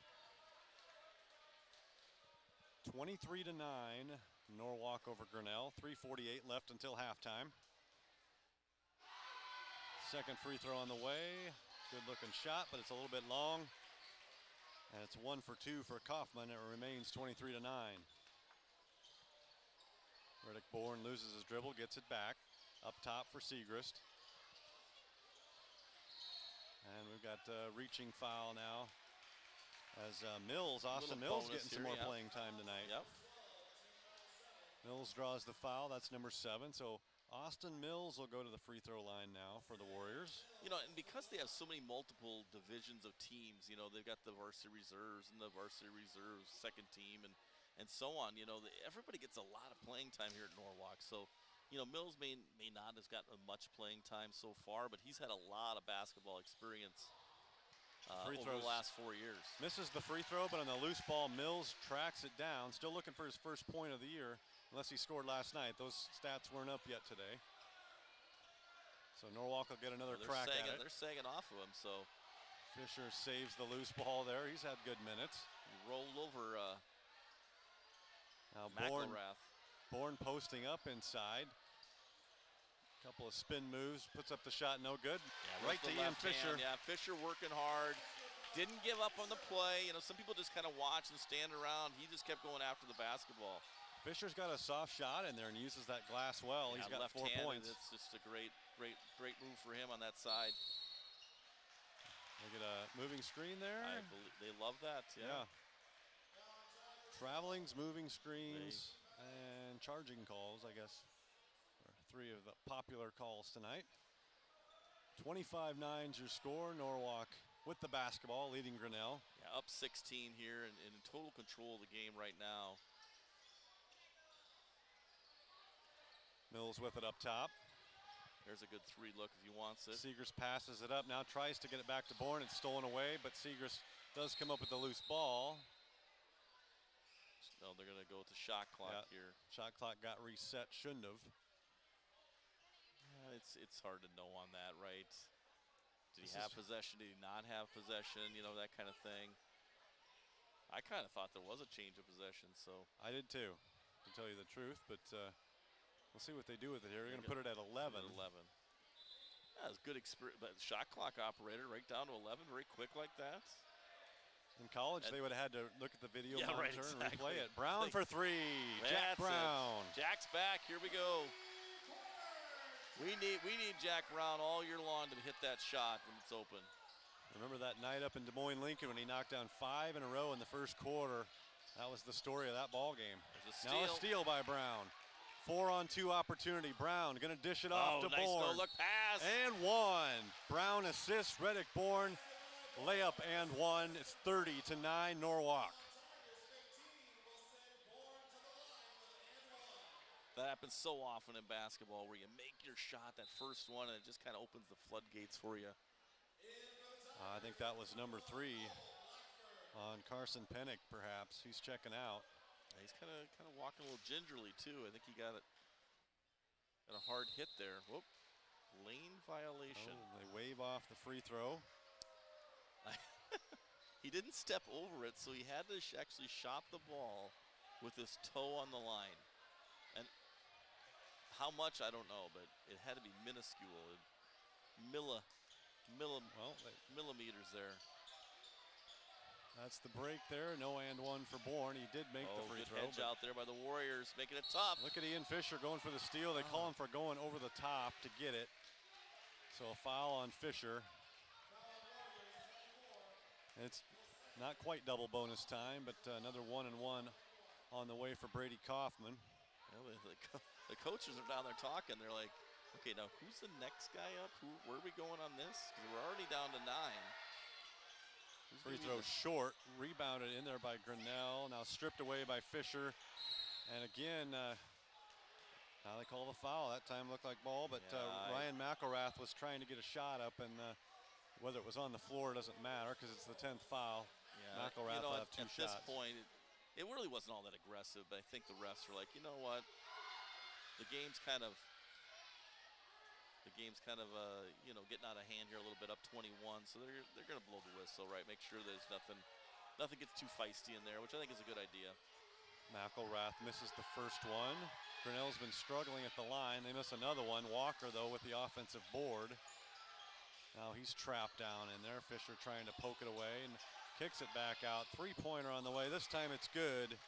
23-9, Norwalk over Grinnell. 3:48 left until halftime. Second free throw on the way. Good looking shot, but it's a little bit long. And it's 1 for 2 for Kaufman. It remains 23-9. Riddick Bourne loses his dribble, gets it back. Up top for Segrist. And we've got a reaching foul now. As Austin Mills getting some more playing time tonight. Yep. Mills draws the foul, that's number 7. So Austin Mills will go to the free throw line now for the Warriors. You know, and because they have so many multiple divisions of teams, you know, they've got the varsity reserves and the varsity reserves second team and so on. You know, everybody gets a lot of playing time here at Norwalk. So, you know, Mills may not have gotten much playing time so far, but he's had a lot of basketball experience over the last 4 years. Misses the free throw, but on the loose ball, Mills tracks it down. Still looking for his first point of the year, unless he scored last night. Those stats weren't up yet today. So Norwalk will get another crack at it. They're sagging off of him, so. Fisher saves the loose ball there. He's had good minutes. He rolled over now McElrath. Bourne posting up inside. Couple of spin moves, puts up the shot, no good. Yeah, right to Ian Fisher. Yeah, Fisher working hard. Didn't give up on the play. You know, some people just kind of watch and stand around. He just kept going after the basketball. Fisher's got a soft shot in there and uses that glass well. Yeah, he's got 4 points. It's just a great move for him on that side. Look at a moving screen there. I believe they love that. Yeah. Travelings, moving screens, and charging calls, I guess. 3 of the popular calls tonight. 25-9's your score. Norwalk with the basketball, leading Grinnell. Yeah, up 16 here and in total control of the game right now. Mills with it up top. There's a good 3 look if he wants it. Segrist passes it up, now tries to get it back to Bourne. It's stolen away, but Segrist does come up with the loose ball. No, they're going to go with the shot clock here. Shot clock got reset, shouldn't have. It's hard to know on that, right? Did he have possession? Did he not have possession? You know, that kind of thing. I kind of thought there was a change of possession, so. I did too, to tell you the truth, but we'll see what they do with it here. They're going to put it at 11. 11. Yeah, it's good experience, but shot clock operator right down to 11, very quick like that. In college, they would have had to look at the video monitor and exactly. replay it. Brown for 3. Jack Brown. Jack's back. Here we go. We need Jack Brown all year long to hit that shot when it's open. Remember that night up in Des Moines, Lincoln, when he knocked down 5 in a row in the first quarter? That was the story of that ball game. Now a steal by Brown. 4-on-2 opportunity. Brown going to dish it off to nice Bourne. No-look pass. And 1. Brown assists Riddick Bourne. Layup and 1. It's 30-9 Norwalk. That happens so often in basketball where you make your shot, that first one, and it just kind of opens the floodgates for you. I think that was number 3 on Carson Pennick, perhaps. He's checking out. Yeah, he's kind of walking a little gingerly, too. I think he got a hard hit there. Whoop. Lane violation. Oh, they wave off the free throw. He didn't step over it, so he had to actually shot the ball with his toe on the line. And how much, I don't know, but it had to be minuscule. Millimeters there. That's the break there. No and 1 for Bourne. He did make the free throw. Good hedge out there by the Warriors, making it tough. Look at Ian Fisher going for the steal. They call him for going over the top to get it. So a foul on Fisher. It's not quite double bonus time, but another 1-1 on the way for Brady Kaufman. Well, the coaches are down there talking. They're like, okay, now who's the next guy up? Where are we going on this? Because we're already down to 9. Free throw short, rebounded in there by Grinnell. Now stripped away by Fisher. And again, now they call the foul. That time looked like ball, but Ryan McElrath was trying to get a shot up, and whether it was on the floor doesn't matter because it's the 10th foul. Yeah, McElrath will have 2 shots. At this point, it really wasn't all that aggressive, but I think the refs are like, you know what? The game's kind of getting out of hand here a little bit, up 21, so they're going to blow the whistle, right? Make sure there's nothing gets too feisty in there, which I think is a good idea. McElrath misses the first one. Grinnell's been struggling at the line. They miss another one. Walker, though, with the offensive board. Now he's trapped down in there. Fisher trying to poke it away and kicks it back out. Three-pointer on the way. This time it's good.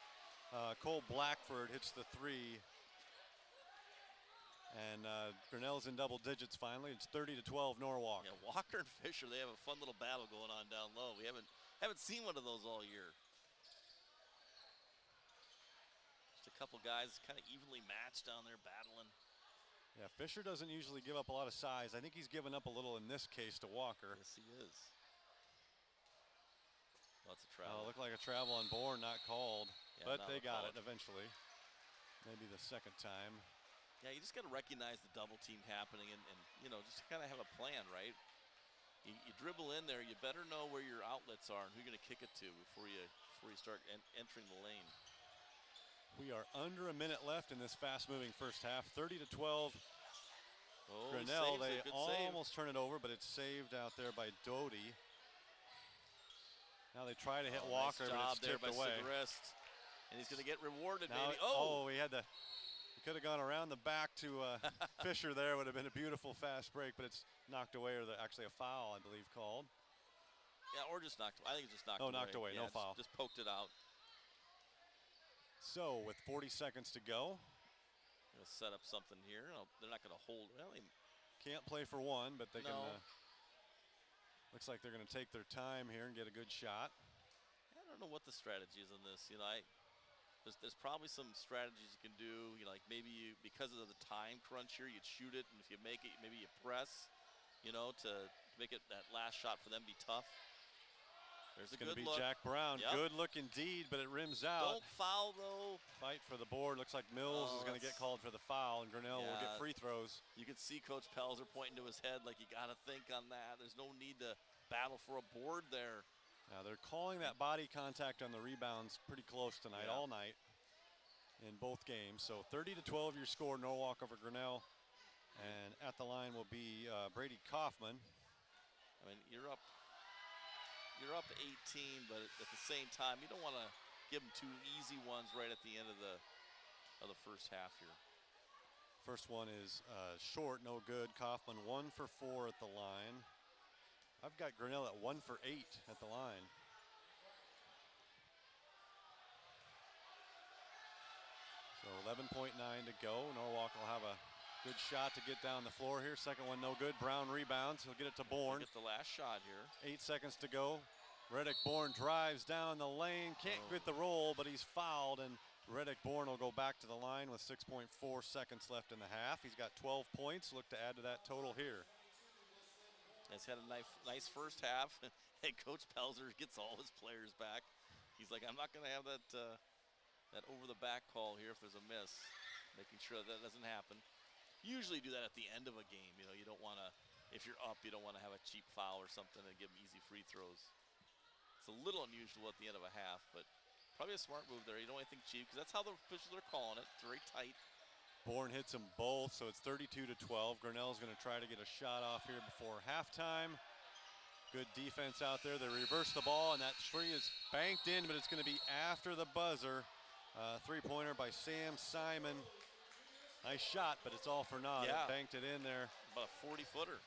Cole Blackford hits the three. And Grinnell's in double digits finally. It's 30-12 Norwalk. Yeah, Walker and Fisher, they have a fun little battle going on down low. We haven't seen one of those all year. Just a couple guys kind of evenly matched down there battling. Yeah, Fisher doesn't usually give up a lot of size. I think he's given up a little in this case to Walker. Yes, he is. Lots of travel. Looked like a travel on Bourne, not called. Yeah, but they got it eventually. Maybe the second time. Yeah, you just got to recognize the double team happening and you know, just kind of have a plan, right? You dribble in there, you better know where your outlets are and who you're going to kick it to before you start entering the lane. We are under a minute left in this fast-moving first half. 30-12. Grinnell, they almost turn it over, but it's saved out there by Doty. Now they try to hit Walker, nice but it's tipped away. Sigrist. And he's going to get rewarded, now, maybe. He could have gone around the back to Fisher there. Would have been a beautiful fast break, but it's knocked away, or actually a foul, I believe, called. Yeah, or just knocked. I think it's just knocked away. Oh, knocked away, yeah, no foul. Just poked it out. So with 40 seconds to go. They'll set up something here. They're not going to hold. Well, they can't play for one, but they can. Looks like they're going to take their time here and get a good shot. I don't know what the strategy is in this. You know, there's probably some strategies you can do. You know, like maybe because of the time crunch here, you'd shoot it, and if you make it, maybe you press. You know, to make it that last shot for them be tough. There's it's going to be Jack Brown. Yep. Good look indeed, but it rims out. Don't foul, though. Fight for the board. Looks like Mills is going to get called for the foul, and Grinnell will get free throws. You can see Coach Pelzer pointing to his head like you got to think on that. There's no need to battle for a board there. Now they're calling that body contact on the rebounds pretty close tonight, all night in both games. So 30-12 your score, Norwalk over Grinnell. And at the line will be Brady Kaufman. I mean, you're up 18, but at the same time, you don't want to give them two easy ones right at the end of the first half here. First one is short, no good. Kaufman 1 for 4 at the line. I've got Grinnell at 1 for 8 at the line. So 11.9 to go. Norwalk will have a good shot to get down the floor here. Second one no good. Brown rebounds. He'll get it to Bourne. Get the last shot here. 8 seconds to go. Reddick Bourne drives down the lane. Can't get the roll, but he's fouled, and Reddick Bourne will go back to the line with 6.4 seconds left in the half. He's got 12 points. Look to add to that total here. He's had a nice first half. And Coach Pelzer gets all his players back. He's like, I'm not going to have that over-the-back call here if there's a miss. Making sure that doesn't happen. Usually do that at the end of a game. You know, you don't want to, if you're up, you don't want to have a cheap foul or something and give them easy free throws. It's a little unusual at the end of a half, but probably a smart move there. You don't want anything cheap because that's how the officials are calling it. It's very tight. Bourne hits them both, so it's 32-12. Grinnell's going to try to get a shot off here before halftime. Good defense out there. They reverse the ball, and that three is banked in, but it's going to be after the buzzer. Three-pointer by Sam Simon. Nice shot, but it's all for naught. Yeah. It banked it in there. About a 40-footer.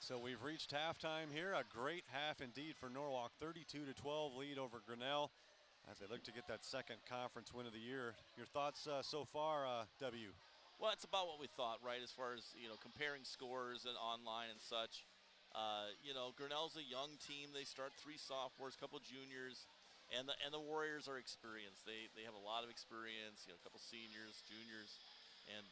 So we've reached halftime here. A great half indeed for Norwalk. 32-12 lead over Grinnell as they look to get that second conference win of the year. Your thoughts so far, W? Well, it's about what we thought, right, as far as, you know, comparing scores and online and such. You know, Grinnell's a young team. They start 3 sophomores, a couple juniors, and the Warriors are experienced. They have a lot of experience, you know, a couple seniors, juniors, and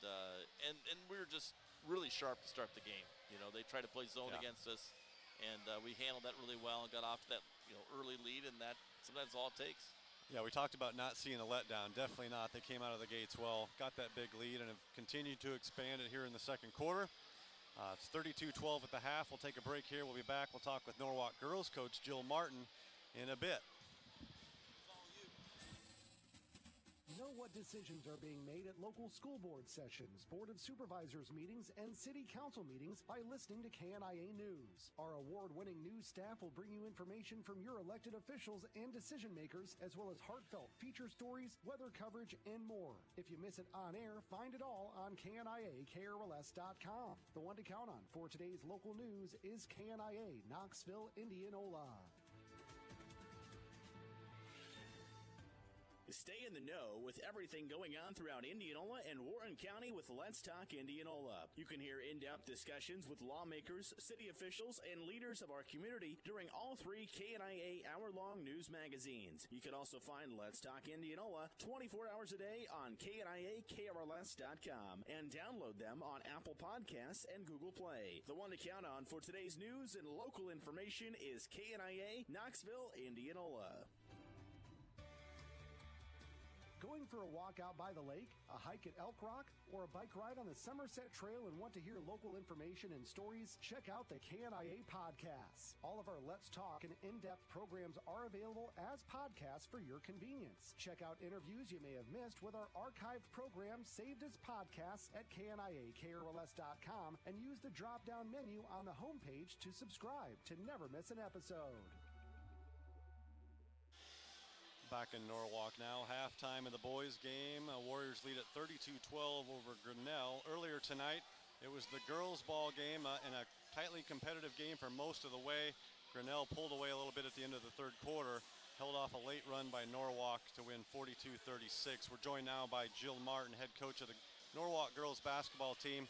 we're just really sharp to start the game. You know, they tried to play zone against us, and we handled that really well and got off to that, you know, early lead, and that sometimes all it takes. Yeah, we talked about not seeing a letdown. Definitely not. They came out of the gates well, got that big lead, and have continued to expand it here in the second quarter. It's 32-12 at the half. We'll take a break here. We'll be back. We'll talk with Norwalk girls coach Jill Martin in a bit. Know what decisions are being made at local school board sessions, Board of Supervisors meetings, and City Council meetings by listening to KNIA News. Our award-winning news staff will bring you information from your elected officials and decision makers, as well as heartfelt feature stories, weather coverage, and more. If you miss it on air, find it all on KNIAKRLS.com. The one to count on for today's local news is KNIA Knoxville, Indianola. Stay in the know with everything going on throughout Indianola and Warren County with Let's Talk Indianola. You can hear in-depth discussions with lawmakers, city officials, and leaders of our community during all three KNIA hour-long news magazines. You can also find Let's Talk Indianola 24 hours a day on KNIAKRLS.com and download them on Apple Podcasts and Google Play. The one to count on for today's news and local information is KNIA Knoxville, Indianola. Going for a walk out by the lake, a hike at Elk Rock, or a bike ride on the Somerset Trail and want to hear local information and stories? Check out the KNIA podcasts. All of our Let's Talk and in-depth programs are available as podcasts for your convenience. Check out interviews you may have missed with our archived programs saved as podcasts at KNIAKRLS.com and use the drop-down menu on the homepage to subscribe to never miss an episode. Back in Norwalk now, halftime of the boys' game. Warriors lead at 32-12 over Grinnell. Earlier tonight, it was the girls' ball game in a tightly competitive game for most of the way. Grinnell pulled away a little bit at the end of the third quarter, held off a late run by Norwalk to win 42-36. We're joined now by Jill Martin, head coach of the Norwalk girls basketball team.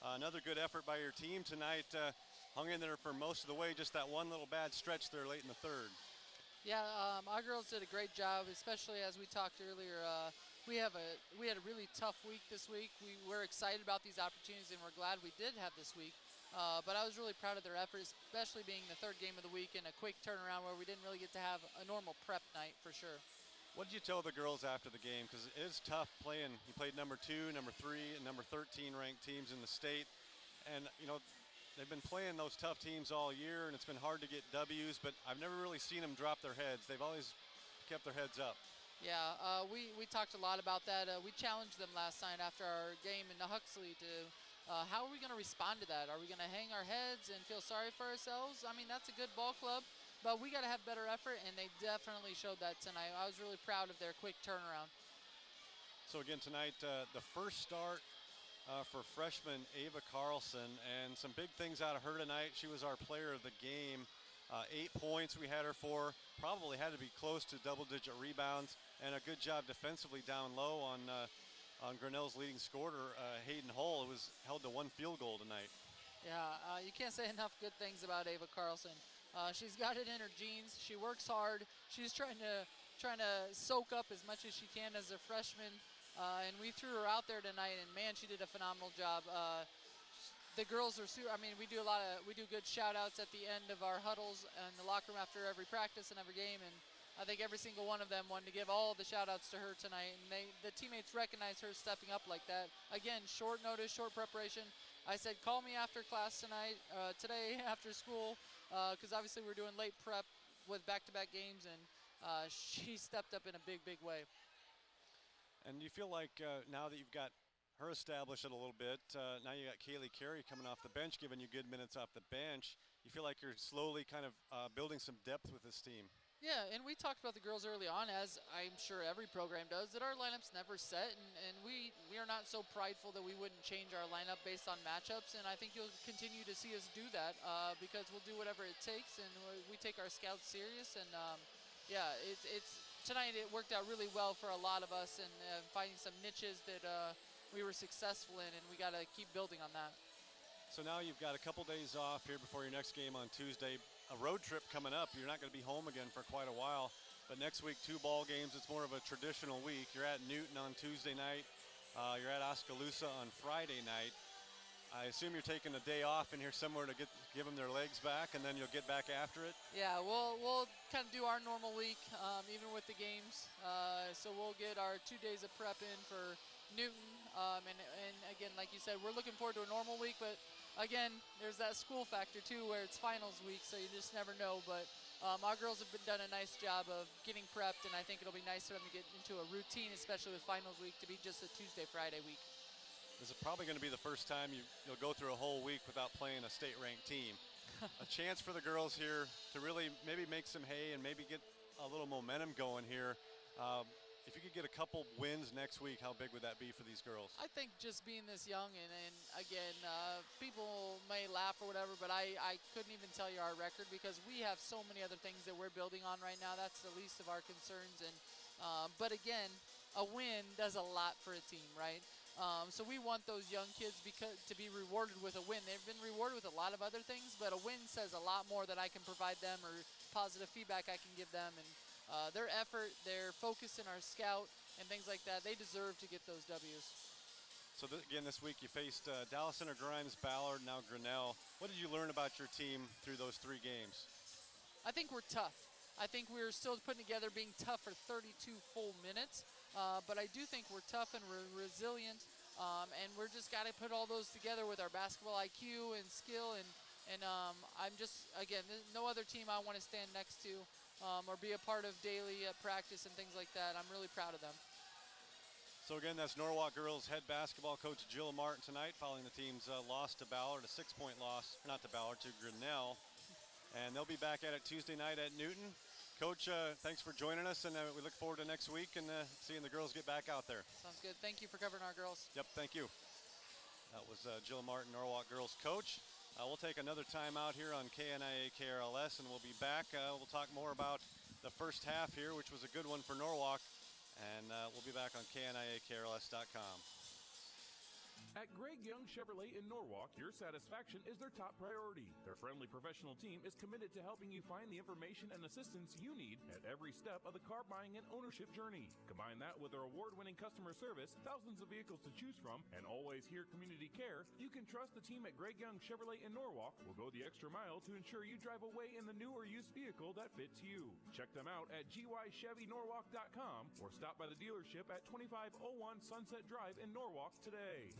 Another good effort by your team tonight. Hung in there for most of the way, just that one little bad stretch there late in the third. Yeah, our girls did a great job, especially as we talked earlier. We had a really tough week this week. We were excited about these opportunities, and we're glad we did have this week. But I was really proud of their efforts, especially being the third game of the week and a quick turnaround where we didn't really get to have a normal prep night for sure. What did you tell the girls after the game? Because it is tough playing. You played number 2, number 3, and number 13 ranked teams in the state. And, you know, they've been playing those tough teams all year, and it's been hard to get W's, but I've never really seen them drop their heads. They've always kept their heads up. Yeah, we talked a lot about that. We challenged them last night after our game in Huxley to how are we going to respond to that? Are we going to hang our heads and feel sorry for ourselves? I mean, that's a good ball club, but we got to have better effort, and they definitely showed that tonight. I was really proud of their quick turnaround. So again tonight, the first start for freshman Ava Carlson, and some big things out of her tonight. She was our player of the game. 8 points we had her for, probably had to be close to double-digit rebounds, and a good job defensively down low on Grinnell's leading scorer, Hayden Hull, who was held to 1 field goal tonight. Yeah, you can't say enough good things about Ava Carlson. She's got it in her genes. She works hard. She's trying to soak up as much as she can as a freshman. And we threw her out there tonight, and man, she did a phenomenal job. The girls are we do good shout outs at the end of our huddles in the locker room after every practice and every game, and I think every single one of them wanted to give all the shout outs to her tonight, and the teammates recognized her stepping up like that. Again, short notice, short preparation. I said, call me after class today after school, because obviously we're doing late prep with back-to-back games, and she stepped up in a big, big way. And you feel like now that you've got her established it a little bit, now you got Kaylee Carey coming off the bench, giving you good minutes off the bench. You feel like you're slowly kind of building some depth with this team. Yeah, and we talked about the girls early on, as I'm sure every program does, that our lineup's never set, and we are not so prideful that we wouldn't change our lineup based on matchups, and I think you'll continue to see us do that because we'll do whatever it takes, and we take our scouts serious, and yeah, it's tonight it worked out really well for a lot of us, and finding some niches that we were successful in, and we got to keep building on that. So now you've got a couple days off here before your next game on Tuesday. A road trip coming up. You're not going to be home again for quite a while. But next week, 2 ball games. It's more of a traditional week. You're at Newton on Tuesday night. You're at Oskaloosa on Friday night. I assume you're taking a day off in here somewhere to give them their legs back, and then you'll get back after it? Yeah, we'll kind of do our normal week, even with the games. So we'll get our 2 days of prep in for Newton. And again, like you said, we're looking forward to a normal week, but again, there's that school factor too where it's finals week, so you just never know. But our girls have done a nice job of getting prepped, and I think it'll be nice for them to get into a routine, especially with finals week, to be just a Tuesday, Friday week. This is probably going to be the first time you'll go through a whole week without playing a state-ranked team. A chance for the girls here to really maybe make some hay and maybe get a little momentum going here. If you could get a couple wins next week, how big would that be for these girls? I think just being this young, and again, people may laugh or whatever, but I couldn't even tell you our record because we have so many other things that we're building on right now. That's the least of our concerns. And but again, a win does a lot for a team, right? So we want those young kids to be rewarded with a win. They've been rewarded with a lot of other things, but a win says a lot more that I can provide them or positive feedback I can give them. And their effort, their focus in our scout, and things like that, they deserve to get those W's. So again, this week you faced Dallas Center, Grimes, Ballard, now Grinnell. What did you learn about your team through those 3 games? I think we're tough. I think we're still putting together being tough for 32 full minutes, but I do think we're tough and we're resilient, and we're just got to put all those together with our basketball IQ and skill, and I'm just, again, there's no other team I want to stand next to or be a part of daily practice and things like that. I'm really proud of them. So again, that's Norwalk girls head basketball coach Jill Martin tonight, following the team's loss to Ballard, a 6-point loss, not to Ballard, to Grinnell. And they'll be back at it Tuesday night at Newton. Coach, thanks for joining us, and we look forward to next week and seeing the girls get back out there. Sounds good. Thank you for covering our girls. Yep, thank you. That was Jill Martin, Norwalk girls coach. We'll take another time out here on KNIA KRLS, and we'll be back. We'll talk more about the first half here, which was a good one for Norwalk, and we'll be back on KNIAKRLS.com. At Greg Young Chevrolet in Norwalk, your satisfaction is their top priority. Their friendly professional team is committed to helping you find the information and assistance you need at every step of the car buying and ownership journey. Combine that with their award-winning customer service, thousands of vehicles to choose from, and always here community care, you can trust the team at Greg Young Chevrolet in Norwalk will go the extra mile to ensure you drive away in the new or used vehicle that fits you. Check them out at gychevynorwalk.com or stop by the dealership at 2501 Sunset Drive in Norwalk today.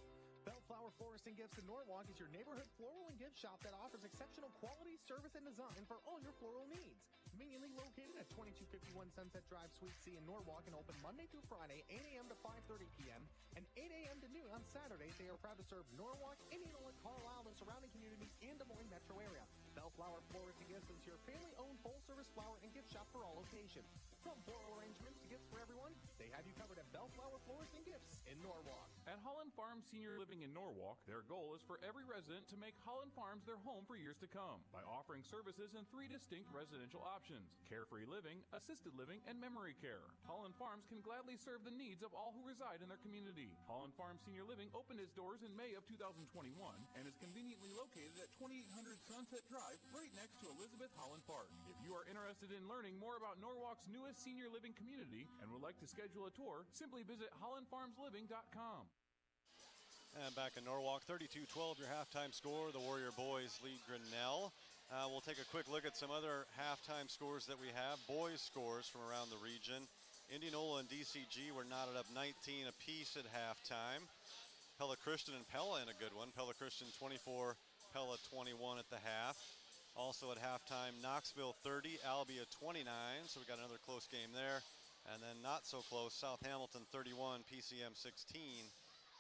Bellflower Florist and Gifts in Norwalk is your neighborhood floral and gift shop that offers exceptional quality, service, and design for all your floral needs. Conveniently located at 2251 Sunset Drive, Suite C in Norwalk, and open Monday through Friday, 8 a.m. to 5:30 p.m. and 8 a.m. to noon on Saturdays. They are proud to serve Norwalk, Indianola, Carlisle, and surrounding communities and Des Moines metro area. Bellflower Florist and Gifts is your family-owned full-service flower and gift shop for all locations. From floral arrangements to gifts for everyone, they have you covered at Bellflower Florist and Gifts in Norwalk. At Holland Farms Senior Living in Norwalk, their goal is for every resident to make Holland Farms their home for years to come by offering services in 3 distinct residential options: carefree living, assisted living, and memory care. Holland Farms can gladly serve the needs of all who reside in their community. Holland Farms Senior Living opened its doors in May of 2021 and is conveniently located at 2800 Sunset Drive, right next to Elizabeth Holland Park. If you are interested in learning more about Norwalk's newest senior living community and would like to schedule a tour, simply visit hollandfarmsliving.com. And back in Norwalk, 32-12 your halftime score. The Warrior boys lead Grinnell. We'll take a quick look at some other halftime scores that we have. Boys scores from around the region. Indianola and DCG were knotted up 19 apiece at halftime. Pella Christian and Pella in a good one. Pella Christian 24, Pella 21 at the half. Also at halftime, Knoxville 30, Albia 29. So we got another close game there. And then not so close, South Hamilton 31, PCM 16.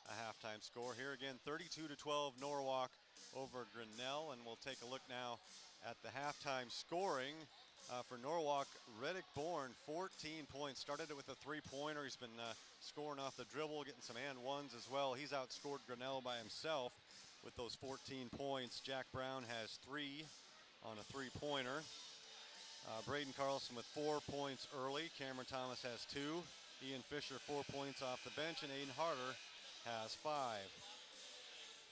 A halftime score. Here again, 32-12 Norwalk over Grinnell, and we'll take a look now at the halftime scoring for Norwalk. Reddick Bourne, 14 points. Started it with a 3-pointer. He's been scoring off the dribble, getting some and ones as well. He's outscored Grinnell by himself with those 14 points. Jack Brown has 3 on a 3-pointer. Braden Carlson with 4 points early. Cameron Thomas has 2. Ian Fisher 4 points off the bench, and Aiden Harder has 5.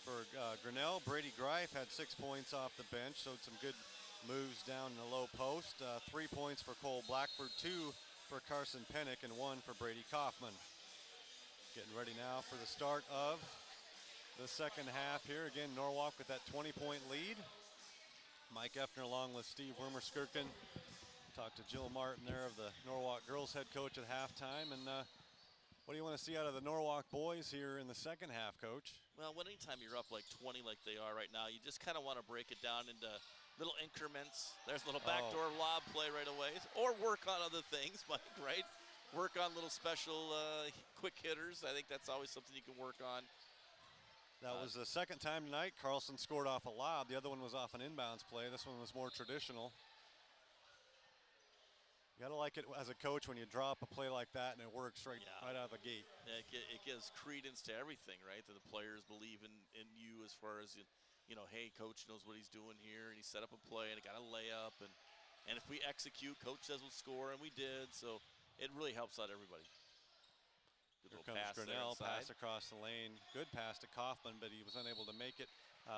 For Grinnell, Brady Greif had 6 points off the bench, so some good moves down in the low post. 3 points for Cole Blackford, 2 for Carson Pennick, and 1 for Brady Kaufman. Getting ready now for the start of the second half here. Again, Norwalk with that 20-point lead. Mike Effner along with Steve Wormer-Skirkin. Talked to Jill Martin there of the Norwalk girls head coach at halftime. And what do you want to see out of the Norwalk boys here in the second half, Coach? Well, anytime you're up like 20 like they are right now, you just kind of want to break it down into little increments. There's a little backdoor lob play right away. Or work on other things, Mike, right? Work on little special quick hitters. I think that's always something you can work on. That was the second time tonight Carlson scored off a lob. The other one was off an inbounds play. This one was more traditional. You gotta like it as a coach when you drop a play like that and it works right out of the gate. Yeah, it gives credence to everything, right? That the players believe in you as far as, you know, hey, coach knows what he's doing here, and he set up a play, and it got a layup, and if we execute, coach says we'll score, and we did, so it really helps out everybody. Here comes Grinnell, pass across the lane. Good pass to Kaufman, but he was unable to make it.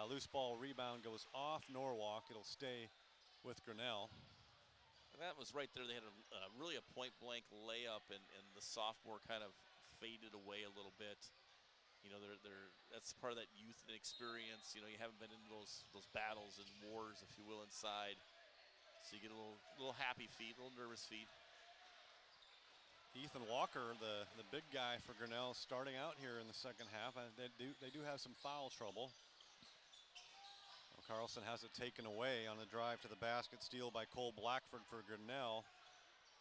Loose ball rebound goes off Norwalk. It'll stay with Grinnell. And that was right there. They had really a point-blank layup, and the sophomore kind of faded away a little bit. You know, that's part of that youth and experience. You know, you haven't been in those battles and wars, if you will, inside. So you get a little happy feet, a little nervous feet. Ethan Walker, the big guy for Grinnell, starting out here in the second half. They do have some foul trouble. Well, Carlson has it taken away on the drive to the basket. Steal by Cole Blackford for Grinnell.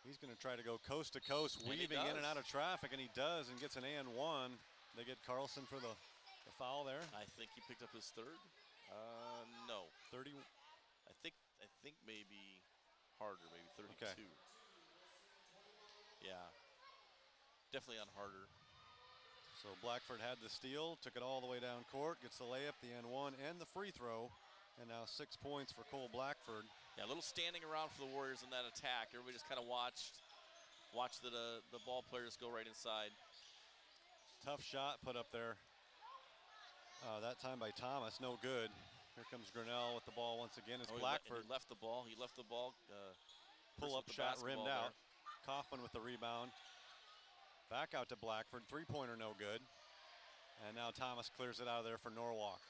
He's going to try to go coast to coast, weaving in and out of traffic, and he does, and gets an and one. They get Carlson for the foul there. I think he picked up his third. No, 30. I think maybe harder, maybe 32. Okay. Yeah, definitely on harder. So Blackford had the steal, took it all the way down court, gets the layup, the and one, and the free throw. And now 6 points for Cole Blackford. Yeah, a little standing around for the Warriors in that attack. Everybody just kind of watched the ball players go right inside. Tough shot put up there. That time by Thomas, no good. Here comes Grinnell with the ball once again. It's Blackford. He left the ball. Pull-up shot rimmed out. Kaufman with the rebound. Back out to Blackford. Three-pointer no good. And now Thomas clears it out of there for Norwalk.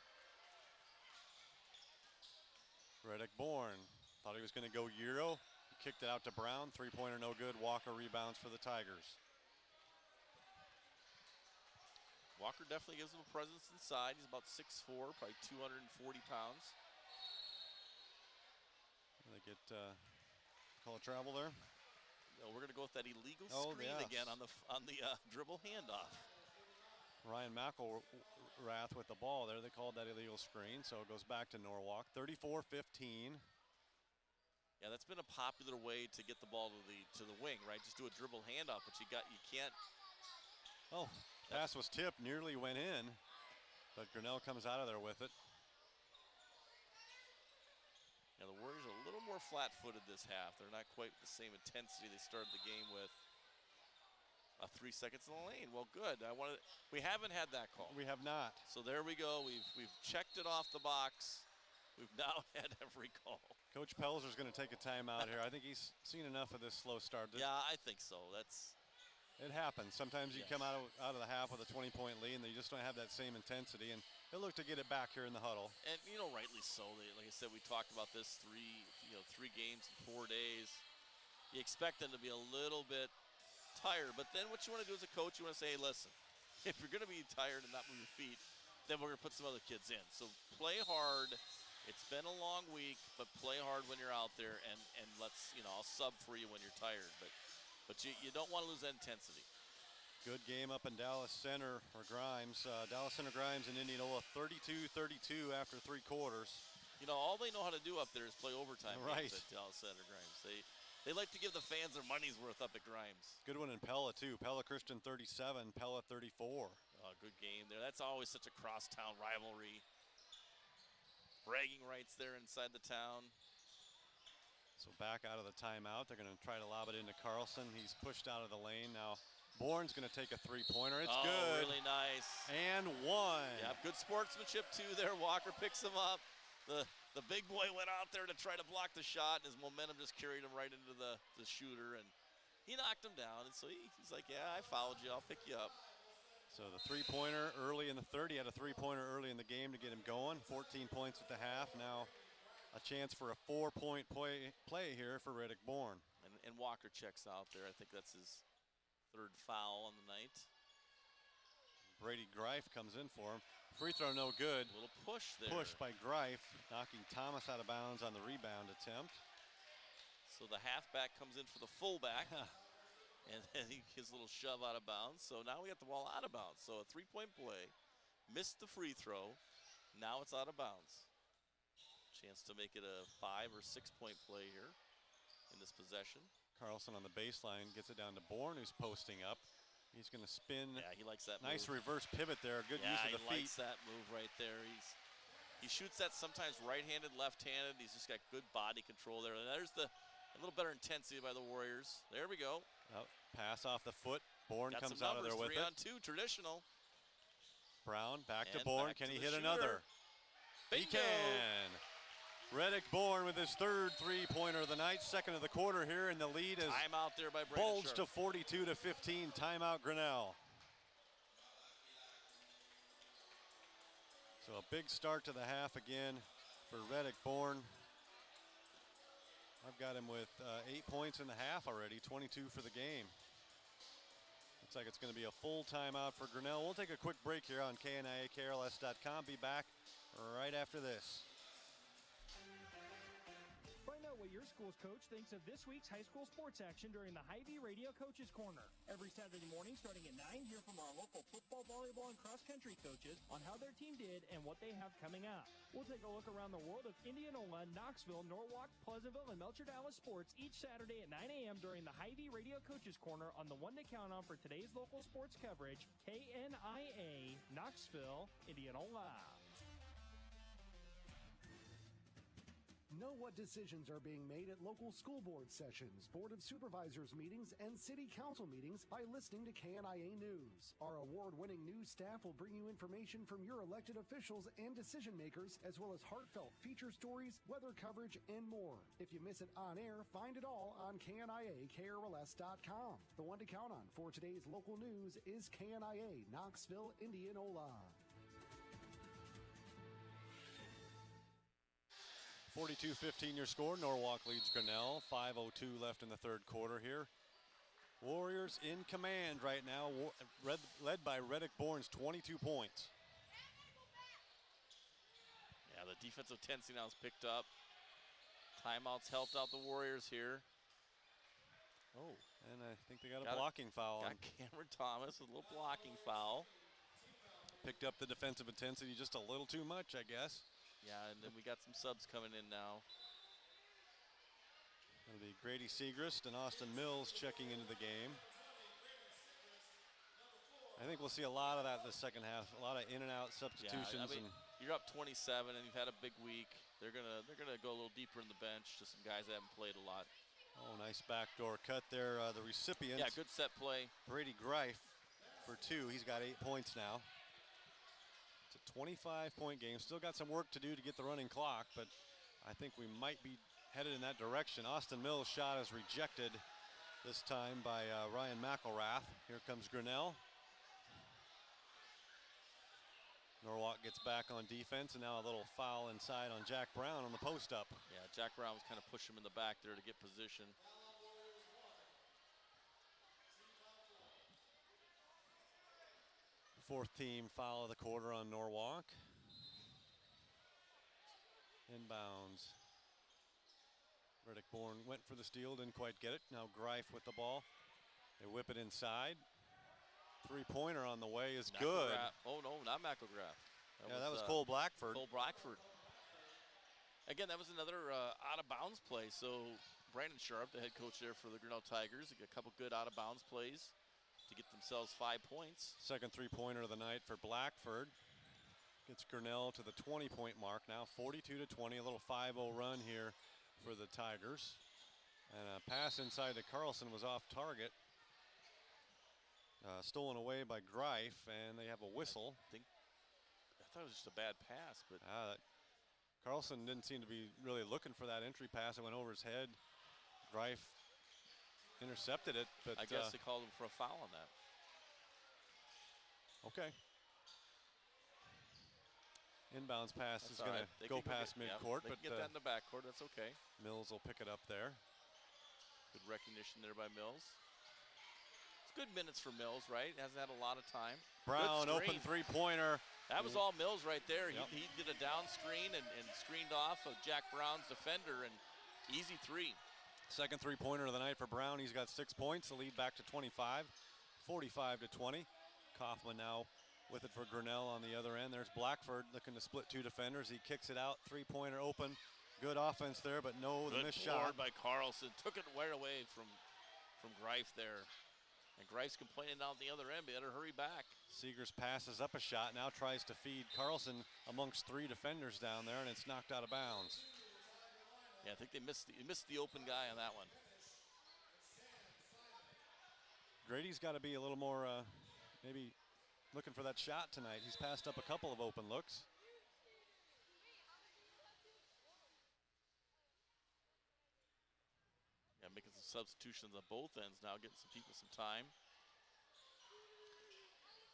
Reddick Bourne thought he was going to go Euro. He kicked it out to Brown. Three-pointer no good. Walker rebounds for the Tigers. Walker definitely gives him a presence inside. He's about 6'4", probably 240 pounds. They get call a travel there. No, we're going to go with that illegal screen again on the dribble handoff. Ryan McElrath with the ball there. They called that illegal screen, so it goes back to Norwalk. 34-15. Yeah, that's been a popular way to get the ball to the wing, right? Just do a dribble handoff, but you can't. Oh, pass was tipped, nearly went in, but Grinnell comes out of there with it. Yeah, the Warriors are a little more flat-footed this half. They're not quite the same intensity they started the game with. 3 seconds in the lane. Well, good. We haven't had that call. We have not. So there we go. We've checked it off the box. We've now had every call. Coach Pelzer's going to take a timeout here. I think he's seen enough of this slow start. Yeah, I think so. It happens. Sometimes you come out of the half with a 20-point lead, and you just don't have that same intensity. And they'll look to get it back here in the huddle. And rightly so. Like I said, we talked about this 3 games in 4 days. You expect them to be a little bit tired, but then what you want to do as a coach, you want to say, hey, listen, if you're going to be tired and not move your feet, then we're going to put some other kids in. So play hard. It's been a long week, but play hard when you're out there, and let's, I'll sub for you when you're tired. But you don't want to lose that intensity. Good game up in Dallas Center for Grimes. Dallas Center Grimes and Indianola 32-32 after 3 quarters. All they know how to do up there is play overtime games at Dallas Center Grimes. They like to give the fans their money's worth up at Grimes. Good one in Pella, too. Pella Christian 37, Pella 34. Good game there. That's always such a crosstown rivalry. Bragging rights there inside the town. So back out of the timeout. They're going to try to lob it into Carlson. He's pushed out of the lane. Now Bourne's going to take a three-pointer. It's good. Really nice. And one. Yeah, good sportsmanship, too, there. Walker picks him up. The big boy went out there to try to block the shot, and his momentum just carried him right into the shooter, and he knocked him down. And so he's like, yeah, I fouled you. I'll pick you up. So the three-pointer early in the third. He had a three-pointer early in the game to get him going. 14 points at the half. Now a chance for a 4-point play here for Reddick Bourne. And Walker checks out there. I think that's his 3rd foul on the night. Brady Greif comes in for him. Free throw no good. A little push there. Push by Greif, knocking Thomas out of bounds on the rebound attempt. So the halfback comes in for the fullback. And then he gives a little shove out of bounds. So now we got the ball out of bounds. So a 3-point play. Missed the free throw. Now it's out of bounds. Chance to make it a 5 or 6 point play here in this possession. Carlson on the baseline gets it down to Bourne, who's posting up. He's going to spin. Yeah, he likes that nice move. Reverse pivot there. Good use of the feet. He likes that move right there. He shoots that sometimes right-handed, left-handed. He's just got good body control there. And there's a little better intensity by the Warriors. There we go. Oh, pass off the foot. Bourne comes some out of there with 3 it. on 2, traditional. Brown back to And Bourne. back Can to he the hit shooter. another? He Bingo. can. Reddick Bourne with his third three-pointer of the night, second of the quarter here, and the lead is timeout there by Brandon bulged Sharp. to 42-15. Timeout Grinnell. So a big start to the half again for Reddick Bourne. I've got him with 8 points in the half already, 22 for the game. Looks like it's going to be a full timeout for Grinnell. We'll take a quick break here on KNIAKRLS.com. Be back right after this. Find out what your school's coach thinks of this week's high school sports action during the Hy-Vee Radio Coaches Corner. Every Saturday morning starting at 9, hear from our local football, volleyball, and cross-country coaches on how their team did and what they have coming up. We'll take a look around the world of Indianola, Knoxville, Norwalk, Pleasantville, and Melcher Dallas sports each Saturday at 9 a.m. during the Hy-Vee Radio Coaches Corner on the one to count on for today's local sports coverage, KNIA, Knoxville, Indianola. Know what decisions are being made at local school board sessions, Board of Supervisors meetings, and City Council meetings by listening to KNIA News. Our award-winning news staff will bring you information from your elected officials and decision makers, as well as heartfelt feature stories, weather coverage, and more. If you miss it on air, find it all on KNIAKRLS.com. The one to count on for today's local news is KNIA Knoxville, Indianola. 42-15 your score. Norwalk leads Grinnell. 5:02 left in the third quarter here. Warriors in command right now, led by Reddick Bourne's 22 points. Yeah, the defensive intensity now is picked up. Timeouts helped out the Warriors here. Oh. And I think they got a blocking foul. Got Cameron Thomas with a little blocking foul. Picked up the defensive intensity just a little too much, I guess. Yeah, and then we got some subs coming in now. It'll be Grady Segrist and Austin Mills checking into the game. I think we'll see a lot of that in the second half. A lot of in and out substitutions. Yeah, I mean, you're up 27 and you've had a big week. They're gonna go a little deeper in the bench to some guys that haven't played a lot. Oh, nice backdoor cut there. The recipient. Yeah, good set play. Brady Greif for 2. He's got 8 points now. 25-point game. Still got some work to do to get the running clock, but I think we might be headed in that direction. Austin Mills' shot is rejected this time by Ryan McElrath. Here comes Grinnell. Norwalk gets back on defense, and now a little foul inside on Jack Brown on the post up. Yeah, Jack Brown was kind of pushing him in the back there to get position. Fourth team foul of the quarter on Norwalk. Inbounds. Reddick Bourne went for the steal, didn't quite get it. Now Greif with the ball. They whip it inside. Three-pointer on the way is good. Oh, no, not McElrath. That was Cole Blackford. Cole Blackford. Again, that was another out-of-bounds play. So Brandon Sharp, the head coach there for the Grinnell Tigers, got a couple good out-of-bounds plays to get themselves 5 points. Second three-pointer of the night for Blackford. Gets Grinnell to the 20-point mark now, 42-20, a little 5-0 run here for the Tigers. And a pass inside to Carlson was off target. Stolen away by Greif, and they have a whistle. I thought it was just a bad pass, but Carlson didn't seem to be really looking for that entry pass. It went over his head. Greif intercepted it, but I guess they called him for a foul on that. Okay. Inbounds pass is going to go past midcourt, but get that in the backcourt. That's okay. Mills will pick it up there. Good recognition there by Mills. It's good minutes for Mills, right? Hasn't had a lot of time. Brown open three-pointer. That was all Mills right there. Yep. He did a down screen and screened off of Jack Brown's defender, and easy three. Second three-pointer of the night for Brown. He's got 6 points. The lead back to 25, 45-20. Kaufman now with it for Grinnell on the other end. There's Blackford looking to split two defenders. He kicks it out, three-pointer open. Good offense there, but no, the missed shot. By Carlson. Took it right away from Greif there. And Greif's complaining down the other end. Better hurry back. Seegers passes up a shot, now tries to feed Carlson amongst three defenders down there, and it's knocked out of bounds. Yeah, I think they missed the open guy on that one. Grady's got to be a little more maybe looking for that shot tonight. He's passed up a couple of open looks. Yeah, making some substitutions on both ends now, getting some people some time.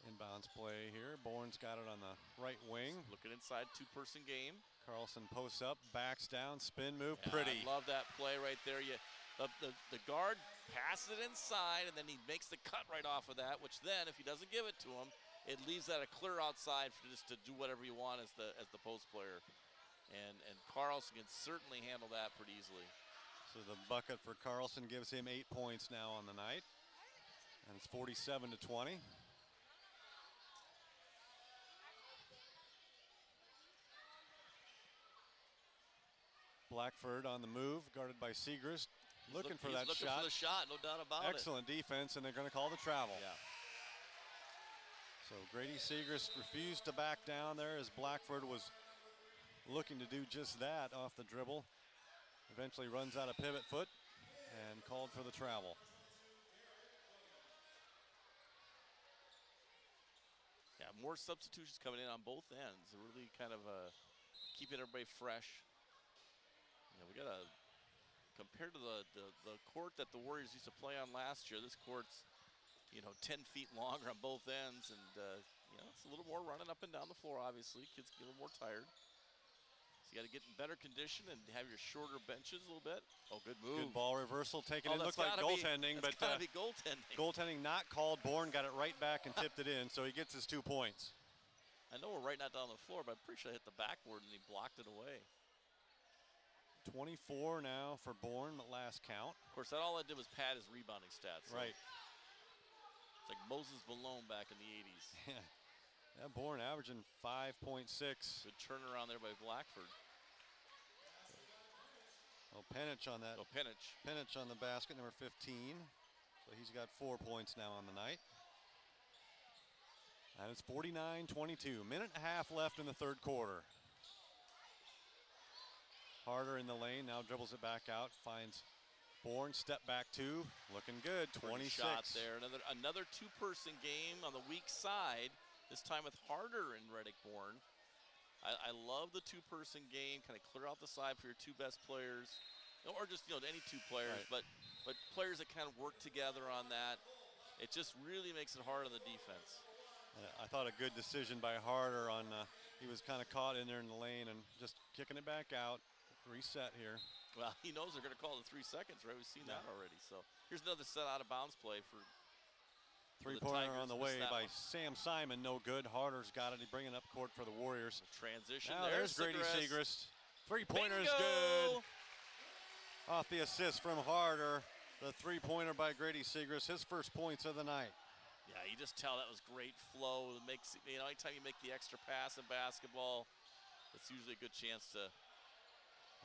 Inbounds play here. Bourne's got it on the right wing. Looking inside, two-person game. Carlson posts up, backs down, spin move, Yeah, pretty. I love that play right there. The guard passes it inside, and then he makes the cut right off of that, which then, if he doesn't give it to him, it leaves that a clear outside for just to do whatever you want as the post player. And Carlson can certainly handle that pretty easily. So the bucket for Carlson gives him 8 points now on the night. And it's 47-20. Blackford on the move, guarded by Segrist. Looking for that looking shot. For the shot, no doubt about it. Excellent defense, and they're going to call the travel. Yeah. So Grady Segrist refused to back down there as Blackford was looking to do just that off the dribble. Eventually runs out of pivot foot and called for the travel. Yeah, more substitutions coming in on both ends. They're really kind of keeping everybody fresh. Yeah, we got to compared to the court that the Warriors used to play on last year. This court's 10 feet longer on both ends, and it's a little more running up and down the floor. Obviously, kids get a little more tired. So you got to get in better condition and have your shorter benches a little bit. Oh, good move. Good ball reversal taken. It looked like goaltending, but be goaltending. Goaltending not called. Bourne got it right back and tipped it in, so he gets his 2 points. I know we're right not down the floor, but I'm pretty sure I hit the backboard and he blocked it away. 24 now for Bourne at last count. Of course, that all I did was pad his rebounding stats. So right. It's like Moses Malone back in the 80s. Yeah, Bourne averaging 5.6. Good turnaround there by Blackford. Oh, Penich on that. Oh, Penich. Penich on the basket, number 15. So he's got 4 points now on the night. And it's 49-22. Minute and a half left in the third quarter. Harder in the lane, now dribbles it back out, finds Bourne, step back two, looking good, 26. Shot there, another two-person game on the weak side, this time with Harder and Reddick Bourne. I love the two-person game, kind of clear out the side for your two best players, or just any two players, right. but players that kind of work together on that. It just really makes it hard on the defense. I thought a good decision by Harder on, he was kind of caught in there in the lane and just kicking it back out. Reset here. Well, he knows they're going to call the 3 seconds, right? We've seen that already. So here's another set out of bounds play for three-pointer on the way by Sam Simon. No good. Harder's got it. He's bringing up court for the Warriors. Transition. Now there's Grady Segrist. Three-pointer is good. Off the assist from Harder. The three-pointer by Grady Segrist. His first points of the night. Yeah, you just tell that was great flow. It makes anytime you make the extra pass in basketball, it's usually a good chance to.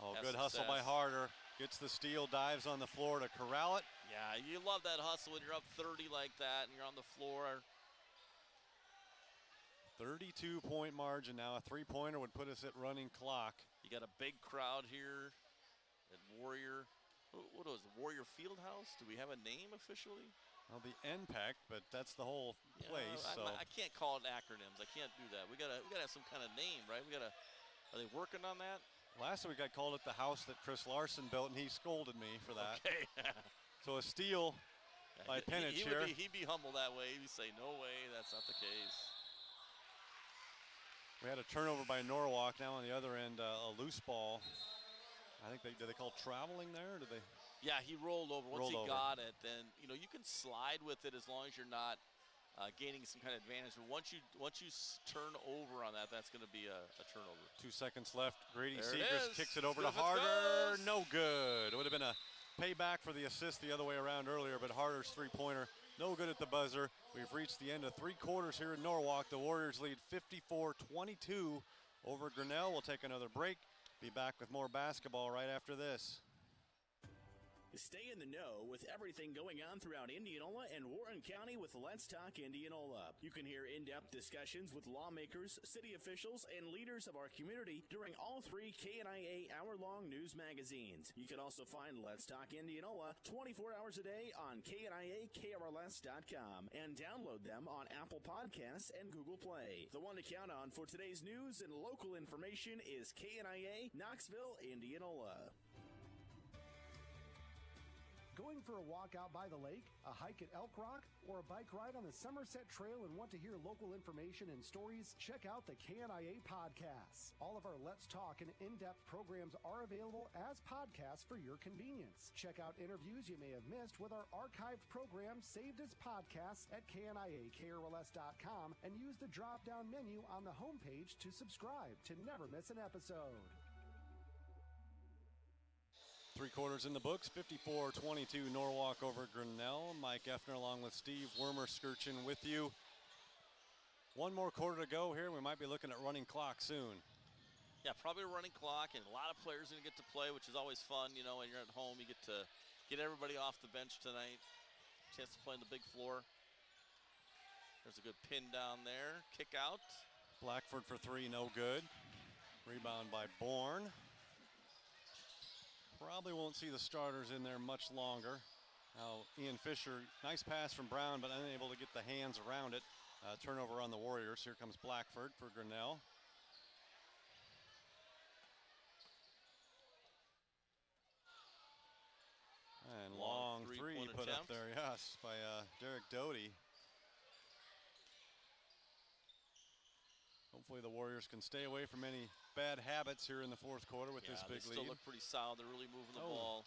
Oh, good hustle by Harder. Gets the steal, dives on the floor to corral it. Yeah, you love that hustle when you're up 30 like that and you're on the floor. 32-point margin now. A three-pointer would put us at running clock. You got a big crowd here at Warrior. What was it, Warrior Fieldhouse? Do we have a name officially? Well, the NPAC, but that's the whole place. I can't call it acronyms. I can't do that. We gotta have some kind of name, right? Are they working on that? Last week I called it the house that Chris Larson built, and he scolded me for that. Okay. So a steal by Penich here. He'd be humble that way. He'd say, no way, that's not the case. We had a turnover by Norwalk. Now on the other end, a loose ball. I think did they call traveling there? Or did they? Yeah, he rolled over. Once he got it, then you can slide with it as long as you're not gaining some kind of advantage. But once you turn over on that, that's going to be a turnover. 2 seconds left. Grady There Seegers kicks it over to Harder. No good. It would have been a payback for the assist the other way around earlier, but Harder's three-pointer, no good at the buzzer. We've reached the end of 3 quarters here in Norwalk. The Warriors lead 54-22 over Grinnell. We'll take another break. Be back with more basketball right after this. Stay in the know with everything going on throughout Indianola and Warren County with Let's Talk Indianola. You can hear in-depth discussions with lawmakers, city officials, and leaders of our community during all 3 KNIA hour-long news magazines. You can also find Let's Talk Indianola 24 hours a day on KNIAKRLS.com and download them on Apple Podcasts and Google Play. The one to count on for today's news and local information is KNIA Knoxville, Indianola. Going for a walk out by the lake, a hike at Elk Rock, or a bike ride on the Somerset Trail and want to hear local information and stories? Check out the KNIA podcasts. All of our Let's Talk and in-depth programs are available as podcasts for your convenience. Check out interviews you may have missed with our archived programs saved as podcasts at KNIAKRLS.com and use the drop-down menu on the homepage to subscribe to never miss an episode. 3 quarters in the books, 54-22 Norwalk over Grinnell. Mike Effner along with Steve Wormer-Skirchin with you. 1 more quarter to go here. We might be looking at running clock soon. Yeah, probably a running clock, and a lot of players going to get to play, which is always fun. You know, when you're at home, you get to get everybody off the bench tonight. Chance to play on the big floor. There's a good pin down there. Kick out. Blackford for 3, no good. Rebound by Bourne. Probably won't see the starters in there much longer. Now, Ian Fisher, nice pass from Brown, but unable to get the hands around it. Turnover on the Warriors. Here comes Blackford for Grinnell. And long three put up there, yes, by Derek Doty. Hopefully the Warriors can stay away from any bad habits here in the 4th quarter with this big lead. They still look pretty solid. They're really moving the ball.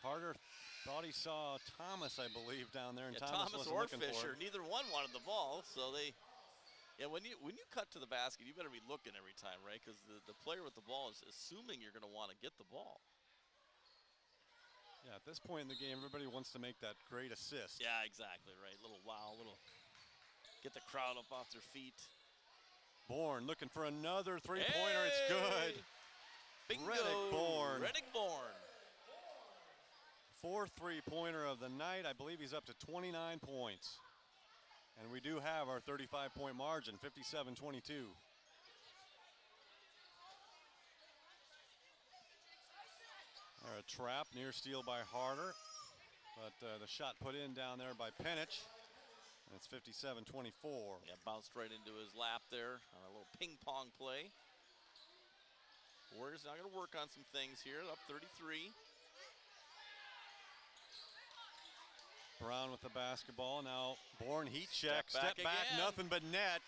Harder thought he saw Thomas, I believe, down there, and Thomas wasn't or looking Fisher. for it. Neither one wanted the ball, so they. Yeah, when you cut to the basket, you better be looking every time, right? Because the player with the ball is assuming you're going to want to get the ball. Yeah, at this point in the game, everybody wants to make that great assist. Yeah, exactly right. Little wow, get the crowd up off their feet. Bourne looking for another three-pointer. It's good. Bingo. Reddick Bourne. Reddick Bourne. 4th three-pointer of the night. I believe he's up to 29 points. And we do have our 35-point margin, 57-22. A trap, near steal by Harder. But the shot put in down there by Penich. And it's 57-24. Yeah, bounced right into his lap there on a little ping pong play. Warriors now going to work on some things here, up 33. Brown with the basketball. Now Bourne heat check. Step back, again. nothing but net.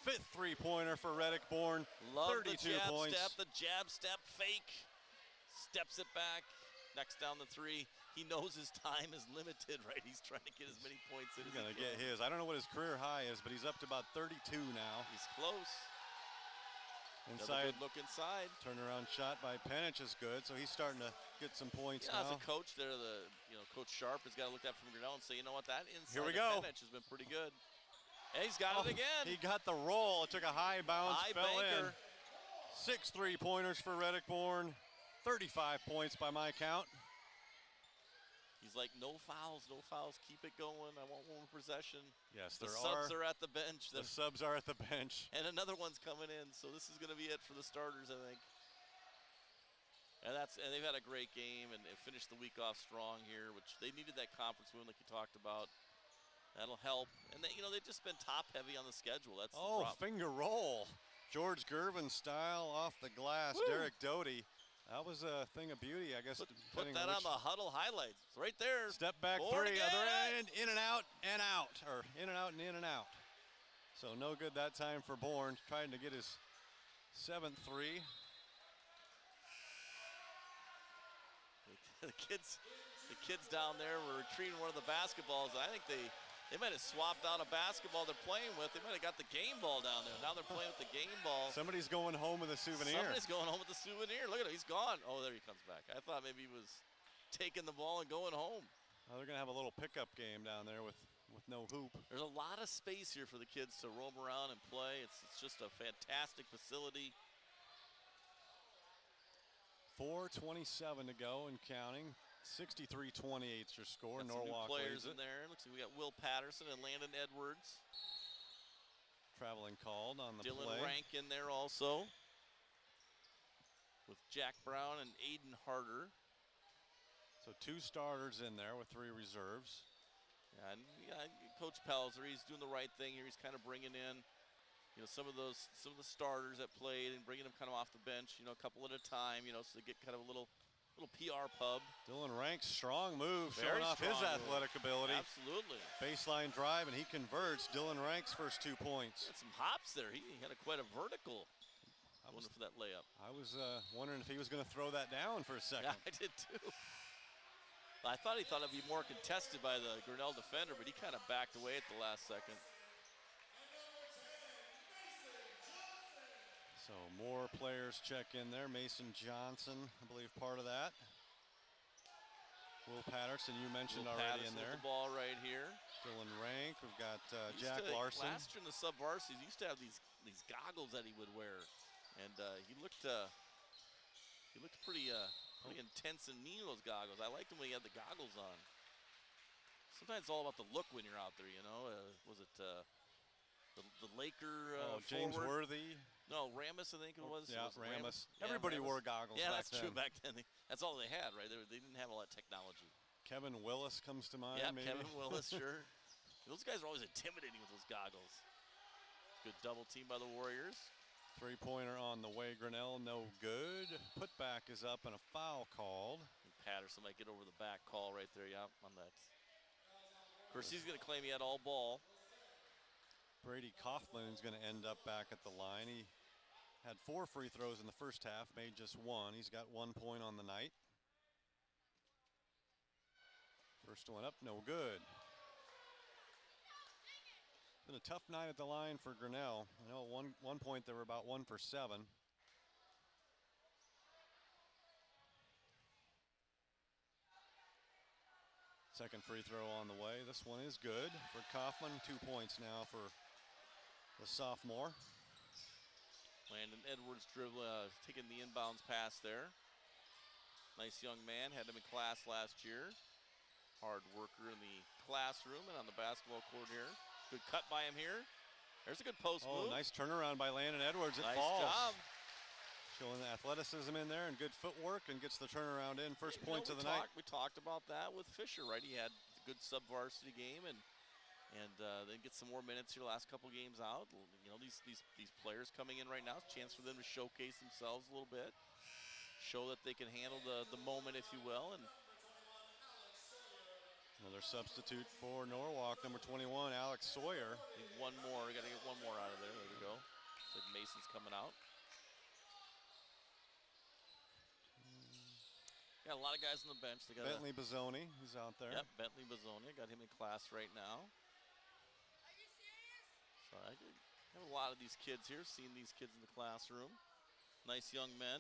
5th three-pointer for Reddick Bourne. Love 32 the jab points. step, the jab step fake. Steps it back. Next down the 3. He knows his time is limited, right? He's trying to get as many points in as he can. He's going to get his. I don't know what his career high is, but he's up to about 32 now. He's close. Inside. Good look inside. Turnaround shot by Penich is good, so he's starting to get some points now. As a coach there, Coach Sharp has got to look at from Grinnell and say, you know what, that inside Here we go. Penich has been pretty good. And he's got it again. He got the roll. It took a high bounce, fell banker. in. 6 3-pointers for Reddick Bourne. 35 points by my count. He's like, no fouls, keep it going. I want one possession. Yes, the subs are at the bench. The subs are at the bench. And another one's coming in, so this is going to be it for the starters, I think. And they've had a great game and finished the week off strong here, which they needed that conference win like you talked about. That'll help. And they've just been top heavy on the schedule. That's the problem. Finger roll. George Gervin style off the glass. Woo. Derek Doty. That was a thing of beauty, I guess. Put that on the huddle highlights. It's right there. Step back Forward 3, again. other end, in and out, and out. Or in and out and in and out. So no good that time for Bourne, trying to get his 7th 3. The kids down there were retrieving one of the basketballs. I think they They might have swapped out a basketball they're playing with. They might have got the game ball down there. Now they're playing with the game ball. Somebody's going home with a souvenir. Somebody's going home with a souvenir. Look at him. He's gone. Oh, there he comes back. I thought maybe he was taking the ball and going home. Well, they're going to have a little pickup game down there with no hoop. There's a lot of space here for the kids to roam around and play. It's just a fantastic facility. 4:27 to go and counting. 63-28 your score. Got Norwalk some new players leads in there. Looks like we got Will Patterson and Landon Edwards. Traveling called on the Dylan play. Rank in there also, with Jack Brown and Aiden Harder. So 2 starters in there with 3 reserves. Yeah, and Coach Pelzer, he's doing the right thing here. He's kind of bringing in, some of the starters that played and bringing them kind of off the bench, a couple at a time, so they get kind of a little PR pub. Dylan Rank's strong move, Very showing off his strong athletic ability. Absolutely. Baseline drive, and he converts. Dylan Rank's first 2 points. Had some hops there. He had quite a vertical. I wonder for that layup. I was wondering if he was going to throw that down for a second. Yeah, I did too. I thought it'd be more contested by the Grinnell defender, but he kind of backed away at the last second. So more players check in there. Mason Johnson, I believe, part of that. Will Patterson, you mentioned already in there. With the ball right here. Dylan Rank. We've got Jack Larson. Last year in the sub-varsity, he used to have these goggles that he would wear, and he looked pretty intense and mean with those goggles. I liked him when he had the goggles on. Sometimes it's all about the look when you're out there, Was it the Laker James forward? Worthy? No, Ramus, I think it was. Yeah, was Ramus. Yeah, Everybody Ramus. wore goggles Yeah, back that's then. true back then. That's all they had, right? They didn't have a lot of technology. Kevin Willis comes to mind, Yeah, maybe. Kevin Willis, sure. Those guys are always intimidating with those goggles. Good double team by the Warriors. 3-pointer on the way. Grinnell, no good. Putback is up and a foul called. And Patterson might get over the back call right there, yeah, on that. Of course, he's going to claim he had all ball. Brady Coughlin is going to end up back at the line. He had 4 free throws in the first half, made just 1. He's got 1 point on the night. First one up, no good. Been a tough night at the line for Grinnell. I know at one point they were about 1 for 7. Second free throw on the way. This one is good for Kaufman. 2 points now for the sophomore. Landon Edwards taking the inbounds pass there. Nice young man, had him in class last year. Hard worker in the classroom and on the basketball court here. Good cut by him here. There's a good post move. Nice turnaround by Landon Edwards. It nice falls. job. Showing the athleticism in there and good footwork, and gets the turnaround in. First points of the night. We talked about that with Fisher, right? He had a good sub-varsity game, and then get some more minutes here last couple games out. These players coming in right now, it's a chance for them to showcase themselves a little bit, show that they can handle the moment, if you will. And another substitute for Norwalk, number 21, Alex Sawyer. Need one more. We got to get one more out of there. There we go. Looks like Mason's coming out. Got a lot of guys on the bench. They got Bentley Bazzoni, he's out there. Yep, Bentley Bazzoni. Got him in class right now. So I have a lot of these kids here, seeing these kids in the classroom. Nice young men.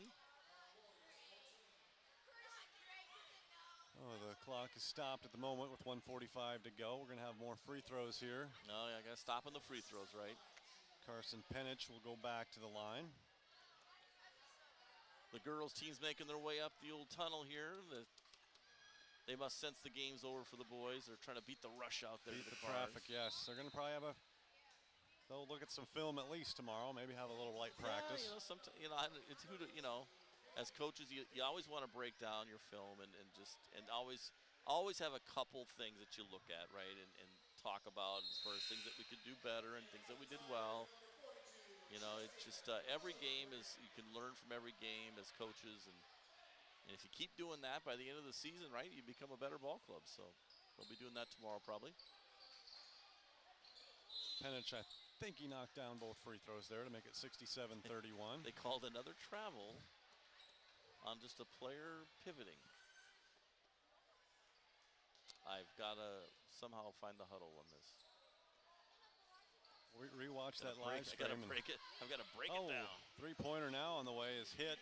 Oh, the clock is stopped at the moment with 1:45 to go. We're going to have more free throws here. Oh, yeah, I got to stop on the free throws, right? Carson Penich will go back to the line. The girls' team's making their way up the old tunnel here. They must sense the game's over for the boys. They're trying to beat the rush out there. Beat the traffic, yes. They're going to probably have they'll look at some film at least tomorrow. Maybe have a little light practice. As coaches, you always want to break down your film and always have a couple things that you look at, right, and talk about as far as things that we could do better and things that we did well. It's just every game you can learn from every game as coaches, and if you keep doing that, by the end of the season, right, you become a better ball club. So they'll be doing that tomorrow probably. Penich, I think he knocked down both free throws there to make it 67-31. They called another travel on just a player pivoting. I've got to somehow find the huddle on this. Rewatch that live stream. I've got to break it down. Three-pointer now on the way is hit.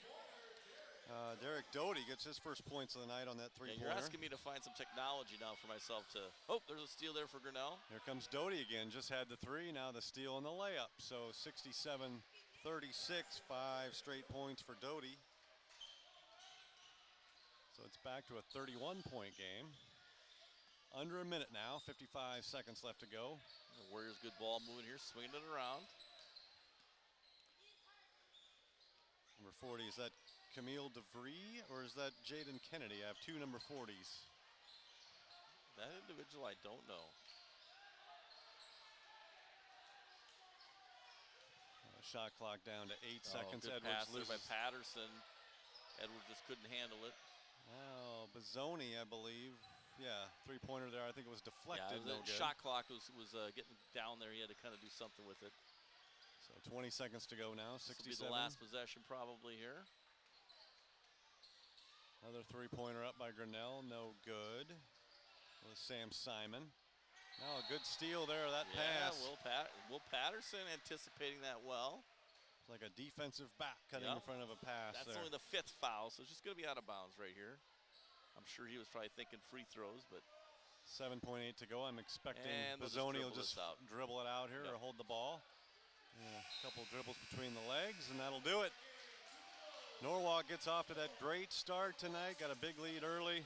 Derek Doty gets his first points of the night on that three-pointer. You're asking me to find some technology now for myself to. Oh, there's a steal there for Grinnell. Here comes Doty again. Just had the three. Now the steal and the layup. So 67-36, 5 straight points for Doty. So it's back to a 31-point game. Under a minute now, 55 seconds left to go. The Warriors good ball moving here, swinging it around. Number 40, is that Camille DeVries or is that Jaden Kennedy? I have two number 40s. That individual I don't know. Shot clock down to 8 seconds. Good Edwards pass there by loses. Patterson. Edwards just couldn't handle it. Now Bazzoni, I believe. Yeah, three-pointer there. I think it was deflected. Yeah, no good. Shot clock was getting down there. He had to kind of do something with it. So 20 seconds to go now. 67. This will be the last possession probably here. Another three-pointer up by Grinnell. No good. With Sam Simon. Now a good steal there. That pass. Will Patterson anticipating that well. It's like a defensive back cutting in front of a pass. That's there. only the 5th foul, so it's just going to be out of bounds right here. I'm sure he was probably thinking free throws, but 7.8 to go. I'm expecting And Bazzoni will just just dribble it out here or hold the ball. Yeah, a couple dribbles between the legs, and that'll do it. Norwalk gets off to that great start tonight. Got a big lead early.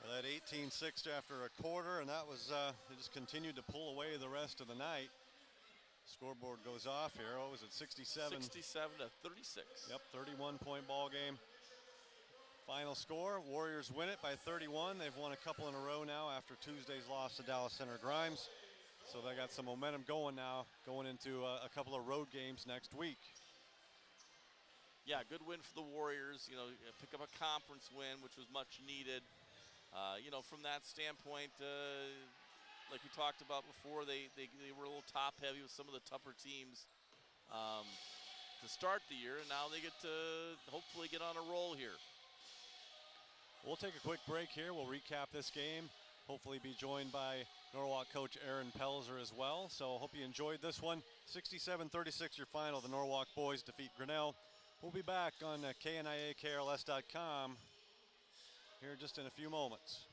That 18-6 after a quarter, and that was it just continued to pull away the rest of the night. Scoreboard goes off here. What was it, 67? 67 to 36. Yep, 31-point ball game. Final score, Warriors win it by 31. They've won a couple in a row now after Tuesday's loss to Dallas Center Grimes. So they got some momentum going now, going into a couple of road games next week. Yeah, good win for the Warriors. You know, pick up a conference win, which was much needed. You know, from that standpoint, like we talked about before, they were a little top heavy with some of the tougher teams to start the year, and now they get to hopefully get on a roll here. We'll take a quick break here. We'll recap this game. Hopefully be joined by Norwalk coach Aaron Pelzer as well. So hope you enjoyed this one. 67-36 your final. The Norwalk boys defeat Grinnell. We'll be back on KNIAKRLS.com here just in a few moments.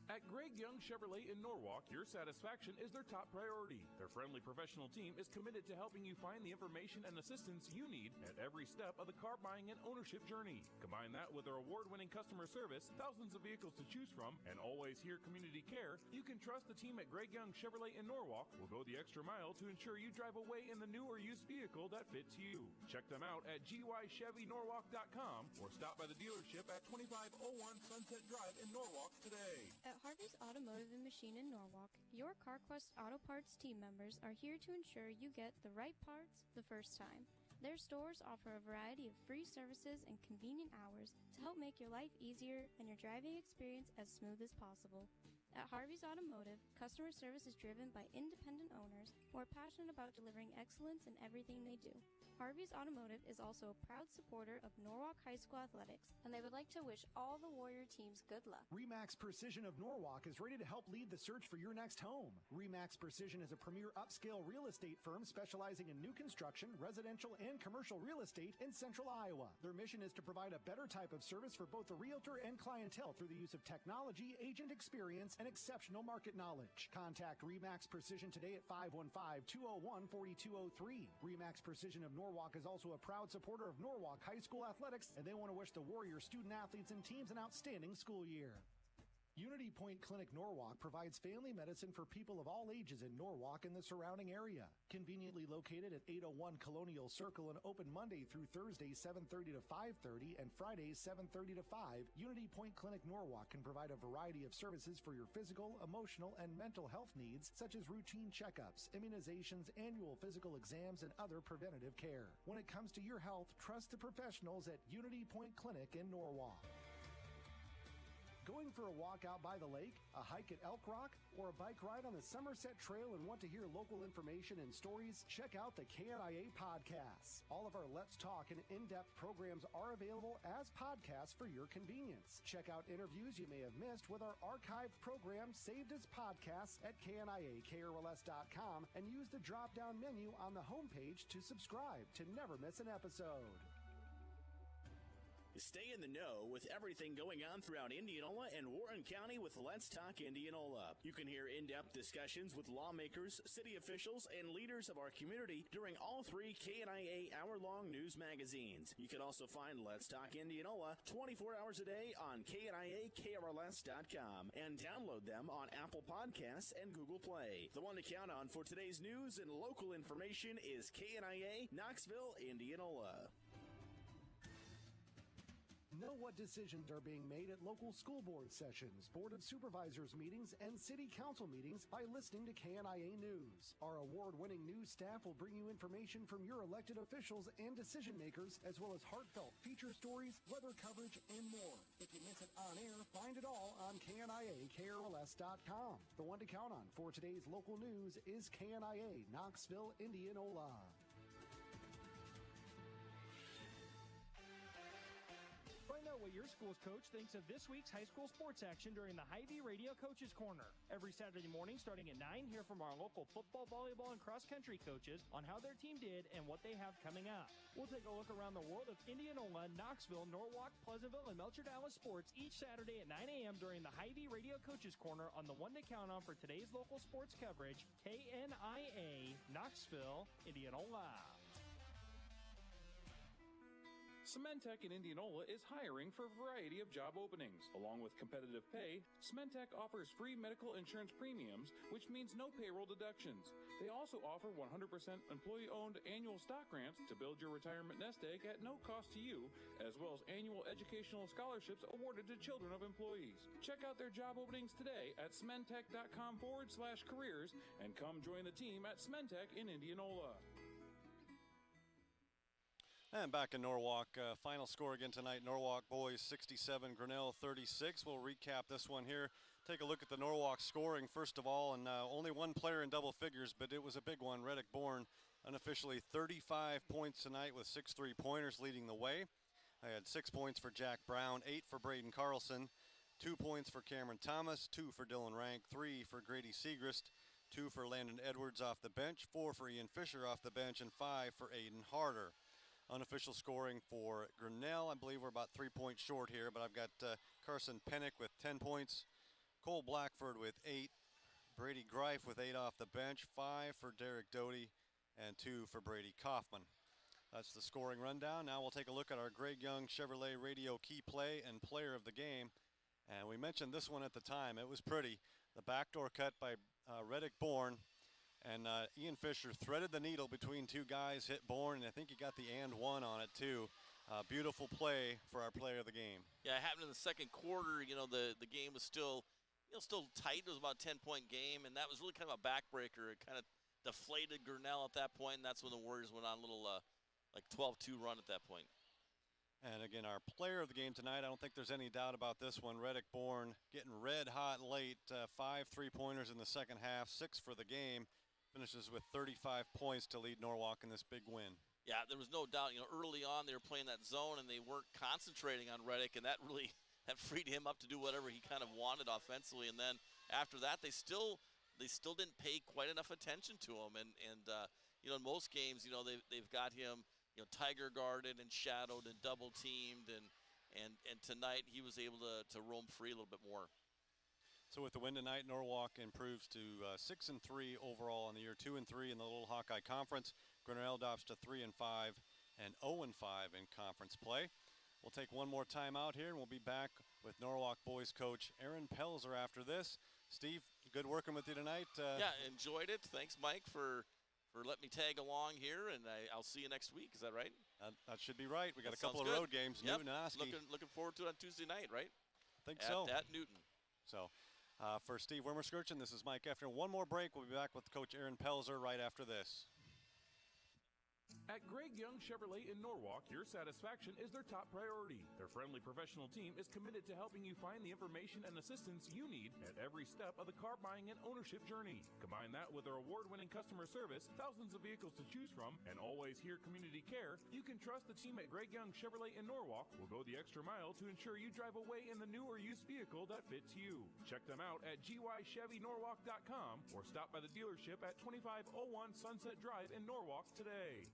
At Greg Young Chevrolet in Norwalk, your satisfaction is their top priority. Their friendly professional team is committed to helping you find the information and assistance you need at every step of the car buying and ownership journey. Combine that with their award-winning customer service, thousands of vehicles to choose from, and always here community care, you can trust the team at Greg Young Chevrolet in Norwalk will go the extra mile to ensure you drive away in the new or used vehicle that fits you. Check them out at gychevynorwalk.com or stop by the dealership at 2501 Sunset Drive in Norwalk today. At Harvey's Automotive and Machine in Norwalk, your CarQuest Auto Parts team members are here to ensure you get the right parts the first time. Their stores offer a variety of free services and convenient hours to help make your life easier and your driving experience as smooth as possible. At Harvey's Automotive, customer service is driven by independent owners who are passionate about delivering excellence in everything they do. Harvey's Automotive is also a proud supporter of Norwalk High School Athletics, and they would like to wish all the Warrior teams good luck. RE/MAX Precision of Norwalk is ready to help lead the search for your next home. RE/MAX Precision is a premier upscale real estate firm specializing in new construction, residential, and commercial real estate in central Iowa. Their mission is to provide a better type of service for both the realtor and clientele through the use of technology, agent experience, and exceptional market knowledge. Contact RE/MAX Precision today at 515-201-4203. RE/MAX Precision of Norwalk is also a proud supporter of Norwalk High School Athletics, and they want to wish the Warrior student athletes and teams an outstanding school year. Unity Point Clinic Norwalk provides family medicine for people of all ages in Norwalk and the surrounding area. Conveniently located at 801 Colonial Circle and open Monday through Thursday 7:30 to 5:30 and Fridays 7:30 to 5, Unity Point Clinic Norwalk can provide a variety of services for your physical, emotional, and mental health needs, such as routine checkups, immunizations, annual physical exams, and other preventative care. When it comes to your health, trust the professionals at Unity Point Clinic in Norwalk. Going for a walk out by the lake, a hike at Elk Rock, or a bike ride on the Somerset Trail and want to hear local information and stories? Check out the KNIA podcasts. All of our Let's Talk and in-depth programs are available as podcasts for your convenience. Check out interviews you may have missed with our archived programs saved as podcasts at KNIAKRLS.com and use the drop-down menu on the homepage to subscribe to never miss an episode. Stay in the know with everything going on throughout Indianola and Warren County with Let's Talk Indianola. You can hear in-depth discussions with lawmakers, city officials, and leaders of our community during all three KNIA hour-long news magazines. You can also find Let's Talk Indianola 24 hours a day on KNIAKRLS.com and download them on Apple Podcasts and Google Play. The one to count on for today's news and local information is KNIA Knoxville, Indianola. Know what decisions are being made at local school board sessions, Board of Supervisors meetings, and City Council meetings by listening to KNIA News. Our award-winning news staff will bring you information from your elected officials and decision makers, as well as heartfelt feature stories, weather coverage, and more. If you miss it on air, find it all on KNIAKRLS.com. The one to count on for today's local news is KNIA Knoxville, Indianola. Find out what your school's coach thinks of this week's high school sports action during the Hy-Vee Radio Coaches Corner. Every Saturday morning starting at 9, hear from our local football, volleyball, and cross-country coaches on how their team did and what they have coming up. We'll take a look around the world of Indianola, Knoxville, Norwalk, Pleasantville, and Melcher Dallas sports each Saturday at 9 a.m. during the Hy-Vee Radio Coaches Corner on the one to count on for today's local sports coverage, KNIA, Knoxville, Indianola. Cementech in Indianola is hiring for a variety of job openings. Along with competitive pay, Cementech offers free medical insurance premiums, which means no payroll deductions. They also offer 100% employee-owned annual stock grants to build your retirement nest egg at no cost to you, as well as annual educational scholarships awarded to children of employees. Check out their job openings today at cementech.com/careers and come join the team at Cementech in Indianola. And back in Norwalk, final score again tonight, Norwalk boys 67, Grinnell 36. We'll recap this one here. Take a look at the Norwalk scoring first of all, and only one player in double figures, but it was a big one. Reddick Bourne unofficially 35 points tonight with 6 3-pointers leading the way. I had 6 points for Jack Brown, 8 for Braden Carlson, 2 points for Cameron Thomas, 2 for Dylan Rank, 3 for Grady Segrist, 2 for Landon Edwards off the bench, 4 for Ian Fisher off the bench, and 5 for Aiden Harder. Unofficial scoring for Grinnell, I believe we're about 3 points short here, but I've got Carson Pennick with 10 points, Cole Blackford with 8, Brady Greif with 8 off the bench, 5 for Derek Doty, and 2 for Brady Kaufman. That's the scoring rundown. Now we'll take a look at our Greg Young Chevrolet Radio Key Play and Player of the Game. And we mentioned this one at the time. It was pretty. The backdoor cut by Reddick Bourne. And Ian Fisher threaded the needle between two guys, hit Bourne, and I think he got the and one on it too. Beautiful play for our player of the game. Yeah, it happened in the second quarter. You know, the game was still tight. It was about a 10-point game, and that was really kind of a backbreaker. It kind of deflated Grinnell at that point, and that's when the Warriors went on a little like 12-2 run at that point. And again, our player of the game tonight, I don't think there's any doubt about this one. Reddick Bourne getting red hot late, 5 3-pointers in the second half, 6 for the game. Finishes with 35 points to lead Norwalk in this big win. Yeah, there was no doubt. You know, early on they were playing that zone and they weren't concentrating on Reddick, and that really freed him up to do whatever he kind of wanted offensively. And then after that, they still didn't pay quite enough attention to him. And you know, in most games, you know, they've got him, you know, tiger guarded and shadowed and double teamed, and tonight he was able to roam free a little bit more. So with the win tonight, Norwalk improves to 6-3 overall in the year, 2-3 in the Little Hawkeye Conference. Grinnell drops to 3-5 and 0-5 in conference play. We'll take one more time out here, and we'll be back with Norwalk boys coach Aaron Pelzer after this. Steve, good working with you tonight. Yeah, enjoyed it. Thanks, Mike, for letting me tag along here, and I'll see you next week. Is that right? That should be right. We got that a couple of road games, yep. Newton and Oski. Looking forward to it on Tuesday night, right? I think so. At Newton. So. For Steve Wimmerskirchen, this is Mike Effner. One more break. We'll be back with Coach Aaron Pelzer right after this. At Greg Young Chevrolet in Norwalk, your satisfaction is their top priority. Their friendly professional team is committed to helping you find the information and assistance you need at every step of the car buying and ownership journey. Combine that with their award-winning customer service, thousands of vehicles to choose from, and always here community care, you can trust the team at Greg Young Chevrolet in Norwalk will go the extra mile to ensure you drive away in the new or used vehicle that fits you. Check them out at gychevynorwalk.com or stop by the dealership at 2501 Sunset Drive in Norwalk today.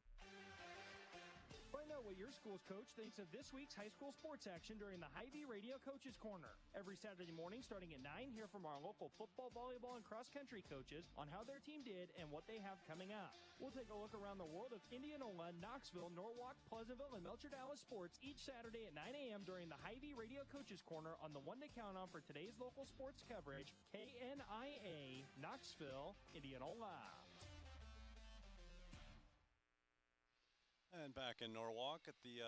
Find out what your school's coach thinks of this week's high school sports action during the Hy-Vee Radio Coaches Corner. Every Saturday morning starting at 9, hear from our local football, volleyball, and cross-country coaches on how their team did and what they have coming up. We'll take a look around the world of Indianola, Knoxville, Norwalk, Pleasantville, and Melcher Dallas sports each Saturday at 9 a.m. during the Hy-Vee Radio Coaches Corner on the one to count on for today's local sports coverage, KNIA, Knoxville, Indianola. And back in Norwalk at the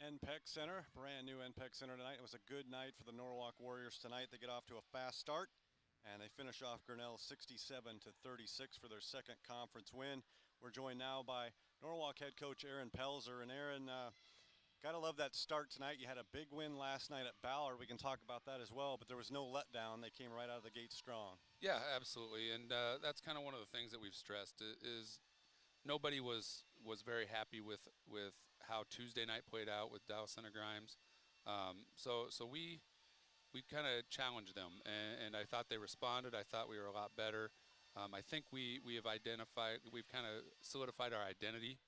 NPEC Center, brand new NPEC Center tonight. It was a good night for the Norwalk Warriors tonight. They get off to a fast start, and they finish off Grinnell 67-36 for their second conference win. We're joined now by Norwalk head coach Aaron Pelzer. And Aaron, gotta love that start tonight. You had a big win last night at Ballard. We can talk about that as well, but there was no letdown. They came right out of the gate strong. Yeah, absolutely, and that's kind of one of the things that we've stressed is nobody was very happy with how Tuesday night played out with Dallas Center Grimes. So we kind of challenged them, and I thought they responded. I thought we were a lot better. I think we've kind of solidified our identity,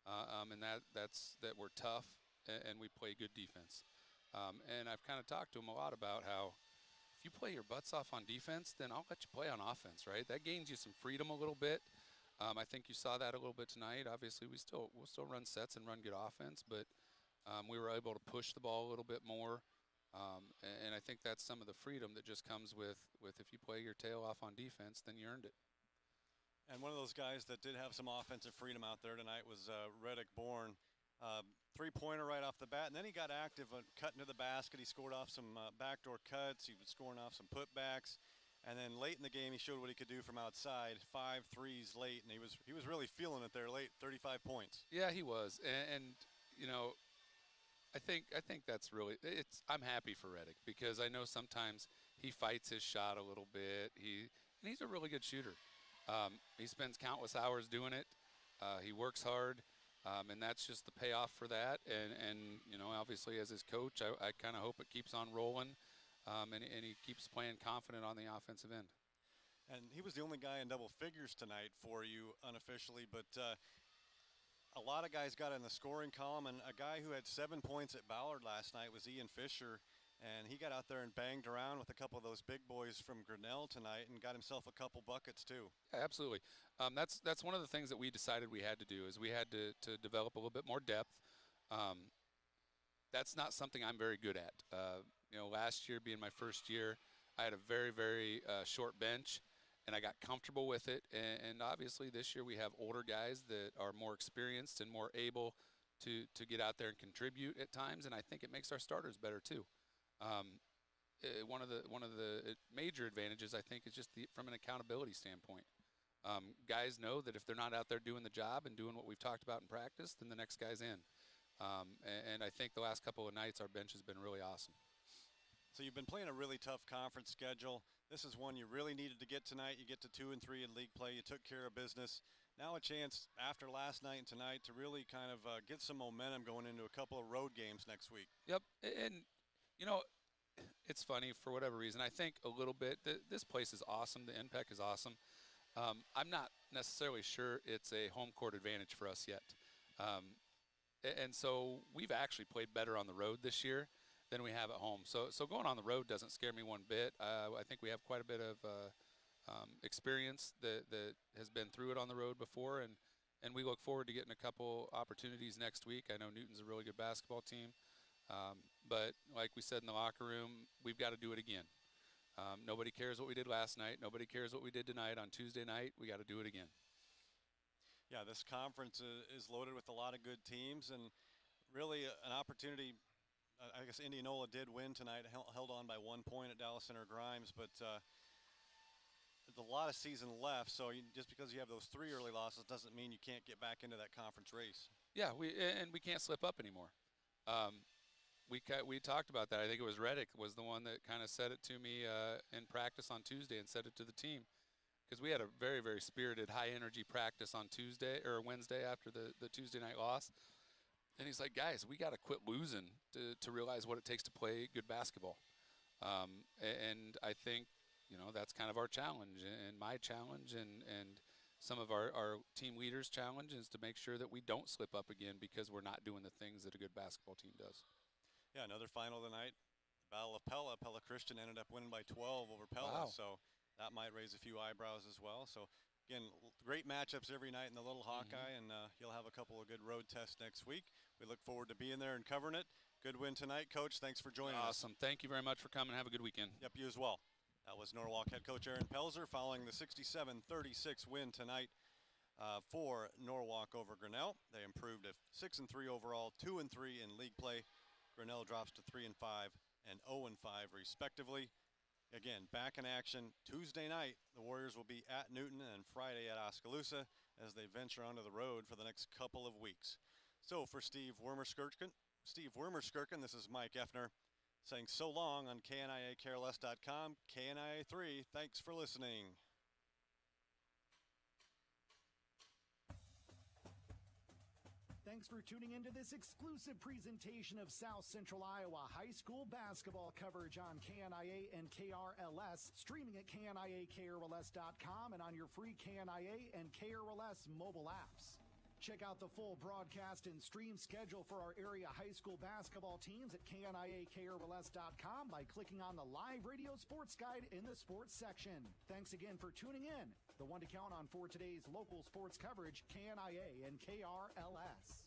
and that we're tough and we play good defense. And I've kind of talked to them a lot about how if you play your butts off on defense, then I'll let you play on offense, right? That gains you some freedom a little bit. I think you saw that a little bit tonight. Obviously, we'll still run sets and run good offense, but we were able to push the ball a little bit more. And I think that's some of the freedom that just comes with if you play your tail off on defense, then you earned it. And one of those guys that did have some offensive freedom out there tonight was Reddick Bourne. Three-pointer right off the bat, and then he got active cutting to the basket. He scored off some backdoor cuts. He was scoring off some putbacks. And then late in the game, he showed what he could do from outside. 5 threes late, and he was really feeling it there late. 35 points. Yeah, he was, and you know, I think that's really I'm happy for Reddick because I know sometimes he fights his shot a little bit. He's a really good shooter. He spends countless hours doing it. He works hard, and that's just the payoff for that. And you know, obviously as his coach, I kind of hope it keeps on rolling. And he keeps playing confident on the offensive end. And he was the only guy in double figures tonight for you unofficially, but a lot of guys got in the scoring column, and a guy who had 7 points at Ballard last night was Ian Fisher, and he got out there and banged around with a couple of those big boys from Grinnell tonight and got himself a couple buckets too. Yeah, absolutely. That's one of the things that we decided we had to do is we had to develop a little bit more depth. That's not something I'm very good at. You know, last year being my first year, I had a very, very short bench, and I got comfortable with it. And obviously this year we have older guys that are more experienced and more able to get out there and contribute at times, and I think it makes our starters better too. One of the major advantages, I think, is just from an accountability standpoint. Guys know that if they're not out there doing the job and doing what we've talked about in practice, then the next guy's in. And I think the last couple of nights our bench has been really awesome. So you've been playing a really tough conference schedule. This is one you really needed to get tonight. You get to 2 and 3 in league play. You took care of business. Now a chance after last night and tonight to really kind of get some momentum going into a couple of road games next week. Yep, and you know, it's funny for whatever reason. I think a little bit this place is awesome. The NPEC is awesome. I'm not necessarily sure it's a home court advantage for us yet. And so we've actually played better on the road this year than we have at home. So going on the road doesn't scare me one bit. I think we have quite a bit of experience that has been through it on the road before, and we look forward to getting a couple opportunities next week. I know Newton's a really good basketball team, but like we said in the locker room, we've got to do it again. Nobody cares what we did last night. Nobody cares what we did tonight on Tuesday night. We got to do it again. Yeah, this conference is loaded with a lot of good teams, and really an opportunity. I guess Indianola did win tonight, held on by 1 point at Dallas Center Grimes, but there's a lot of season left, so just because you have those 3 early losses doesn't mean you can't get back into that conference race. Yeah, we can't slip up anymore. We talked about that. I think it was Reddick was the one that kind of said it to me in practice on Tuesday and said it to the team, because we had a very, very spirited, high-energy practice on Tuesday or Wednesday after the Tuesday night loss. And he's like, guys, we got to quit losing to realize what it takes to play good basketball. And I think, that's kind of our challenge and my challenge and some of our team leaders' challenge is to make sure that we don't slip up again because we're not doing the things that a good basketball team does. Yeah, another final tonight. Battle of Pella. Pella Christian ended up winning by 12 over Pella. Wow. So that might raise a few eyebrows as well. So, again, great matchups every night in the Little Hawkeye, and you'll have a couple of good road tests next week. We look forward to being there and covering it. Good win tonight, Coach. Thanks for joining us. Awesome. Thank you very much for coming. Have a good weekend. Yep, you as well. That was Norwalk head coach Aaron Pelzer following the 67-36 win tonight for Norwalk over Grinnell. They improved to 6-3 overall, 2-3 in league play. Grinnell drops to 3-5 and 0-5 respectively. Again, back in action Tuesday night. The Warriors will be at Newton and Friday at Oskaloosa as they venture onto the road for the next couple of weeks. So for Steve Wormerskirchen, this is Mike Effner saying so long on KNIACareLess.com. KNIA 3, thanks for listening. Thanks for tuning into this exclusive presentation of South Central Iowa high school basketball coverage on KNIA and KRLS, streaming at KNIAKRLS.com and on your free KNIA and KRLS mobile apps. Check out the full broadcast and stream schedule for our area high school basketball teams at KNIAKRLS.com by clicking on the live radio sports guide in the sports section. Thanks again for tuning in. The one to count on for today's local sports coverage, KNIA and KRLS.